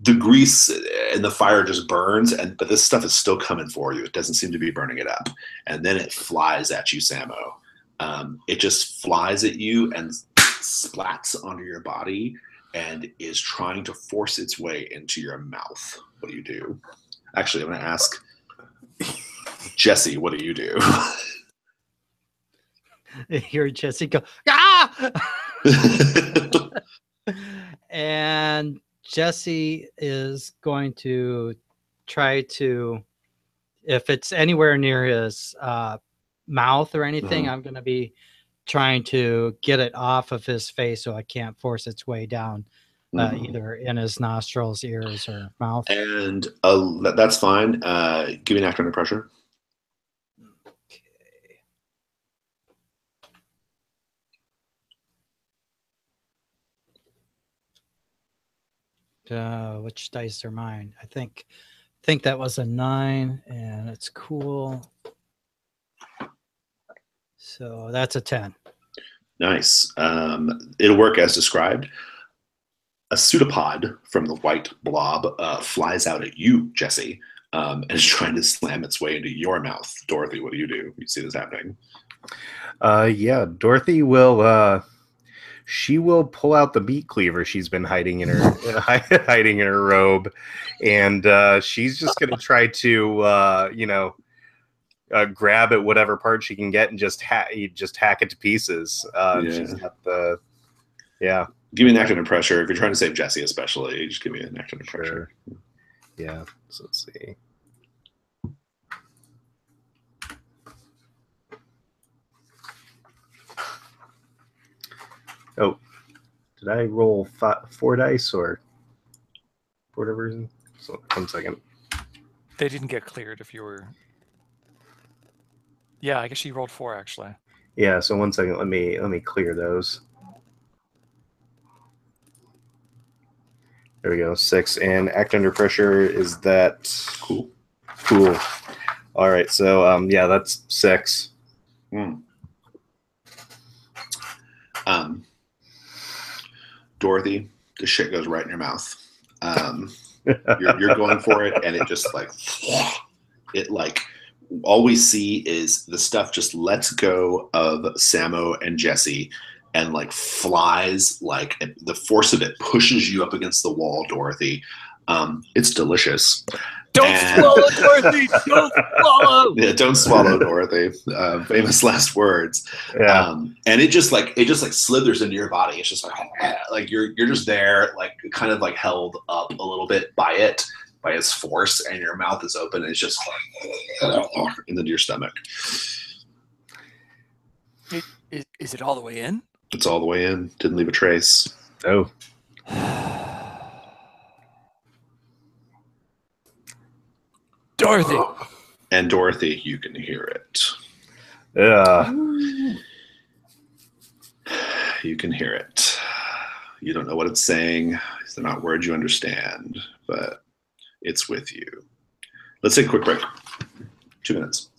The grease and the fire just burns, but this stuff is still coming for you. It doesn't seem to be burning it up, and then it flies at you, Samo. It just flies at you and splats onto your body and is trying to force its way into your mouth. What do you do? Actually, I'm going to ask Jesse, what do you do? I hear Jesse go, ah! And Jesse is going to try to, if it's anywhere near his mouth or anything, I'm going to be trying to get it off of his face so it can't force its way down either in his nostrils, ears, or mouth. And that's fine. Give me an act under pressure. Which dice are mine? I think that was a 9, and it's cool. So that's a 10. Nice. It'll work as described. A pseudopod from the white blob flies out at you, Jesse, and is trying to slam its way into your mouth. Dorothy, what do? You see this happening? Yeah, Dorothy will. She will pull out the meat cleaver she's been hiding in her robe, and she's just going to try to, grab at whatever part she can get and just hack it to pieces. She's got the Give me an act under pressure if you're trying to save Jesse, especially. Just give me an act under pressure. Yeah. So let's see. Oh, did I roll 4 dice or whatever? So 1 second. They didn't get cleared if you were. Yeah, I guess you rolled 4 actually. Yeah. So 1 second. Let me clear those. There we go. 6, and act under pressure. Is that cool? Cool. All right. So yeah, that's 6. Dorothy, the shit goes right in your mouth. You're going for it, and it just all we see is the stuff just lets go of Samo and Jesse and flies, the force of it pushes you up against the wall, Dorothy. It's delicious. Don't swallow, Dorothy. Don't swallow. Yeah, don't swallow, Dorothy. Famous last words. Yeah. And it just like slithers into your body. It's just like you're just there, like kind of like held up a little bit by its force, and your mouth is open. And it's just into your stomach. Is it all the way in? It's all the way in. Didn't leave a trace. Oh. Dorothy. And Dorothy, you can hear it. Yeah. You can hear it. You don't know what it's saying. They're not words you understand, but it's with you. Let's take a quick break. 2 minutes.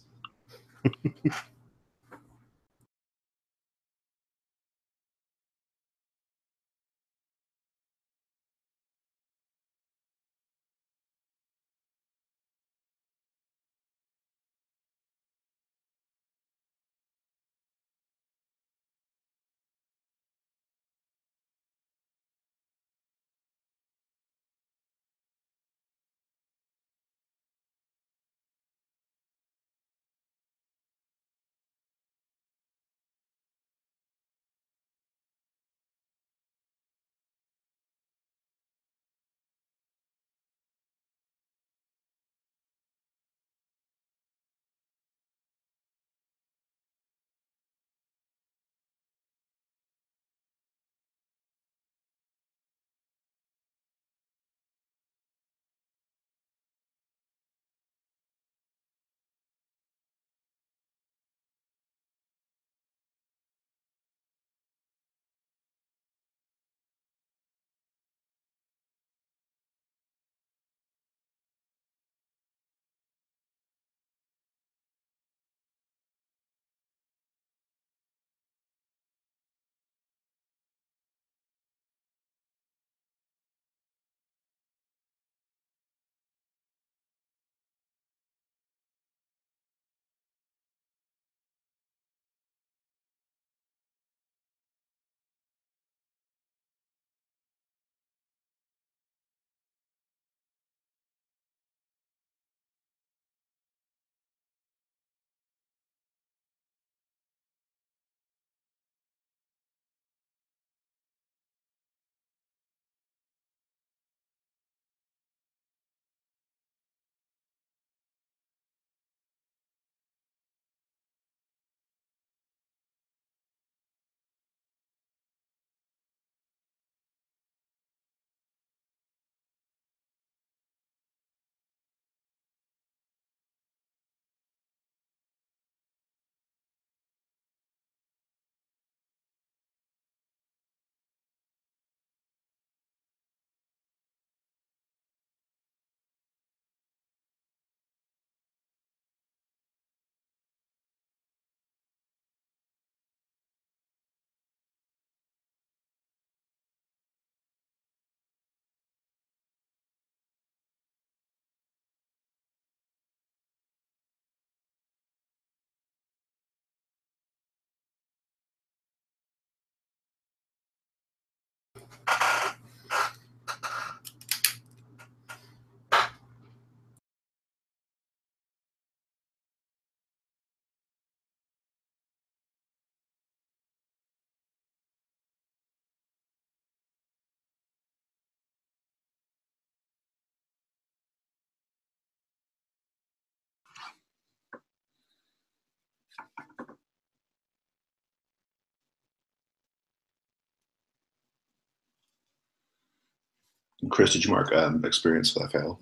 Chris, did you mark experience for that fail?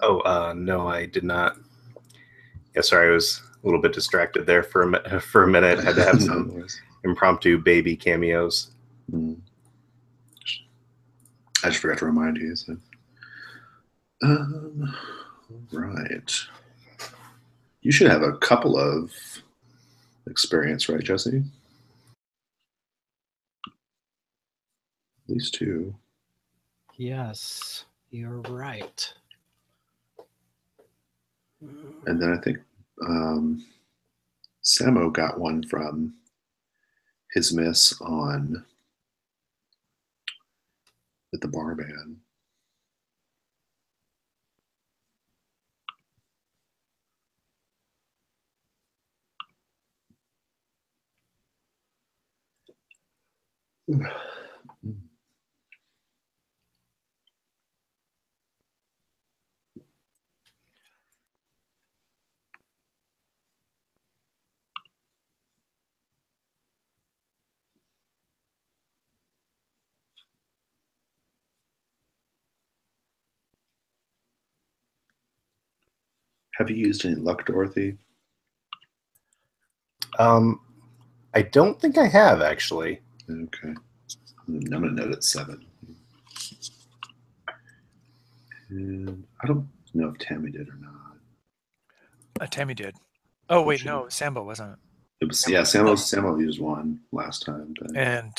Oh, no, I did not. Yeah, sorry, I was a little bit distracted there for a minute. Had to have some impromptu baby cameos. I just forgot to remind you. So. Right. You should have a couple of experience, right, Jesse? At least 2. Yes, you're right. And then I think Samo got one from his miss on at the bar band. Have you used any luck, Dorothy? I don't think I have, actually. Okay. I'm going to note it 7. And I don't know if Tammy did or not. Tammy did. Oh wait, no, Sambo wasn't it? It was Samo used 1 last time. But... And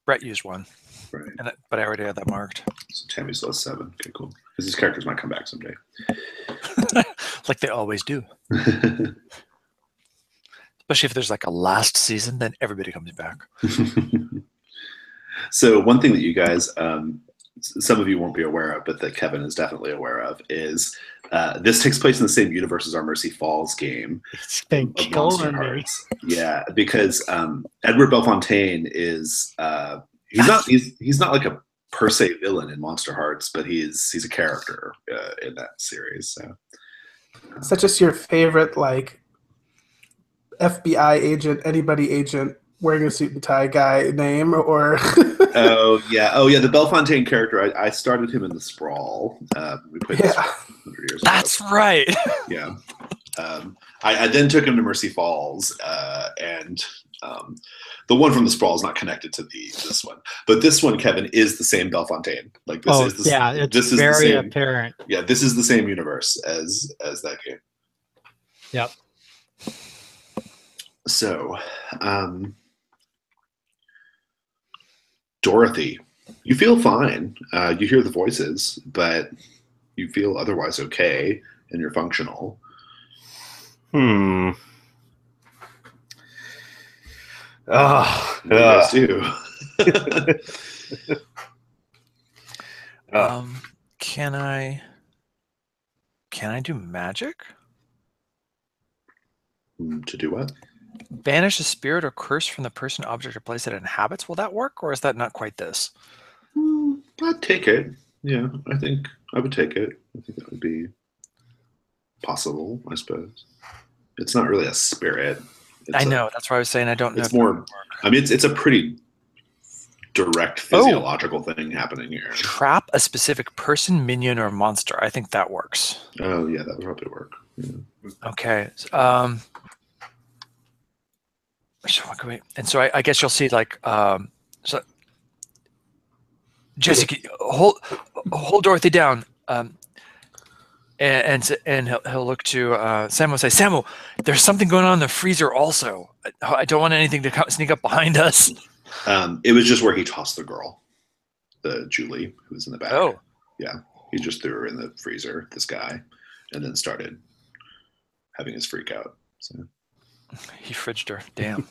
Brett used 1. Right. But I already had that marked. So Tammy still has 7. Okay, cool. Because these characters might come back someday. Like they always do. Especially if there's like a last season, then everybody comes back. So one thing that you guys, some of you won't be aware of, but that Kevin is definitely aware of, is this takes place in the same universe as our Mercy Falls game. It's been killing me. Yeah, because Edward Belfontaine is he's not like a per se villain in Monster Hearts, but he's a character in that series. So, is that just your favorite like FBI agent, anybody agent wearing a suit and tie guy name, or? Oh yeah, the Belfontaine character. I started him in the Sprawl. We played this 100 years ago. That's right. Yeah. I then took him to Mercy Falls, and the one from the Sprawl is not connected to this one, but this one, Kevin, is the same Belfontaine. Like this is the, yeah, it's this is very the same, apparent. Yeah, this is the same universe as that game. Yep. So, Dorothy, you feel fine. You hear the voices, but you feel otherwise okay, and you're functional. Oh, What do you guys do? Can I do magic? To do what? Banish a spirit or curse from the person, object, or place it inhabits. Will that work, or is that not quite this? I'd take it. Yeah, I think I would take it. I think that would be possible, I suppose. It's not really a spirit. I know. That's why I was saying I don't know. It's more. I mean, it's a pretty direct physiological thing happening here. Trap a specific person, minion, or monster. I think that works. Oh yeah, that would probably work. Yeah. Okay. And so I guess you'll see like so Jessica, hold Dorothy down, and he'll look to Samu and say, Samu, there's something going on in the freezer also. I don't want anything to sneak up behind us. It was just where he tossed the girl, the Julie, who was in the back. Oh, yeah, he just threw her in the freezer, this guy, and then started having his freak out. So. He fridged her. Damn.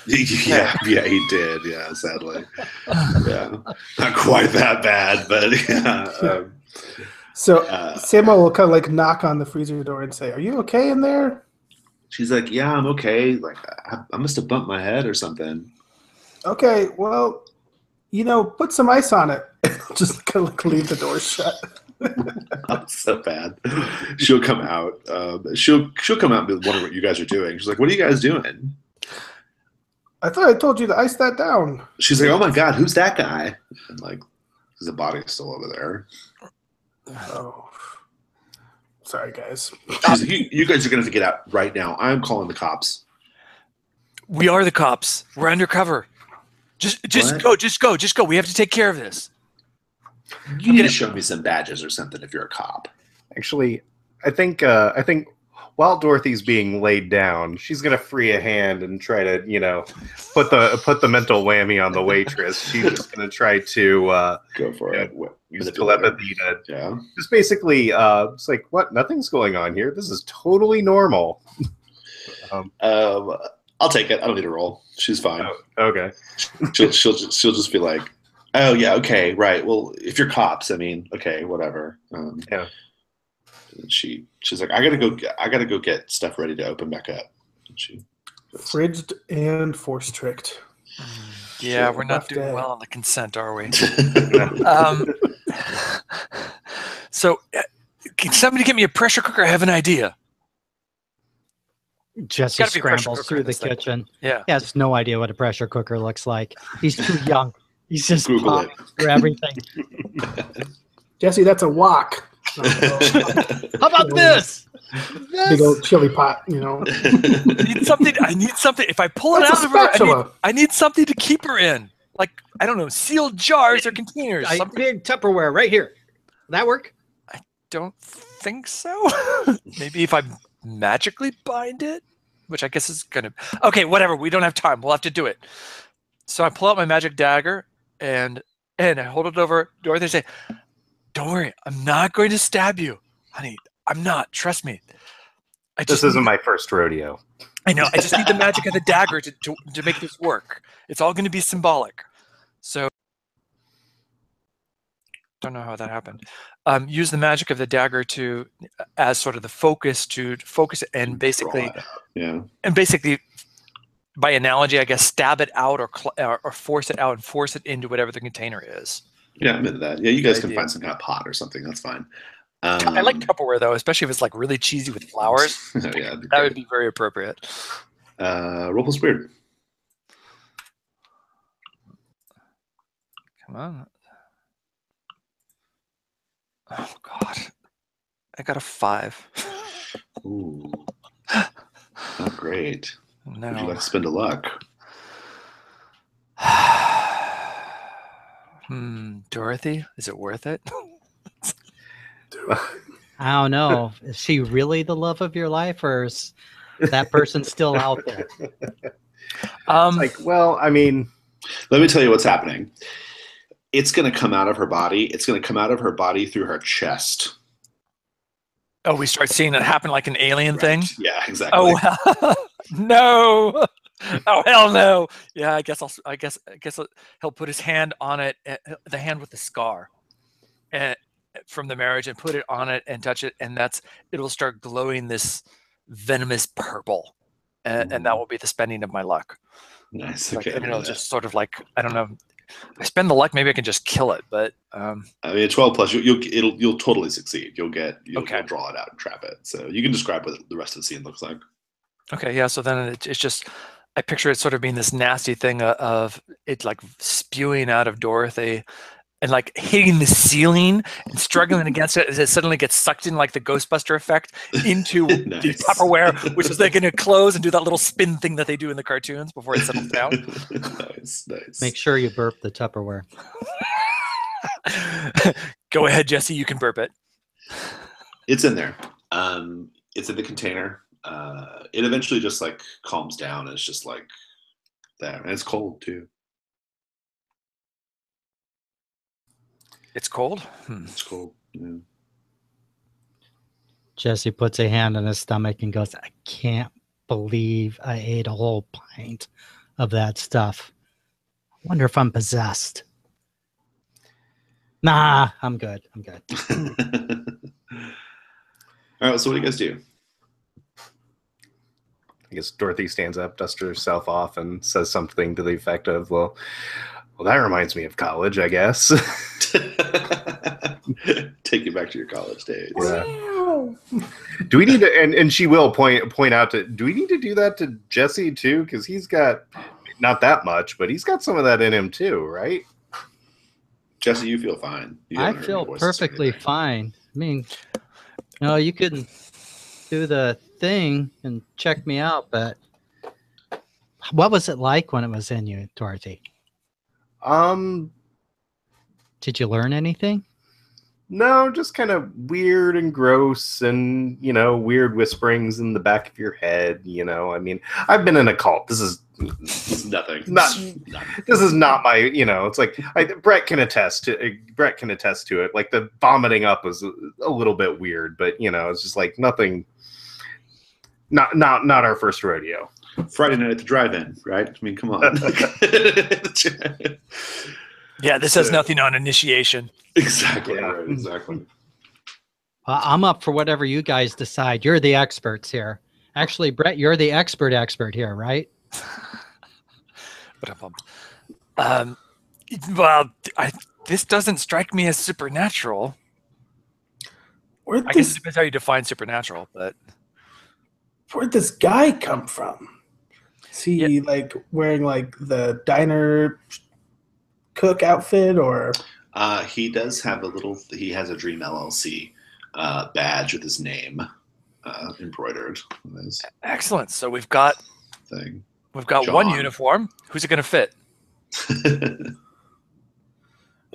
yeah, he did. Yeah, sadly. Yeah, not quite that bad, but yeah. So Samuel will kind of like knock on the freezer door and say, "Are you okay in there?" She's like, "Yeah, I'm okay. Like, I must have bumped my head or something." Okay, well, put some ice on it. Just kind of like leave the door shut. That's so bad. She'll come out. She'll come out and be wondering what you guys are doing. She's like, "What are you guys doing?" I thought I told you to ice that down. She's like, "Oh my God, who's that guy?" And like, because the body's still over there. Oh, sorry, guys. She's like, you guys are gonna have to get out right now. I'm calling the cops. We are the cops. We're undercover. Just go. We have to take care of this. You need to show me some badges or something if you're a cop. Actually, I think while Dorothy's being laid down, she's gonna free a hand and try to, put the mental whammy on the waitress. She's just gonna try to go for it. Use telepathy to just basically it's like, what? Nothing's going on here. This is totally normal. I'll take it. I don't need a roll. She's fine. Oh, okay. She'll just be like, oh yeah, okay, right. Well, if you're cops, I mean, okay, whatever. Yeah. She's like, I gotta go get stuff ready to open back up. And she fridged and force tricked. Yeah, Sure, we're not rough doing day. well on the consent, are we? So, can somebody get me a pressure cooker? I have an idea. Jesse Gotta be a pressure scrambles cooker through in the this thing. kitchen. Yeah. He has no idea what a pressure cooker looks like. He's too young. He's just Google popping it. through everything. Jesse, that's a wok. How about this? Big old chili pot, I need something. If I pull it That's out a of her, spatula. I need something to keep her in. Like, I don't know, sealed jars or containers. Something. Big Tupperware right here. Will that work? Don't think so. Maybe if I magically bind it, which I guess is gonna. Okay, whatever. We don't have time. We'll have to do it. So I pull out my magic dagger and I hold it over Dorothy and say, "Don't worry, I'm not going to stab you, honey. I'm not. Trust me. This isn't my first rodeo. I know. I just need the magic of the dagger to make this work. It's all going to be symbolic. So, don't know how that happened. Use the magic of the dagger as sort of the focus to focus it and basically, by analogy, I guess, stab it out or force it out and force it into whatever the container is. Yeah, I'm into that. Yeah, you guys can find some kind of pot or something. That's fine. I like Tupperware though, especially if it's like really cheesy with flowers. Yeah, that would be very appropriate. Roll plus weird. Come on. Oh God, I got a 5. Ooh, not great. No. Would you like to spend a luck? Dorothy, is it worth it? I don't know. Is she really the love of your life, or is that person still out there? Like, well, I mean, let me tell you what's happening. It's going to come out of her body. It's going to come out of her body through her chest. Oh, we start seeing it happen like an alien thing? Yeah, exactly. Oh, no. Oh, hell no. Yeah, I guess he'll put his hand on it, the hand with the scar from the marriage, and put it on it and touch it, and it'll start glowing this venomous purple. And that will be the spending of my luck. Nice. Like, Okay. and it'll just sort of like, I don't know. I spend the luck, maybe I can just kill it, but I mean, 12 plus, you'll totally succeed. You'll draw it out and trap it. So you can describe what the rest of the scene looks like. Okay, yeah. So then it's just, I picture it sort of being this nasty thing of it like spewing out of Dorothy and like hitting the ceiling and struggling against it as it suddenly gets sucked in like the Ghostbuster effect into Nice. the Tupperware, which is then going to close and do that little spin thing that they do in the cartoons before it settles down. Nice. Make sure you burp the Tupperware. Go ahead, Jesse. You can burp it. It's in there. It's in the container. It eventually just like calms down. And it's just like there, and it's cold too. It's cold. It's cold. Yeah. Jesse puts a hand on his stomach and goes, I can't believe I ate a whole pint of that stuff. I wonder if I'm possessed. Nah, I'm good. All right. So what do you guys do? I guess Dorothy stands up, dusts herself off, and says something to the effect of, well, that reminds me of college, I guess. Take you back to your college days. Yeah. Do we need to, and she will point out do we need to do that to Jesse too? Because he's got, not that much, but he's got some of that in him too, right? Jesse, you feel fine. I feel perfectly fine. I mean, you can do the thing and check me out, but what was it like when it was in you, Dorothy? Did you learn anything? No, just kind of weird and gross and, weird whisperings in the back of your head, I mean, I've been in a cult. This is nothing. This is not my, it's like Brett can attest to it. Like the vomiting up was a little bit weird, but it's just like nothing, not our first rodeo. Friday night at the drive-in, right? I mean, come on. Yeah, this has nothing on initiation. Exactly. Yeah. Right, exactly. I'm up for whatever you guys decide. You're the experts here. Actually, Brett, you're the expert here, right? Well, this doesn't strike me as supernatural. I guess it depends how you define supernatural, but where'd this guy come from? Is he like wearing like the diner cook outfit, or? He does have he has a Dream LLC badge with his name embroidered. Excellent. So we've got John. one uniform. Who's it going to fit?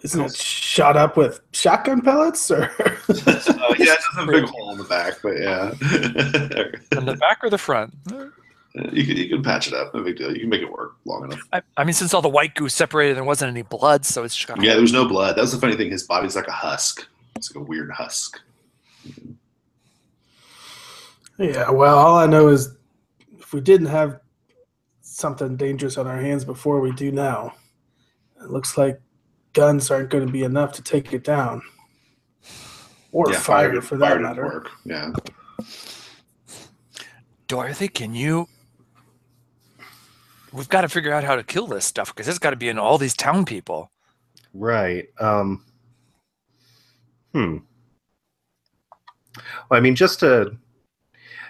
Isn't it shot up with shotgun pellets? Or yeah, it has a big hole in the back, but yeah. In the back or the front? You can patch it up. No big deal. You can make it work long enough. I mean, since all the white goo separated, there wasn't any blood, so it's just got. Yeah, there was no blood. That was the funny thing. His body's like a husk. It's like a weird husk. Yeah. Well, all I know is if we didn't have something dangerous on our hands before, we do now. It looks like guns aren't going to be enough to take it down, or fire for that matter. Work. Yeah. Dorothy, can you? We've got to figure out how to kill this stuff because it's got to be in all these town people. Right. Well, I mean, just to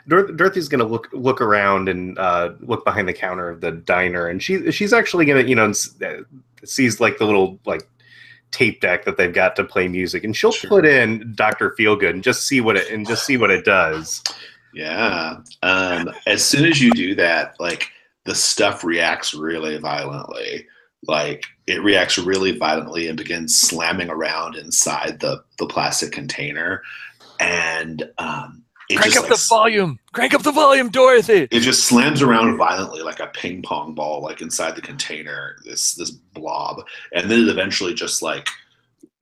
Dorothy's going to look around and look behind the counter of the diner, and she's actually going to sees like the little like tape deck that they've got to play music, and she'll put in Dr. Feelgood and just see what it does. Yeah. As soon as you do that, like the stuff reacts really violently. Like it reacts really violently and begins slamming around inside the plastic container, and Crank up the volume! Crank up the volume, Dorothy! It just slams around violently like a ping pong ball, like inside the container, this blob. And then it eventually just like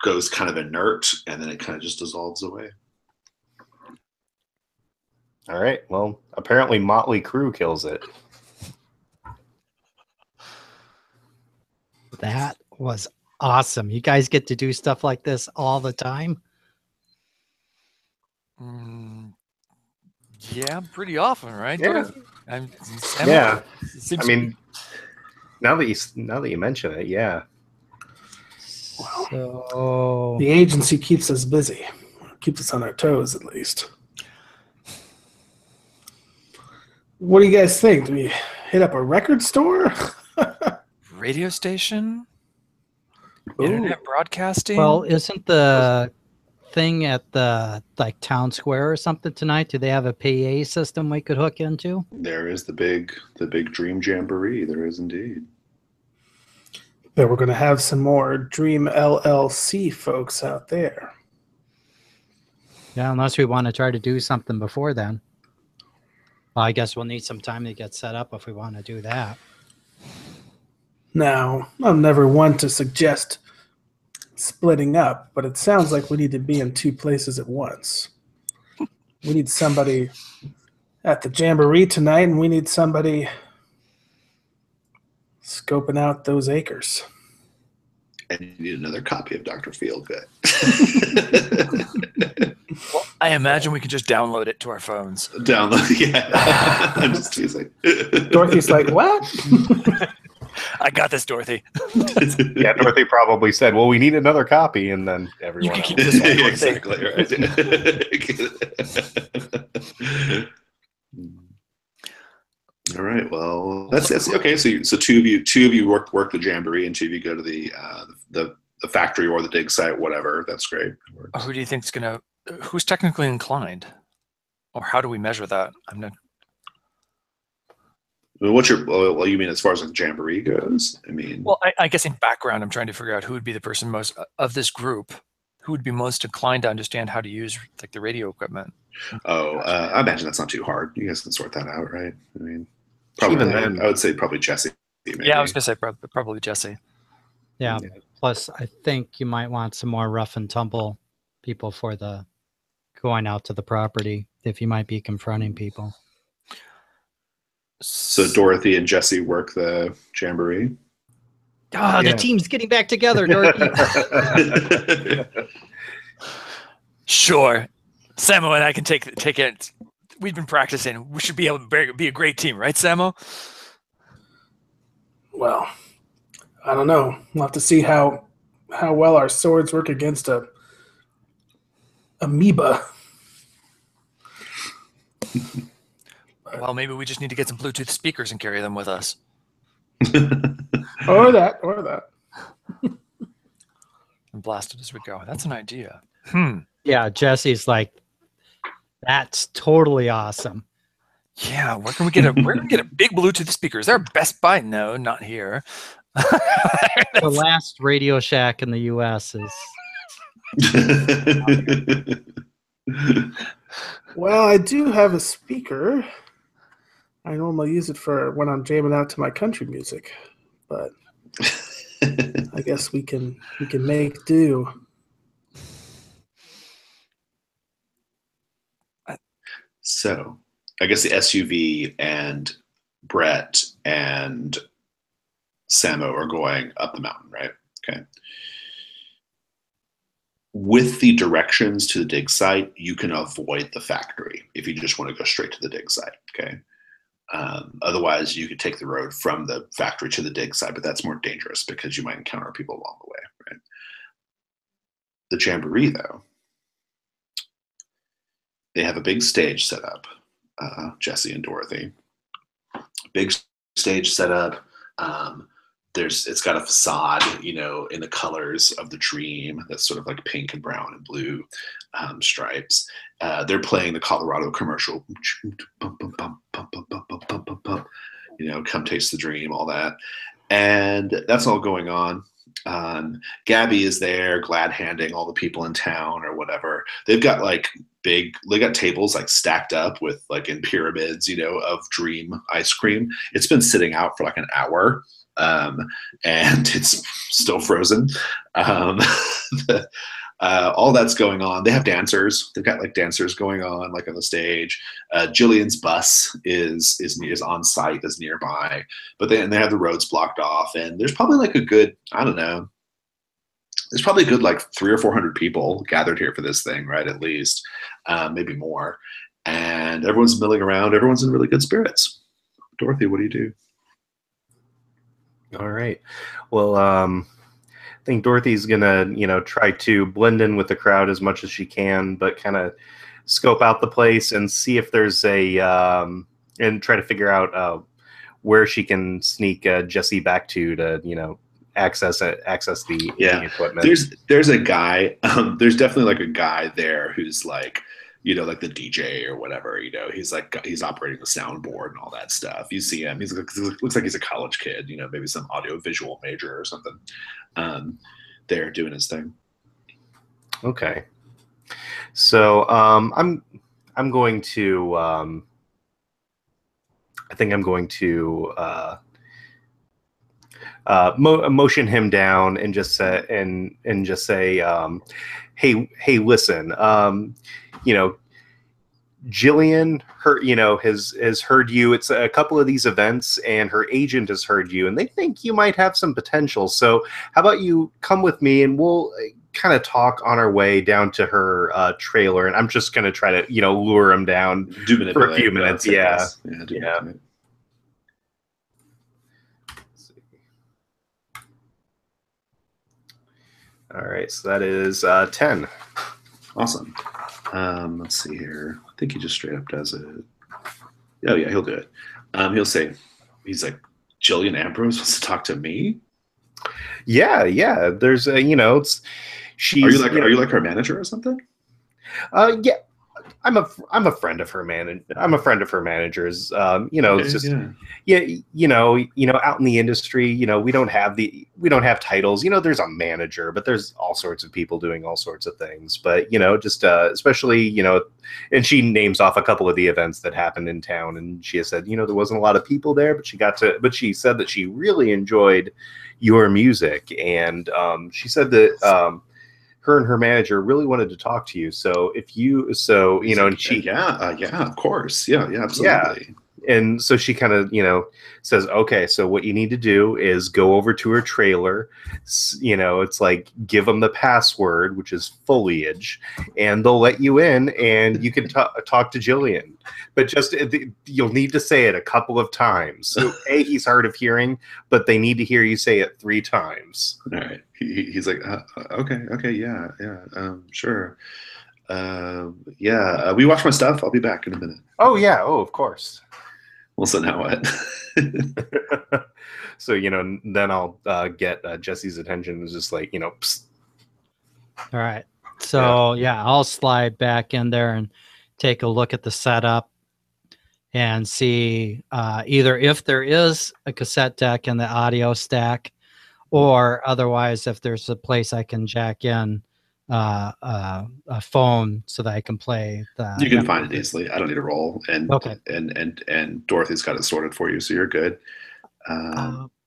goes kind of inert, and then it kind of just dissolves away. All right. Well, apparently Motley Crue kills it. That was awesome. You guys get to do stuff like this all the time? Yeah, pretty often, right? Yeah. Yeah. I mean, now that you mention it, yeah. So the agency keeps us busy, keeps us on our toes at least. What do you guys think? Do we hit up a record store? Radio station? Internet broadcasting? well, isn't the thing at the like town square or something tonight? Do they have a PA system we could hook into? There is the big Dream Jamboree. There is indeed. Then we're going to have some more Dream LLC folks out there. Yeah, unless we want to try to do something before then. Well, I guess we'll need some time to get set up if we want to do that. Now, I'm never one to suggest splitting up, but it sounds like we need to be in two places at once. We need somebody at the Jamboree tonight, and we need somebody scoping out those acres. And you need another copy of Dr. Feelgood. Well, I imagine we can just download it to our phones. Yeah. I'm just teasing. Dorothy's like, what? I got this, Dorothy. Yeah, Dorothy probably said, well, we need another copy, and then everyone You else. can keep this one, Dorothy. Exactly right. All right. Well, that's okay. So two of you work the Jamboree, and two of you go to the factory or the dig site, whatever. That's great. Who do you think's gonna? Who's technically inclined, or how do we measure that? I'm not. What's your? Well, you mean as far as the Jamboree goes? I mean, Well, I guess in background, I'm trying to figure out who would be the person most of this group, who would be most inclined to understand how to use like the radio equipment. I imagine that's not too hard. You guys can sort that out, right? I mean, probably. Even then, I would say probably Jesse. Maybe. Yeah, I was gonna say probably Jesse. Yeah. Plus, I think you might want some more rough and tumble people for the going out to the property if you might be confronting people. So Dorothy and Jesse work the Jamboree. Oh, the team's getting back together, Dorothy. Sure, Samo and I can take it. We've been practicing. We should be able to be a great team, right, Samo? Well, I don't know. We'll have to see how well our swords work against a amoeba. Well, maybe we just need to get some Bluetooth speakers and carry them with us. Or that. And blast it as we go. That's an idea. Yeah, Jesse's like, that's totally awesome. Yeah, where can we get a big Bluetooth speaker? Is there a Best Buy? No, not here. The last Radio Shack in the U.S. is. Well, I do have a speaker. I normally use it for when I'm jamming out to my country music, but I guess we can make do. So, I guess the SUV and Brett and Samo are going up the mountain, right? Okay. With the directions to the dig site, you can avoid the factory if you just want to go straight to the dig site, okay? Otherwise, you could take the road from the factory to the dig site, but that's more dangerous because you might encounter people along the way, right? The Jamboree, though, they have a big stage set up, Jesse and Dorothy. Big stage set up. It's got a facade, in the colors of the dream that's sort of like pink and brown and blue stripes. They're playing the Colorado commercial, come taste the dream, all that. And that's all going on. Gabby is there glad handing all the people in town or whatever. They've got they got tables stacked up with in pyramids, of dream ice cream. It's been sitting out for an hour. And it's still frozen. All that's going on. They have dancers. They've got dancers going on on the stage. Jillian's bus is on site, is nearby, but they have the roads blocked off, and there's probably a good, I don't know, there's probably a good 300 or 400 people gathered here for this thing, right? At least, maybe more. And everyone's milling around. Everyone's in really good spirits. Dorothy, what do you do? All right. Well, I think Dorothy's gonna, try to blend in with the crowd as much as she can, but kind of scope out the place and see if there's and try to figure out where she can sneak Jesse back to access the equipment. There's a guy. There's definitely a guy there who's the DJ or whatever, he's operating the soundboard and all that stuff. You see him, looks like he's a college kid, maybe some audio visual major or something. There doing his thing. Okay. So I'm going to I think I'm going to motion him down and just say hey, listen, Jillian has heard you. It's a couple of these events, and her agent has heard you, and they think you might have some potential. So how about you come with me, and we'll kind of talk on our way down to her trailer, and I'm just going to try to, lure him down for a few minutes. Yeah. All right, so that is 10. Awesome. Let's see here. I think he just straight up does it. Oh yeah, he'll do it. He'll say, he's like, Jillian Ambrose wants to talk to me. Yeah. There's it's she's. Are you like her manager or something? Yeah. I'm a friend of her I'm a friend of her managers. It's just out in the industry, we don't have titles. There's a manager, but there's all sorts of people doing all sorts of things. But just especially and she names off a couple of the events that happened in town, and she has said there wasn't a lot of people there, but she said that she really enjoyed your music, and she said that her and her manager really wanted to talk to you. So and she, yeah, of course. Yeah, absolutely. And so she kind of, says, okay, so what you need to do is go over to her trailer. It's like, give them the password, which is foliage, and they'll let you in and you can talk to Jillian. But just, you'll need to say it a couple of times. So, he's hard of hearing, but they need to hear you say it 3 times. All right. He's like, okay, yeah, sure. We wash my stuff. I'll be back in a minute. Oh, yeah. Oh, of course. Well, so now what? So, then I'll get Jesse's attention. It's just like, psst. All right. So, I'll slide back in there and take a look at the setup and see either if there is a cassette deck in the audio stack, or otherwise if there's a place I can jack in a phone so that I can play the. You can find it easily. I don't need to roll, and okay. And Dorothy's got it sorted for you, so you're good.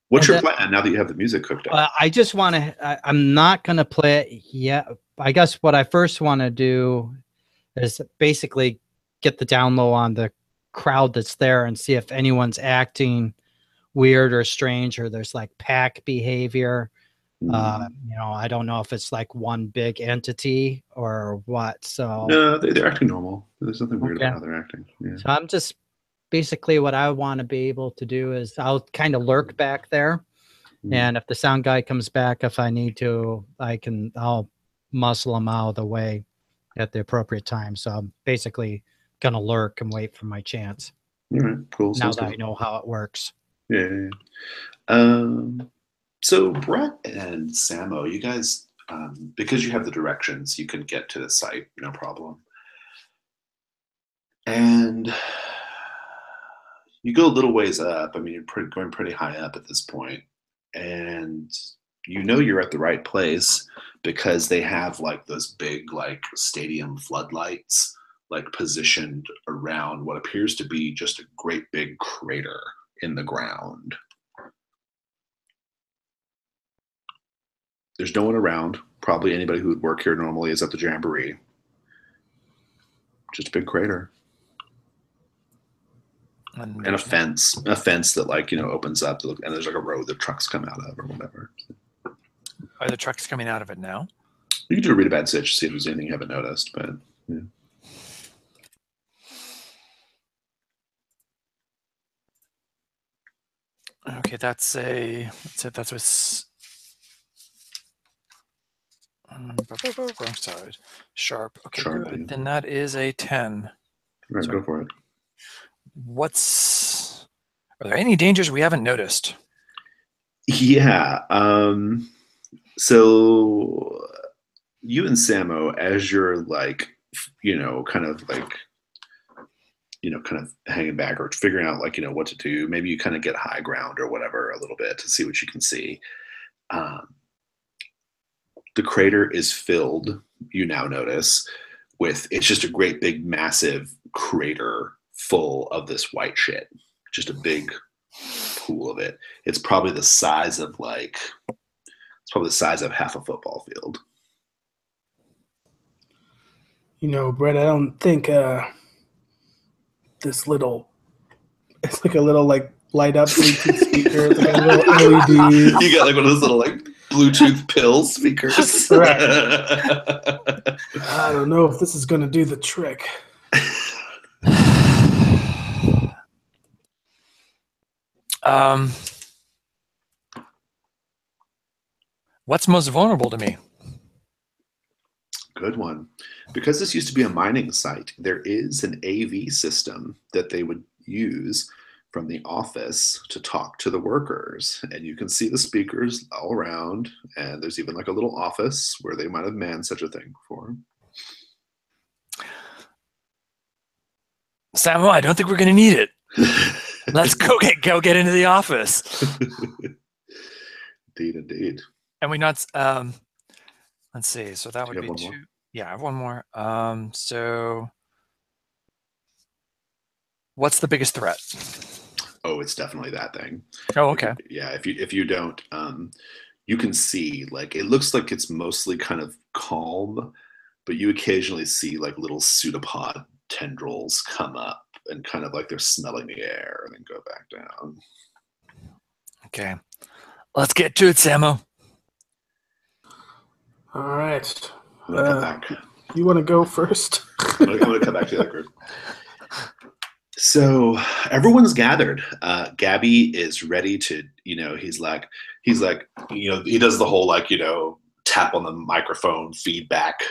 What's your plan now that you have the music cooked up? I just want to. I'm not going to play it yet. I guess what I first want to do is basically get the down low on the crowd that's there and see if anyone's acting weird or strange, or there's like pack behavior. I don't know if it's like one big entity or what. So no, they're acting normal. There's nothing weird about how they're acting. Yeah. So I'm just basically what I want to be able to do is I'll kind of lurk back there, and if the sound guy comes back, if I need to, I'll muscle him out of the way at the appropriate time. So I'm basically gonna lurk and wait for my chance. All right, cool. Now that I know how it works. Yeah. So Brett and Samo, you guys, because you have the directions, you can get to the site, no problem. And you go a little ways up. I mean, you're going pretty high up at this point, and you're at the right place because they have like those big like stadium floodlights like positioned around what appears to be just a great big crater in the ground. There's no one around. Probably anybody who would work here normally is at the Jamboree. Just a big crater. And a fence that like, opens up to look, and there's like a road that trucks come out of or whatever. Are the trucks coming out of it now? You can do a read a bad sitch to see if there's anything you haven't noticed, but yeah. Okay, that's wrong side. Sharp. Okay, Sharp, good. yeah. Then that is a 10. All right, go for it. Are there any dangers we haven't noticed? Yeah. So you and Samo, as you're like, kind of hanging back or figuring out like, what to do, maybe you kind of get high ground or whatever a little bit to see what you can see. The crater is filled, you now notice, it's just a great big massive crater full of this white shit. Just a big pool of it. It's probably the size of half a football field. Brett, I don't think it's like a little like light up Bluetooth speaker. It's like a little LED. You got like one of those little like Bluetooth pill speakers. Right. I don't know if this is going to do the trick. What's most vulnerable to me? Good one. Because this used to be a mining site, there is an AV system that they would use from the office to talk to the workers. And you can see the speakers all around. And there's even like a little office where they might have manned such a thing before. Samo, I don't think we're going to need it. Let's go get into the office. Indeed. And we not. Let's see. So that would be 2. More? Yeah, I have one more. So what's the biggest threat? Oh, it's definitely that thing. Oh, okay. Yeah, if you don't, you can see like it looks like it's mostly kind of calm, but you occasionally see like little pseudopod tendrils come up and kind of like they're smelling the air, and then go back down. Okay. Let's get to it, Samo. All right. I'm gonna come back. You want to go first? I'm gonna come back to the other group. So everyone's gathered. Gabby is ready to, he's like, he does the whole like, tap on the microphone feedback,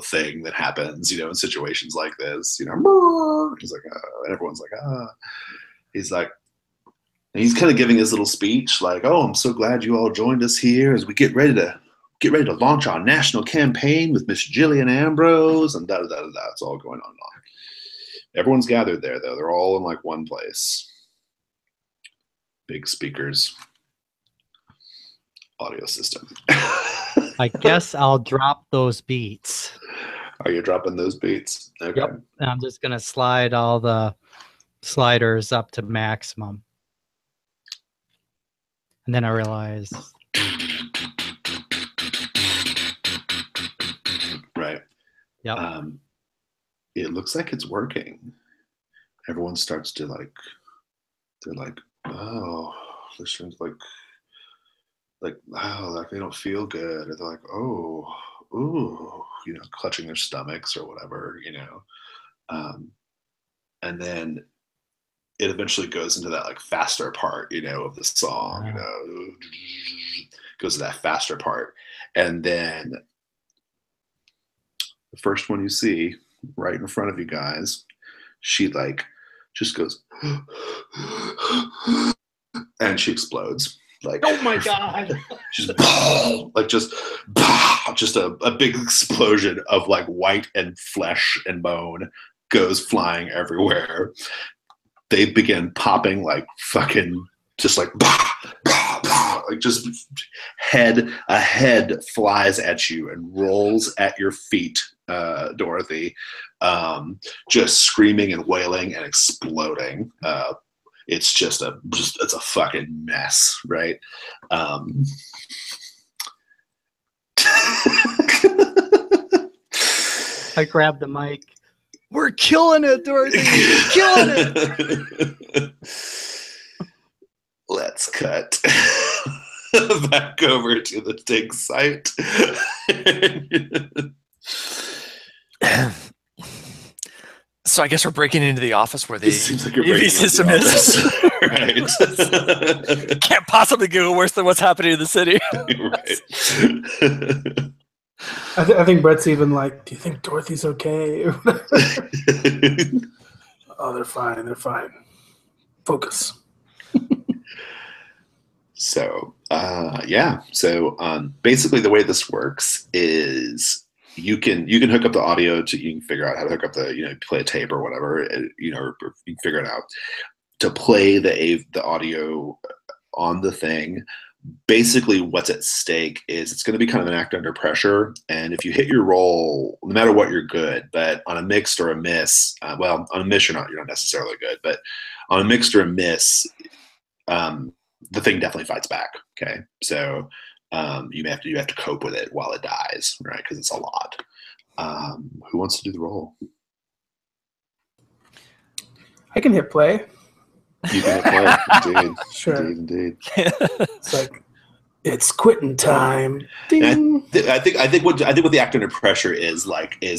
thing that happens, in situations like this, he's like, and everyone's like, he's like, and he's kind of giving his little speech like, oh, I'm so glad you all joined us here as we get ready to launch our national campaign with Miss Jillian Ambrose and da da da da. It's all going on. Everyone's gathered there, though. They're all in like one place. Big speakers. Audio system. I guess I'll drop those beats. Are you dropping those beats? Okay. Yep. And I'm just going to slide all the sliders up to maximum. And then I realize. Right. Yep. It looks like it's working. Everyone starts to like, they're like, oh, this seems like, wow, like they don't feel good. Or they're like, oh, ooh, clutching their stomachs or whatever, and then it eventually goes into that like faster part, of the song, goes to that faster part. And then the first one you see right in front of you guys, she like just goes and she explodes. Like, oh my God. She's like just a big explosion of like white and flesh and bone goes flying everywhere. They begin popping like fucking just like like just a head flies at you and rolls at your feet, Dorothy, just screaming and wailing and exploding. It's it's a fucking mess, right? I grabbed the mic. We're killing it, Dorothy. We're killing it. Let's cut back over to the dig site. So I guess we're breaking into the office where the EV system is. Right. Can't possibly get worse than what's happening in the city. Right. I think Brett's even like, do you think Dorothy's okay? Oh, they're fine. They're fine. Focus. So, yeah. So, basically, the way this works is you can hook up the audio to, you can figure out how to hook up the, play a tape or whatever, or you can figure it out to play the audio on the thing. Basically, what's at stake is it's going to be kind of an act under pressure. And if you hit your roll, no matter what, you're good. But on a mixed or a miss, on a miss, you're not necessarily good. But on a mixed or a miss, the thing definitely fights back. Okay, so you have to cope with it while it dies, right? Because it's a lot. Who wants to do the roll? I can hit play. You can play, indeed. Sure. Indeed. It's like, it's quitting time. Ding. I think what the act under pressure is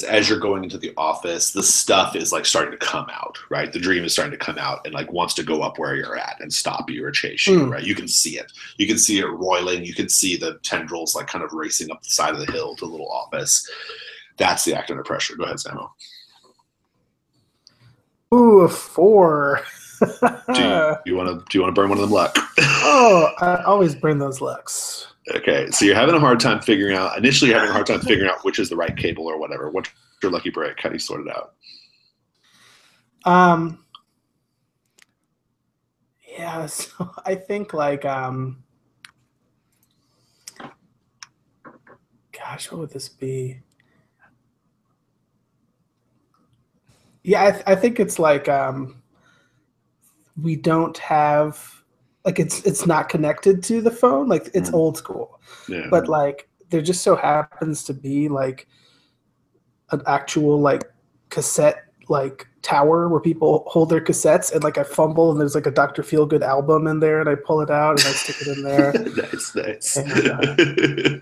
as you're going into the office, the stuff is like starting to come out, right? The dream is starting to come out and like wants to go up where you're at and stop you or chase you, right? You can see it. You can see it roiling. You can see the tendrils like kind of racing up the side of the hill to the little office. That's the act under pressure. Go ahead, Samo. Ooh, a 4. Do you want to burn one of them luck? Oh, I always burn those lucks. Okay, so you're having a hard time figuring out. Initially, you're having a hard time figuring out which is the right cable or whatever. What's your lucky break? How do you sort it out? Yeah, so I think like gosh, what would this be? Yeah, I think it's like we don't have like it's not connected to the phone, like it's old school. Yeah. But like there just so happens to be like an actual like cassette like tower where people hold their cassettes, and like I fumble and there's like a Dr. Feelgood album in there, and I pull it out and I stick it in there. Nice. And,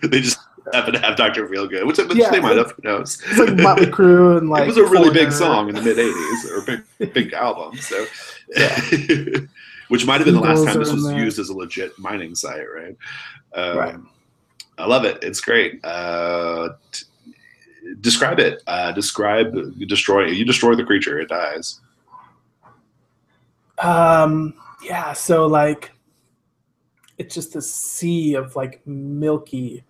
they just happen to have Dr. Feelgood, which Yeah, they might have. Who knows? it's like Motley Crue and like it was a really big Foreigner. song in the mid '80s, or big album. So, Yeah. which might have been the last Eagles time this are in was there. used as a legit mining site, right? Right. I love it. It's great. Describe it. You destroy the creature, it dies. Yeah, so like it's just a sea of like milky,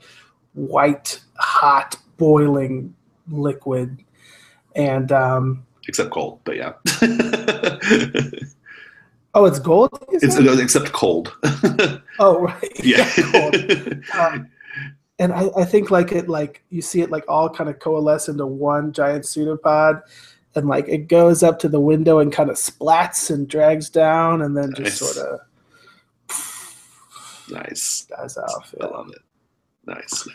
white, hot, boiling liquid. And Except cold, but yeah. oh, it's gold? Except cold. Oh, right. Yeah. Cold. And I think like it, like you see it like all kind of coalesce into one giant pseudopod, and like it goes up to the window and kind of splats and drags down, and then just Nice. sort of Nice. dies off. I love it. Nice.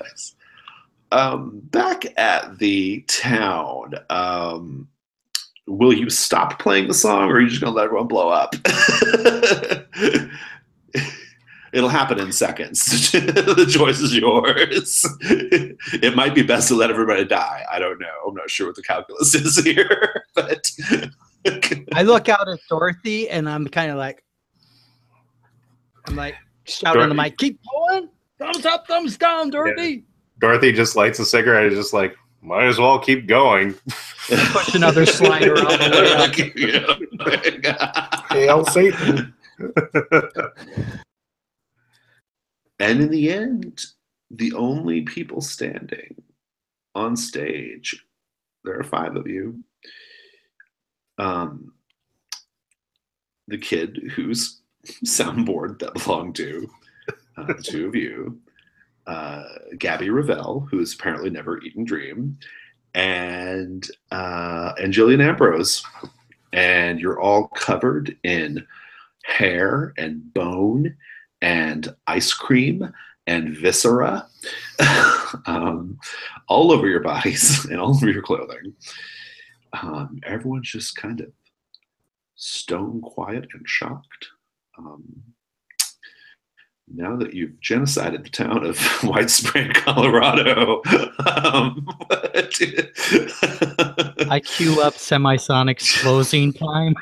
Back at the town, will you stop playing the song, or are you just going to let everyone blow up? It'll happen in seconds. The choice is yours. It might be best to let everybody die. I don't know. I'm not sure what the calculus is here. But I look out at Dorothy and I'm kind of like, shouting the mic, keep going. Thumbs up, thumbs down, Dorothy. Yeah. Dorothy just lights a cigarette and is just like, might as well keep going. Push another slider out the way. Hail Satan. And in the end, the only people standing on stage, there are 5 of you. The kid whose soundboard that belonged to 2 of you, Gabby Revell, who has apparently never eaten dream, and Jillian Ambrose. And you're all covered in hair and bone and ice cream and viscera all over your bodies and all over your clothing. Everyone's just kind of stone quiet and shocked. Now that you've genocided the town of White Spring, Colorado, I queue up semisonic closing time.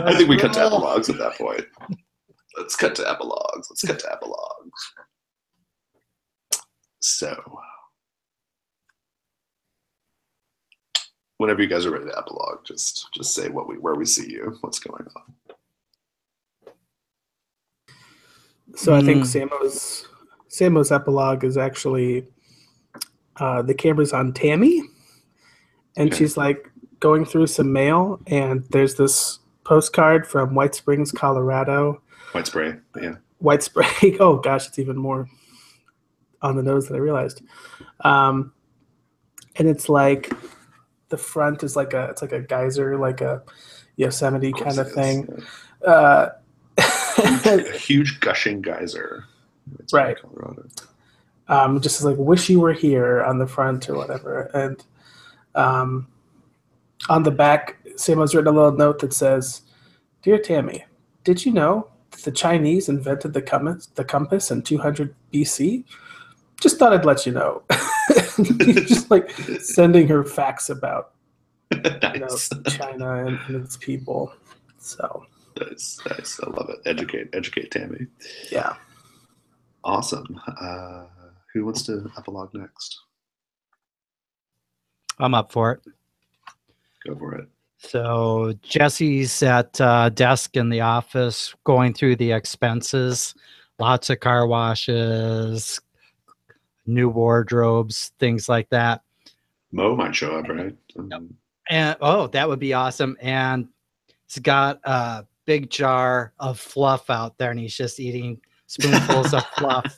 I think we cut to epilogues at that point. Let's cut to epilogues. So, whenever you guys are ready to epilogue, just say where we see you, what's going on. So I think Samo's epilogue is actually the camera's on Tammy, and she's like going through some mail, and there's this postcard from White Springs, Colorado. White Spray, yeah. White Spray. Oh gosh, it's even more on the nose than I realized. And it's like the front is like a geyser, like a Yosemite kind of thing. Yeah. A huge gushing geyser. Right. Colorado. Just like wish you were here on the front or whatever. And on the back, Samo's written a little note that says, "Dear Tammy, did you know that the Chinese invented the compass in 200 BC? Just thought I'd let you know." He's just like sending her facts about Nice. China and its people. So Nice. I love it. Educate Tammy. yeah. Awesome. Who wants to epilogue next? I'm up for it. Go for it. So Jesse's at desk in the office going through the expenses, lots of car washes, new wardrobes, things like that. Mo might show up, right? And that would be awesome. And he's got a big jar of fluff out there, and he's just eating spoonfuls of fluff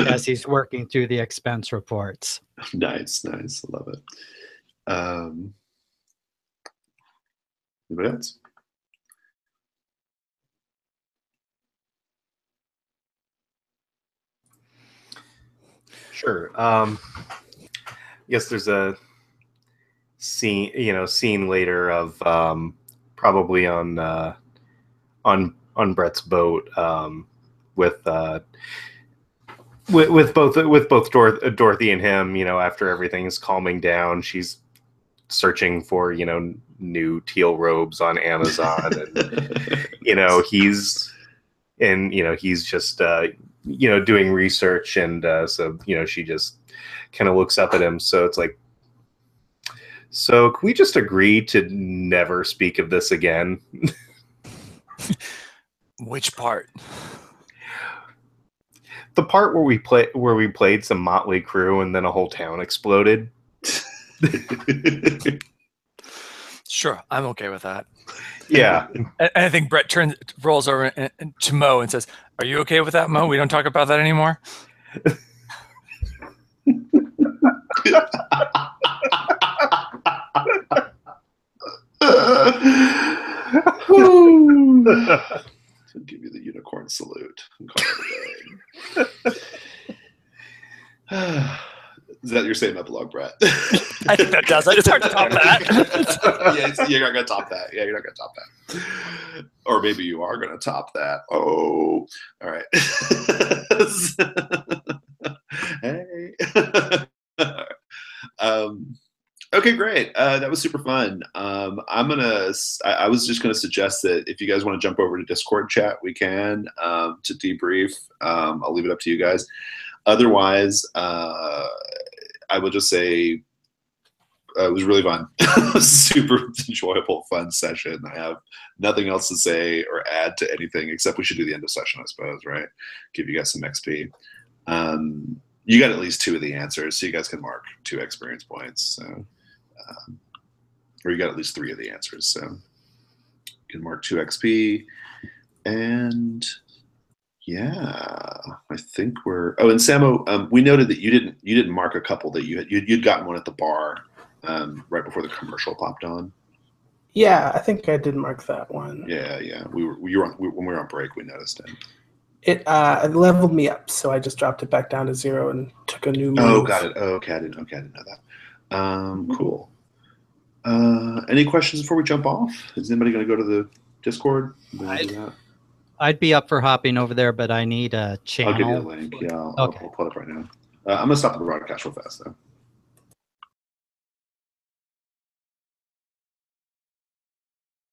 as he's working through the expense reports. Nice. I love it. Anybody else? Sure. yes, there's a scene later of probably on Brett's boat with both Dorothy and him. After everything's calming down, she's searching for new teal robes on Amazon, and he's just doing research, and so she just kind of looks up at him. So it's like, so can we just agree to never speak of this again? Which part? The part where we played some Motley Crue and then a whole town exploded. Sure, I'm okay with that. Yeah. And I think Brett rolls over to Mo and says, "Are you okay with that, Mo? We don't talk about that anymore." I'll give you the unicorn salute. And call it a day. Is that your same epilogue, Brett? I think that does. It's hard to top that. Yeah, you're not going to top that. Yeah, you're not going to top that. Or maybe you are going to top that. Oh, all right. Hey. Okay, great. That was super fun. I was just gonna suggest that if you guys want to jump over to Discord chat, we can to debrief. I'll leave it up to you guys. Otherwise, I will just say it was really fun. Super enjoyable, fun session. I have nothing else to say or add to anything except we should do the end of session, I suppose, right? Give you guys some XP. You got at least 2 of the answers, so you guys can mark 2 experience points. So, or you got at least 3 of the answers, so you can mark 2 XP. And yeah, I think we're. Oh, and Samo, we noted that you didn't mark a couple that you'd gotten one at the bar right before the commercial popped on. Yeah, I think I did mark that one. Yeah. When we were on break, we noticed it. It leveled me up, so I just dropped it back down to 0 and took a new move. Oh, got it. Oh, okay, I didn't know that. Cool. Any questions before we jump off? Is anybody going to go to the Discord? I'd be up for hopping over there, but I need a channel. I'll give you the link. Yeah, I'll pull it up right now. I'm going to stop the broadcast real fast, though.